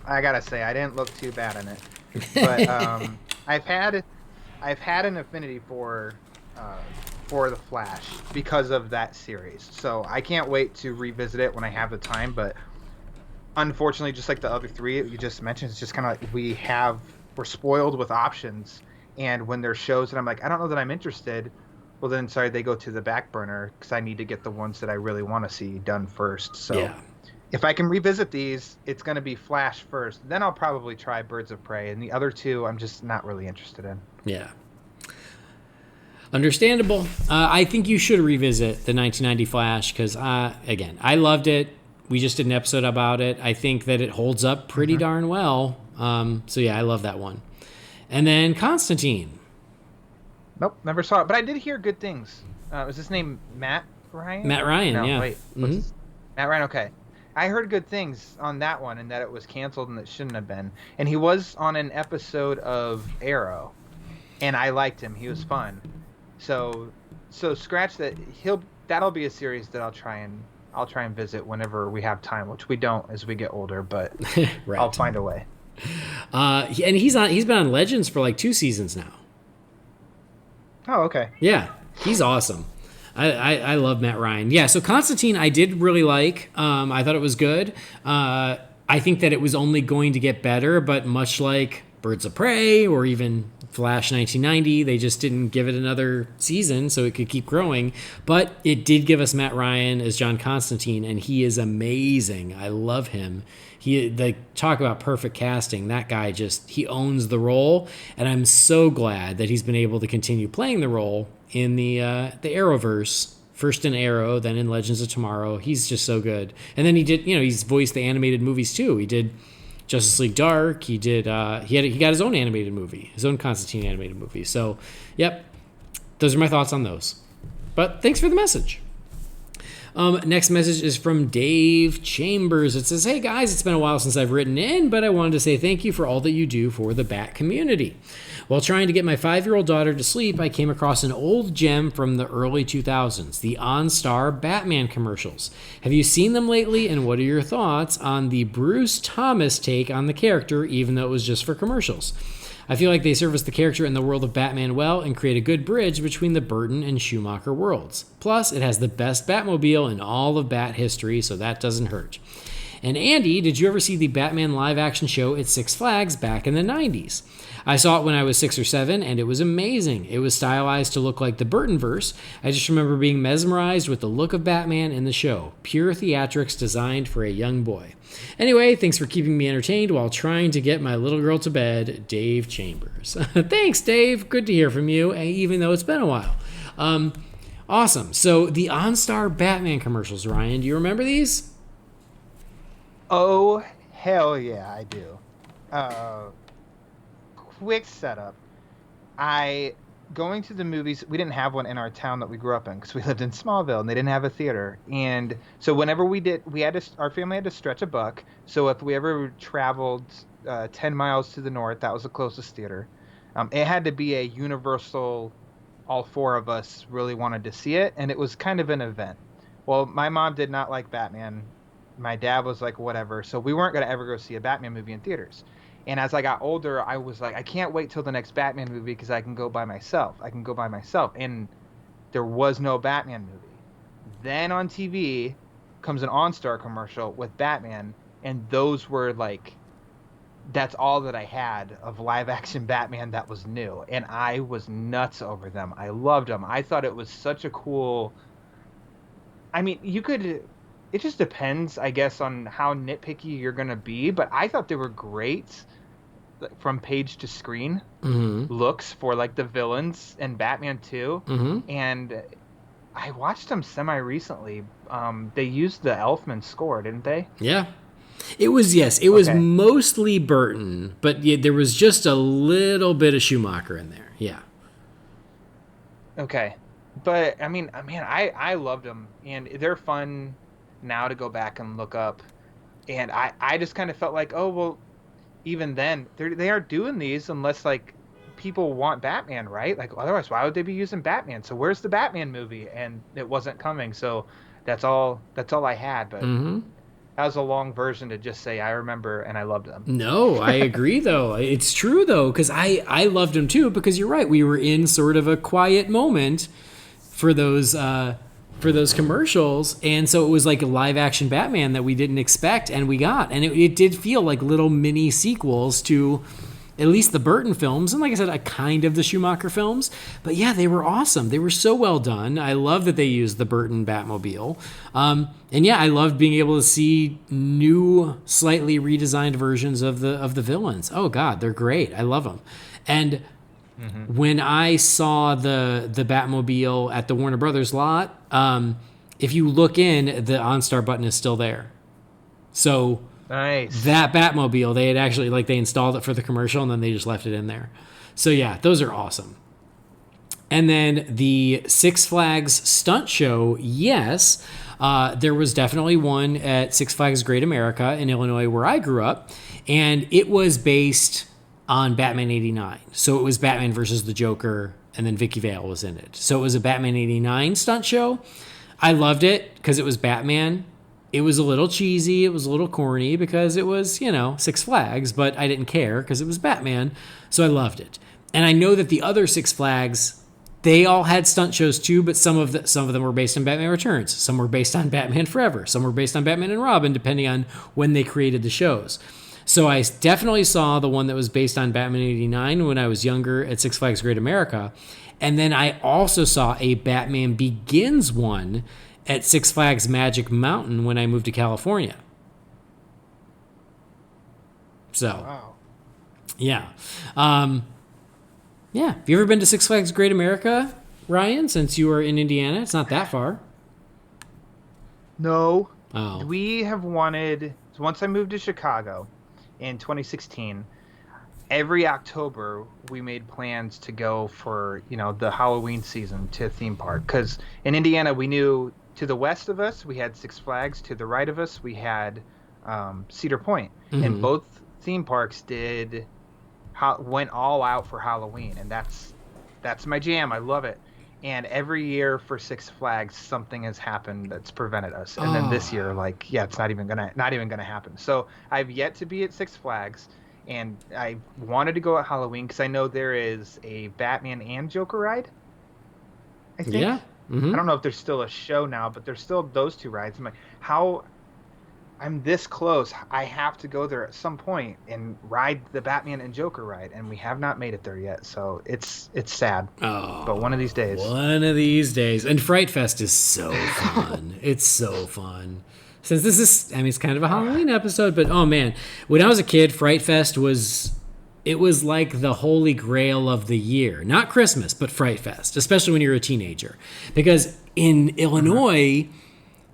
gotta say, I didn't look too bad in it, but I've had an affinity for the Flash because of that series. So I can't wait to revisit it when I have the time. But unfortunately, just like the other three you just mentioned, it's just kind of like we're spoiled with options, and when there's shows that I'm like, I don't know that I'm interested. Well, then, sorry, they go to the back burner because I need to get the ones that I really want to see done first. So if I can revisit these, it's going to be Flash first. Then I'll probably try Birds of Prey. And the other two, I'm just not really interested in. Yeah. Understandable. I think you should revisit the 1990 Flash because, again, I loved it. We just did an episode about it. I think that it holds up pretty darn well. So, yeah, I love that one. And then Constantine. Nope, never saw it, but I did hear good things. Was his name Matt Ryan? Matt Ryan, no, yeah. Wait, Matt Ryan, okay. I heard good things on that one, and that it was canceled and it shouldn't have been. And he was on an episode of Arrow, and I liked him. He was fun. So scratch that. That'll be a series that I'll try and visit whenever we have time, which we don't as we get older, but right. I'll find a way. And he's been on Legends for like 2 seasons now. Oh, okay. Yeah, he's awesome. I love Matt Ryan. Yeah, so Constantine I did really like. I thought it was good. I think that it was only going to get better, but much like Birds of Prey or even Flash 1990, they just didn't give it another season so it could keep growing. But it did give us Matt Ryan as John Constantine, and he is amazing. I love him. Talk about perfect casting. That guy he owns the role, and I'm so glad that he's been able to continue playing the role in the Arrowverse. First in Arrow, then in Legends of Tomorrow. He's just so good. And then he did, he's voiced the animated movies too. He did Justice League Dark. He did. He got his own animated movie, his own Constantine animated movie. So, yep, those are my thoughts on those. But thanks for the message. Next message is from Dave Chambers. It says, "Hey guys, it's been a while since I've written in, but I wanted to say thank you for all that you do for the Bat community. While trying to get my 5-year-old daughter to sleep, I came across an old gem from the early 2000s, the OnStar Batman commercials. Have you seen them lately, and what are your thoughts on the Bruce Thomas take on the character, even though it was just for commercials? I feel like they service the character in the world of Batman well and create a good bridge between the Burton and Schumacher worlds. Plus, it has the best Batmobile in all of Bat history, so that doesn't hurt. And Andy, did you ever see the Batman live-action show at Six Flags back in the 90s? I saw it when I was 6 or 7, and it was amazing. It was stylized to look like the Burtonverse. I just remember being mesmerized with the look of Batman in the show. Pure theatrics designed for a young boy. Anyway, thanks for keeping me entertained while trying to get my little girl to bed, Dave Chambers." Thanks, Dave. Good to hear from you, even though it's been a while. Awesome. So the OnStar Batman commercials, Ryan, do you remember these? Oh, hell yeah, I do. Quick setup. Going to the movies, we didn't have one in our town that we grew up in because we lived in Smallville and they didn't have a theater. And so whenever our family had to stretch a buck. So if we ever traveled 10 miles to the north, that was the closest theater. It had to be a universal, all 4 of us really wanted to see it. And it was kind of an event. Well, my mom did not like Batman. My dad was like, whatever. So we weren't going to ever go see a Batman movie in theaters. And as I got older, I was like, I can't wait till the next Batman movie because I can go by myself. And there was no Batman movie. Then on TV comes an OnStar commercial with Batman. And those were like, that's all that I had of live action Batman that was new. And I was nuts over them. I loved them. I thought it was such a cool... I mean, it just depends, I guess, on how nitpicky you're going to be. But I thought they were great from page to screen looks for like the villains and Batman 2. And I watched them semi-recently. They used the Elfman score, didn't they? Yeah. It was, yes. It was mostly Burton, but yeah, there was just a little bit of Schumacher in there. Yeah. Okay. But, I mean, I loved them. And they're fun now to go back and look up. And I just kind of felt like, oh, well, even then, they are doing these unless, like, people want Batman, right? Like, otherwise, why would they be using Batman? So where's the Batman movie? And it wasn't coming. So that's all I had. But that was a long version to just say I remember and I loved them. No, I agree, though. It's true, though, because I loved them, too, because you're right. We were in sort of a quiet moment for those commercials, and so it was like a live-action Batman that we didn't expect, and we got. And it did feel like little mini sequels to at least the Burton films, and like I said, a kind of the Schumacher films. But yeah, they were awesome. They were so well done. I love that they used the Burton Batmobile. And yeah, I loved being able to see new, slightly redesigned versions of the villains. Oh God, they're great. I love them. And when I saw the Batmobile at the Warner Brothers lot, if you look in, the OnStar button is still there. So nice. That Batmobile, they had actually, like, they installed it for the commercial and then they just left it in there. So yeah, those are awesome. And then the Six Flags stunt show, yes, there was definitely one at Six Flags Great America in Illinois where I grew up, and it was based on Batman 89. So it was Batman versus the Joker, and then Vicky Vale was in it. So it was a Batman 89 stunt show. I loved it because it was Batman. It was a little cheesy. It was a little corny because it was, Six Flags, but I didn't care because it was Batman. So I loved it. And I know that the other Six Flags, they all had stunt shows too, but some of them were based on Batman Returns. Some were based on Batman Forever. Some were based on Batman and Robin, depending on when they created the shows. So I definitely saw the one that was based on Batman 89 when I was younger at Six Flags Great America. And then I also saw a Batman Begins one at Six Flags Magic Mountain when I moved to California. So, wow. Yeah. Yeah. Have you ever been to Six Flags Great America, Ryan, since you were in Indiana? It's not that far. No. Oh. We have wanted, once I moved to Chicago in 2016, every October we made plans to go for, the Halloween season to a theme park. Because in Indiana we knew to the west of us, we had Six Flags. To the right of us, we had Cedar Point. And both theme parks went all out for Halloween, and that's my jam. I love it. And every year for Six Flags, something has happened that's prevented us. And then this year, it's not even gonna happen. So I've yet to be at Six Flags, and I wanted to go at Halloween because I know there is a Batman and Joker ride, I think. Yeah. I don't know if there's still a show now, but there's still those two rides. I'm like, I'm this close. I have to go there at some point and ride the Batman and Joker ride, and we have not made it there yet. So it's sad. Oh, but one of these days. One of these days. And Fright Fest is so fun. It's so fun. Since this is, it's kind of a Halloween episode, but oh man, when I was a kid, Fright Fest was like the holy grail of the year. Not Christmas, but Fright Fest, especially when you're a teenager. Because in Illinois,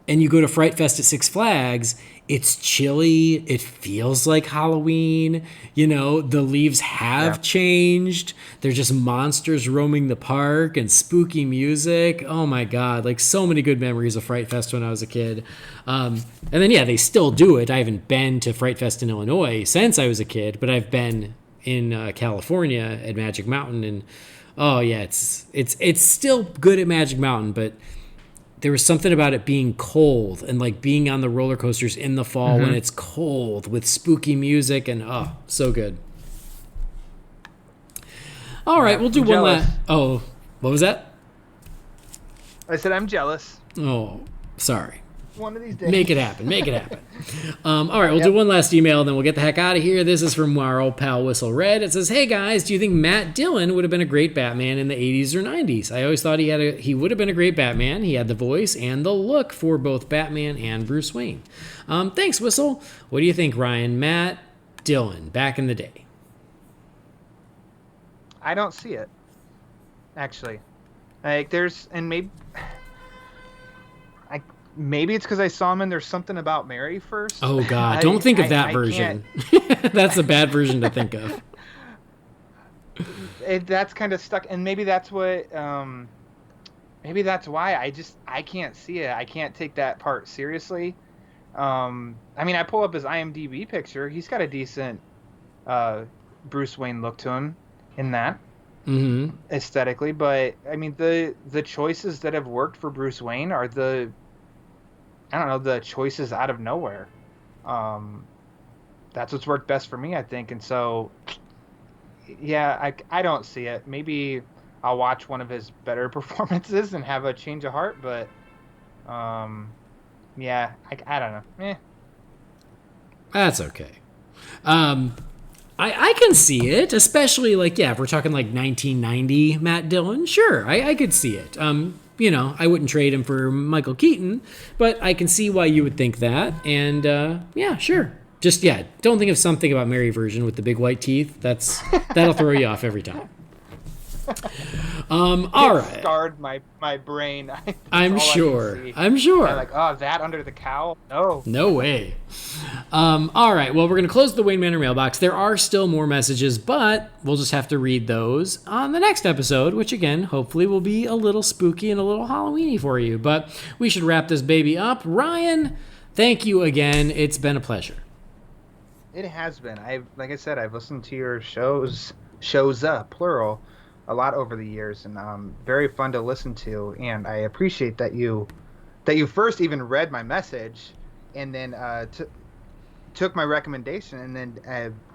and you go to Fright Fest at Six Flags, it's chilly. It feels like Halloween. The leaves have changed. They're just monsters roaming the park and spooky music. Oh my God. Like so many good memories of Fright Fest when I was a kid. And then, they still do it. I haven't been to Fright Fest in Illinois since I was a kid, but I've been in California at Magic Mountain. And it's still good at Magic Mountain, but there was something about it being cold and like being on the roller coasters in the fall when it's cold with spooky music and so good. All right, we'll do one last. Oh, what was that? I said I'm jealous. Oh, sorry. One of these days. Make it happen. All right, we'll do one last email, and then we'll get the heck out of here. This is from our old pal Whistle Red. It says, "Hey guys, do you think Matt Dillon would have been a great Batman in the 80s or 90s? I always thought he would have been a great Batman. He had the voice and the look for both Batman and Bruce Wayne." Thanks, Whistle. What do you think, Ryan? Matt Dillon, back in the day. I don't see it, actually. Like maybe it's because I saw him in There's Something About Mary first. Oh, God. Don't think of that version. That's a bad version to think of. That's kind of stuck. And maybe that's what... maybe that's why I can't see it. I can't take that part seriously. I pull up his IMDb picture. He's got a decent Bruce Wayne look to him in that. Aesthetically. But, the choices that have worked for Bruce Wayne are the choices out of nowhere. That's what's worked best for me, I think. And so, I don't see it. Maybe I'll watch one of his better performances and have a change of heart, but, I don't know. That's okay. I can see it, especially if we're talking like 1990 Matt Dillon. Sure, I could see it. I wouldn't trade him for Michael Keaton, but I can see why you would think that. And sure. Just don't think of Something About Mary version with the big white teeth. That'll throw you off every time. All right. Scarred my brain. I'm sure. That under the cowl? No way. All right. Well, we're going to close the Wayne Manor mailbox. There are still more messages, but we'll just have to read those on the next episode, which again, hopefully will be a little spooky and a little Halloweeny for you. But we should wrap this baby up. Ryan, thank you again. It's been a pleasure. It has been. Like I said, I've listened to your shows plural, a lot over the years, and very fun to listen to. And I appreciate that you first even read my message, and then took my recommendation, and then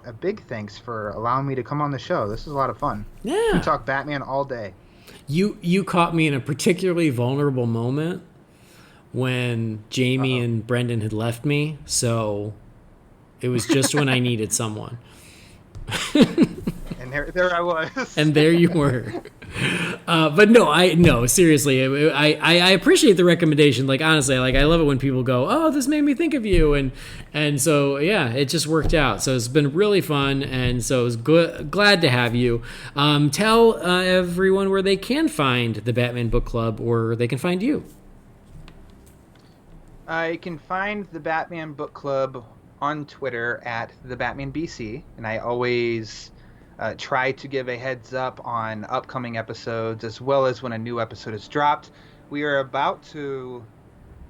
a big thanks for allowing me to come on the show. This is a lot of fun. Yeah, we talk Batman all day. You caught me in a particularly vulnerable moment when Jamie and Brendan had left me, so it was just when I needed someone. And there I was. And there you were. But no, seriously, I appreciate the recommendation. Like, honestly, I love it when people go, "Oh, this made me think of you." And so, it just worked out. So it's been really fun. And so it's glad to have you. Tell everyone where they can find the Batman Book Club, or they can find you. You can find the Batman Book Club on Twitter at the Batman BC, and I always try to give a heads up on upcoming episodes as well as when a new episode is dropped. We are about to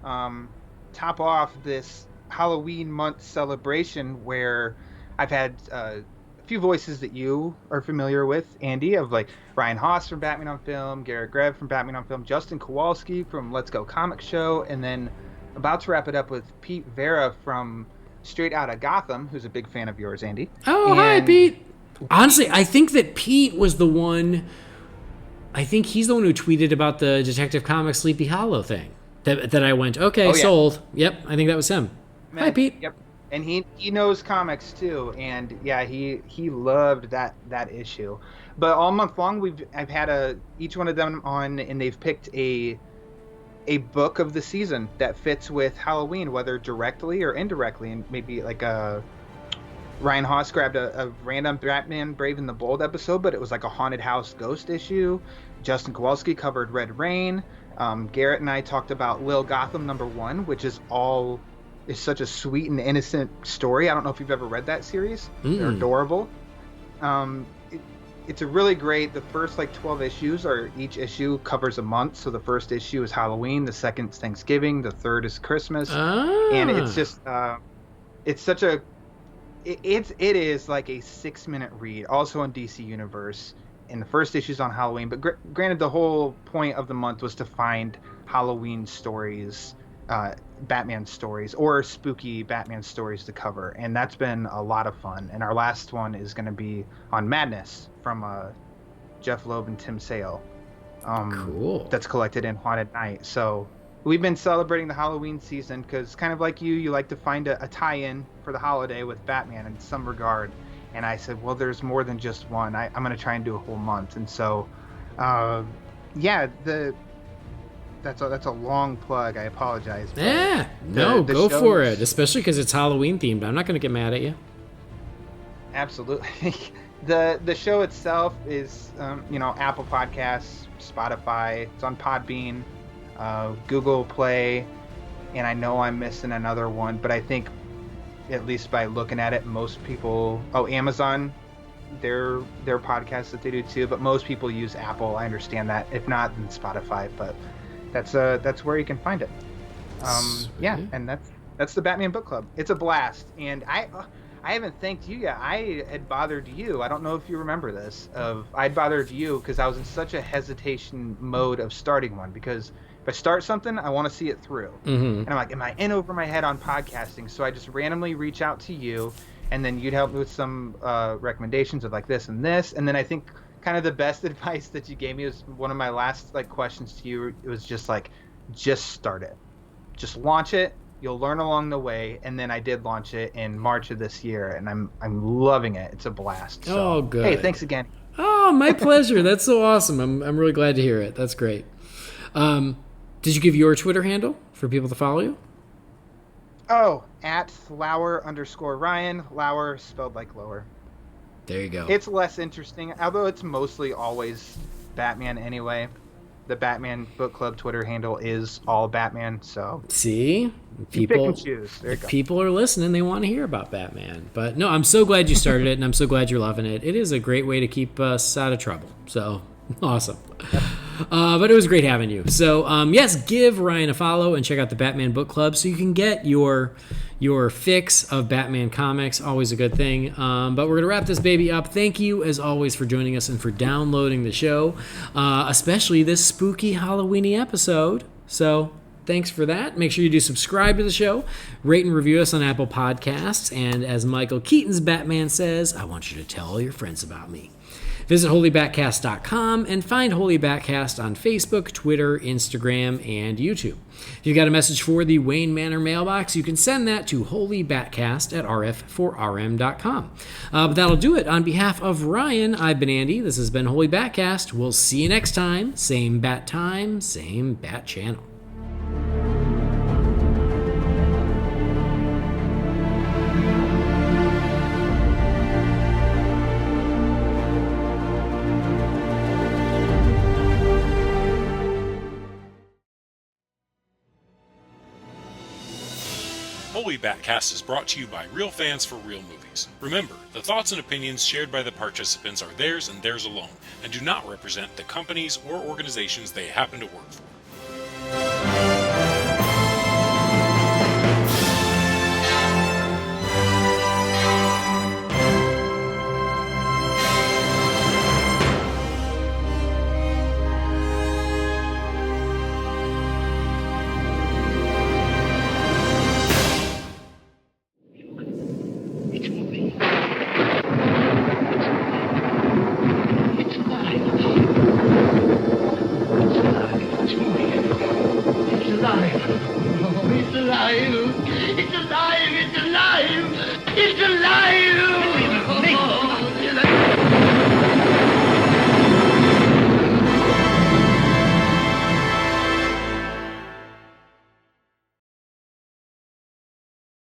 top off this Halloween month celebration where I've had a few voices that you are familiar with, Andy, of like Ryan Haas from Batman on Film, Garrett Grev from Batman on Film, Justin Kowalski from Let's Go Comic Show, and then about to wrap it up with Pete Vera from Straight Outta Gotham, who's a big fan of yours, Andy. Oh, hi, Pete. Honestly, I think that Pete was the one. I think he's the one who tweeted about the Detective Comics Sleepy Hollow thing. That I went, okay, sold. Yep, I think that was him. Man, hi, Pete. Yep. And he knows comics too, and yeah, he loved that issue. But all month long, I've had each one of them on, and they've picked a book of the season that fits with Halloween, whether directly or indirectly, and maybe like Ryan Haas grabbed a random Batman Brave and the Bold episode, but it was like a haunted house ghost issue. Justin Kowalski covered Red Rain. Garrett and I talked about Lil Gotham #1, which is such a sweet and innocent story. I don't know if you've ever read that series. They're adorable. It's a really great. The first 12 issues each issue covers a month. So the first issue is Halloween, the second is Thanksgiving, the third is Christmas, and it's just it's such a it is like a 6-minute read. Also on DC Universe, and the first issue's on Halloween. But granted, the whole point of the month was to find Halloween stories, Batman stories, or spooky Batman stories to cover, and that's been a lot of fun. And our last one is going to be on Madness from Jeff Loeb and Tim Sale. Cool. That's collected in Haunted Night. So we've been celebrating the Halloween season because, kind of like you like to find a tie-in for the holiday with Batman in some regard. And I said, well, there's more than just one. I'm going to try and do a whole month. And so, that's a long plug. I apologize. Yeah, go for it. Especially because it's Halloween themed. I'm not going to get mad at you. Absolutely. The show itself is, Apple Podcasts, Spotify. It's on Podbean, Google Play, and I know I'm missing another one, but I think, at least by looking at it, most people. Amazon. Their podcasts that they do too, but most people use Apple. I understand that. If not, then Spotify. But that's where you can find it. And that's the Batman Book Club. It's a blast, and I haven't thanked you yet. I had bothered you. I don't know if you remember this. I'd bothered you because I was in such a hesitation mode of starting one, because if I start something, I want to see it through. Mm-hmm. And I'm like, am I in over my head on podcasting? So I just randomly reach out to you, and then you'd help me with some recommendations of like this and this. And then I think kind of the best advice that you gave me was one of my last questions to you. It was just start it, just launch it. You'll learn along the way. And then I did launch it in March of this year, and I'm loving it. It's a blast. So, oh, good. Hey, thanks again. Oh, my pleasure. That's so awesome. I'm really glad to hear it. That's great. Did you give your Twitter handle for people to follow you? Oh, at @Lauer_Ryan. Lauer spelled like lower. There you go. It's less interesting, although it's mostly always Batman anyway. The Batman Book Club Twitter handle is all Batman, so... See? Pick and choose. There you go. People are listening. They want to hear about Batman. But no, I'm so glad you started it, and I'm so glad you're loving it. It is a great way to keep us out of trouble. So, awesome. But it was great having you. So, yes, give Ryan a follow and check out the Batman Book Club so you can get your fix of Batman comics. Always a good thing. But we're going to wrap this baby up. Thank you, as always, for joining us and for downloading the show, especially this spooky Halloween-y episode. So, thanks for that. Make sure you do subscribe to the show, rate and review us on Apple Podcasts, and as Michael Keaton's Batman says, I want you to tell all your friends about me. Visit holybatcast.com and find Holy BatCast on Facebook, Twitter, Instagram, and YouTube. If you've got a message for the Wayne Manor mailbox, you can send that to holybatcast@rf4rm.com. But that'll do it. On behalf of Ryan, I've been Andy. This has been Holy BatCast. We'll see you next time. Same bat time, same bat channel. Holy BatCast is brought to you by real fans for real movies. Remember, the thoughts and opinions shared by the participants are theirs and theirs alone, and do not represent the companies or organizations they happen to work for.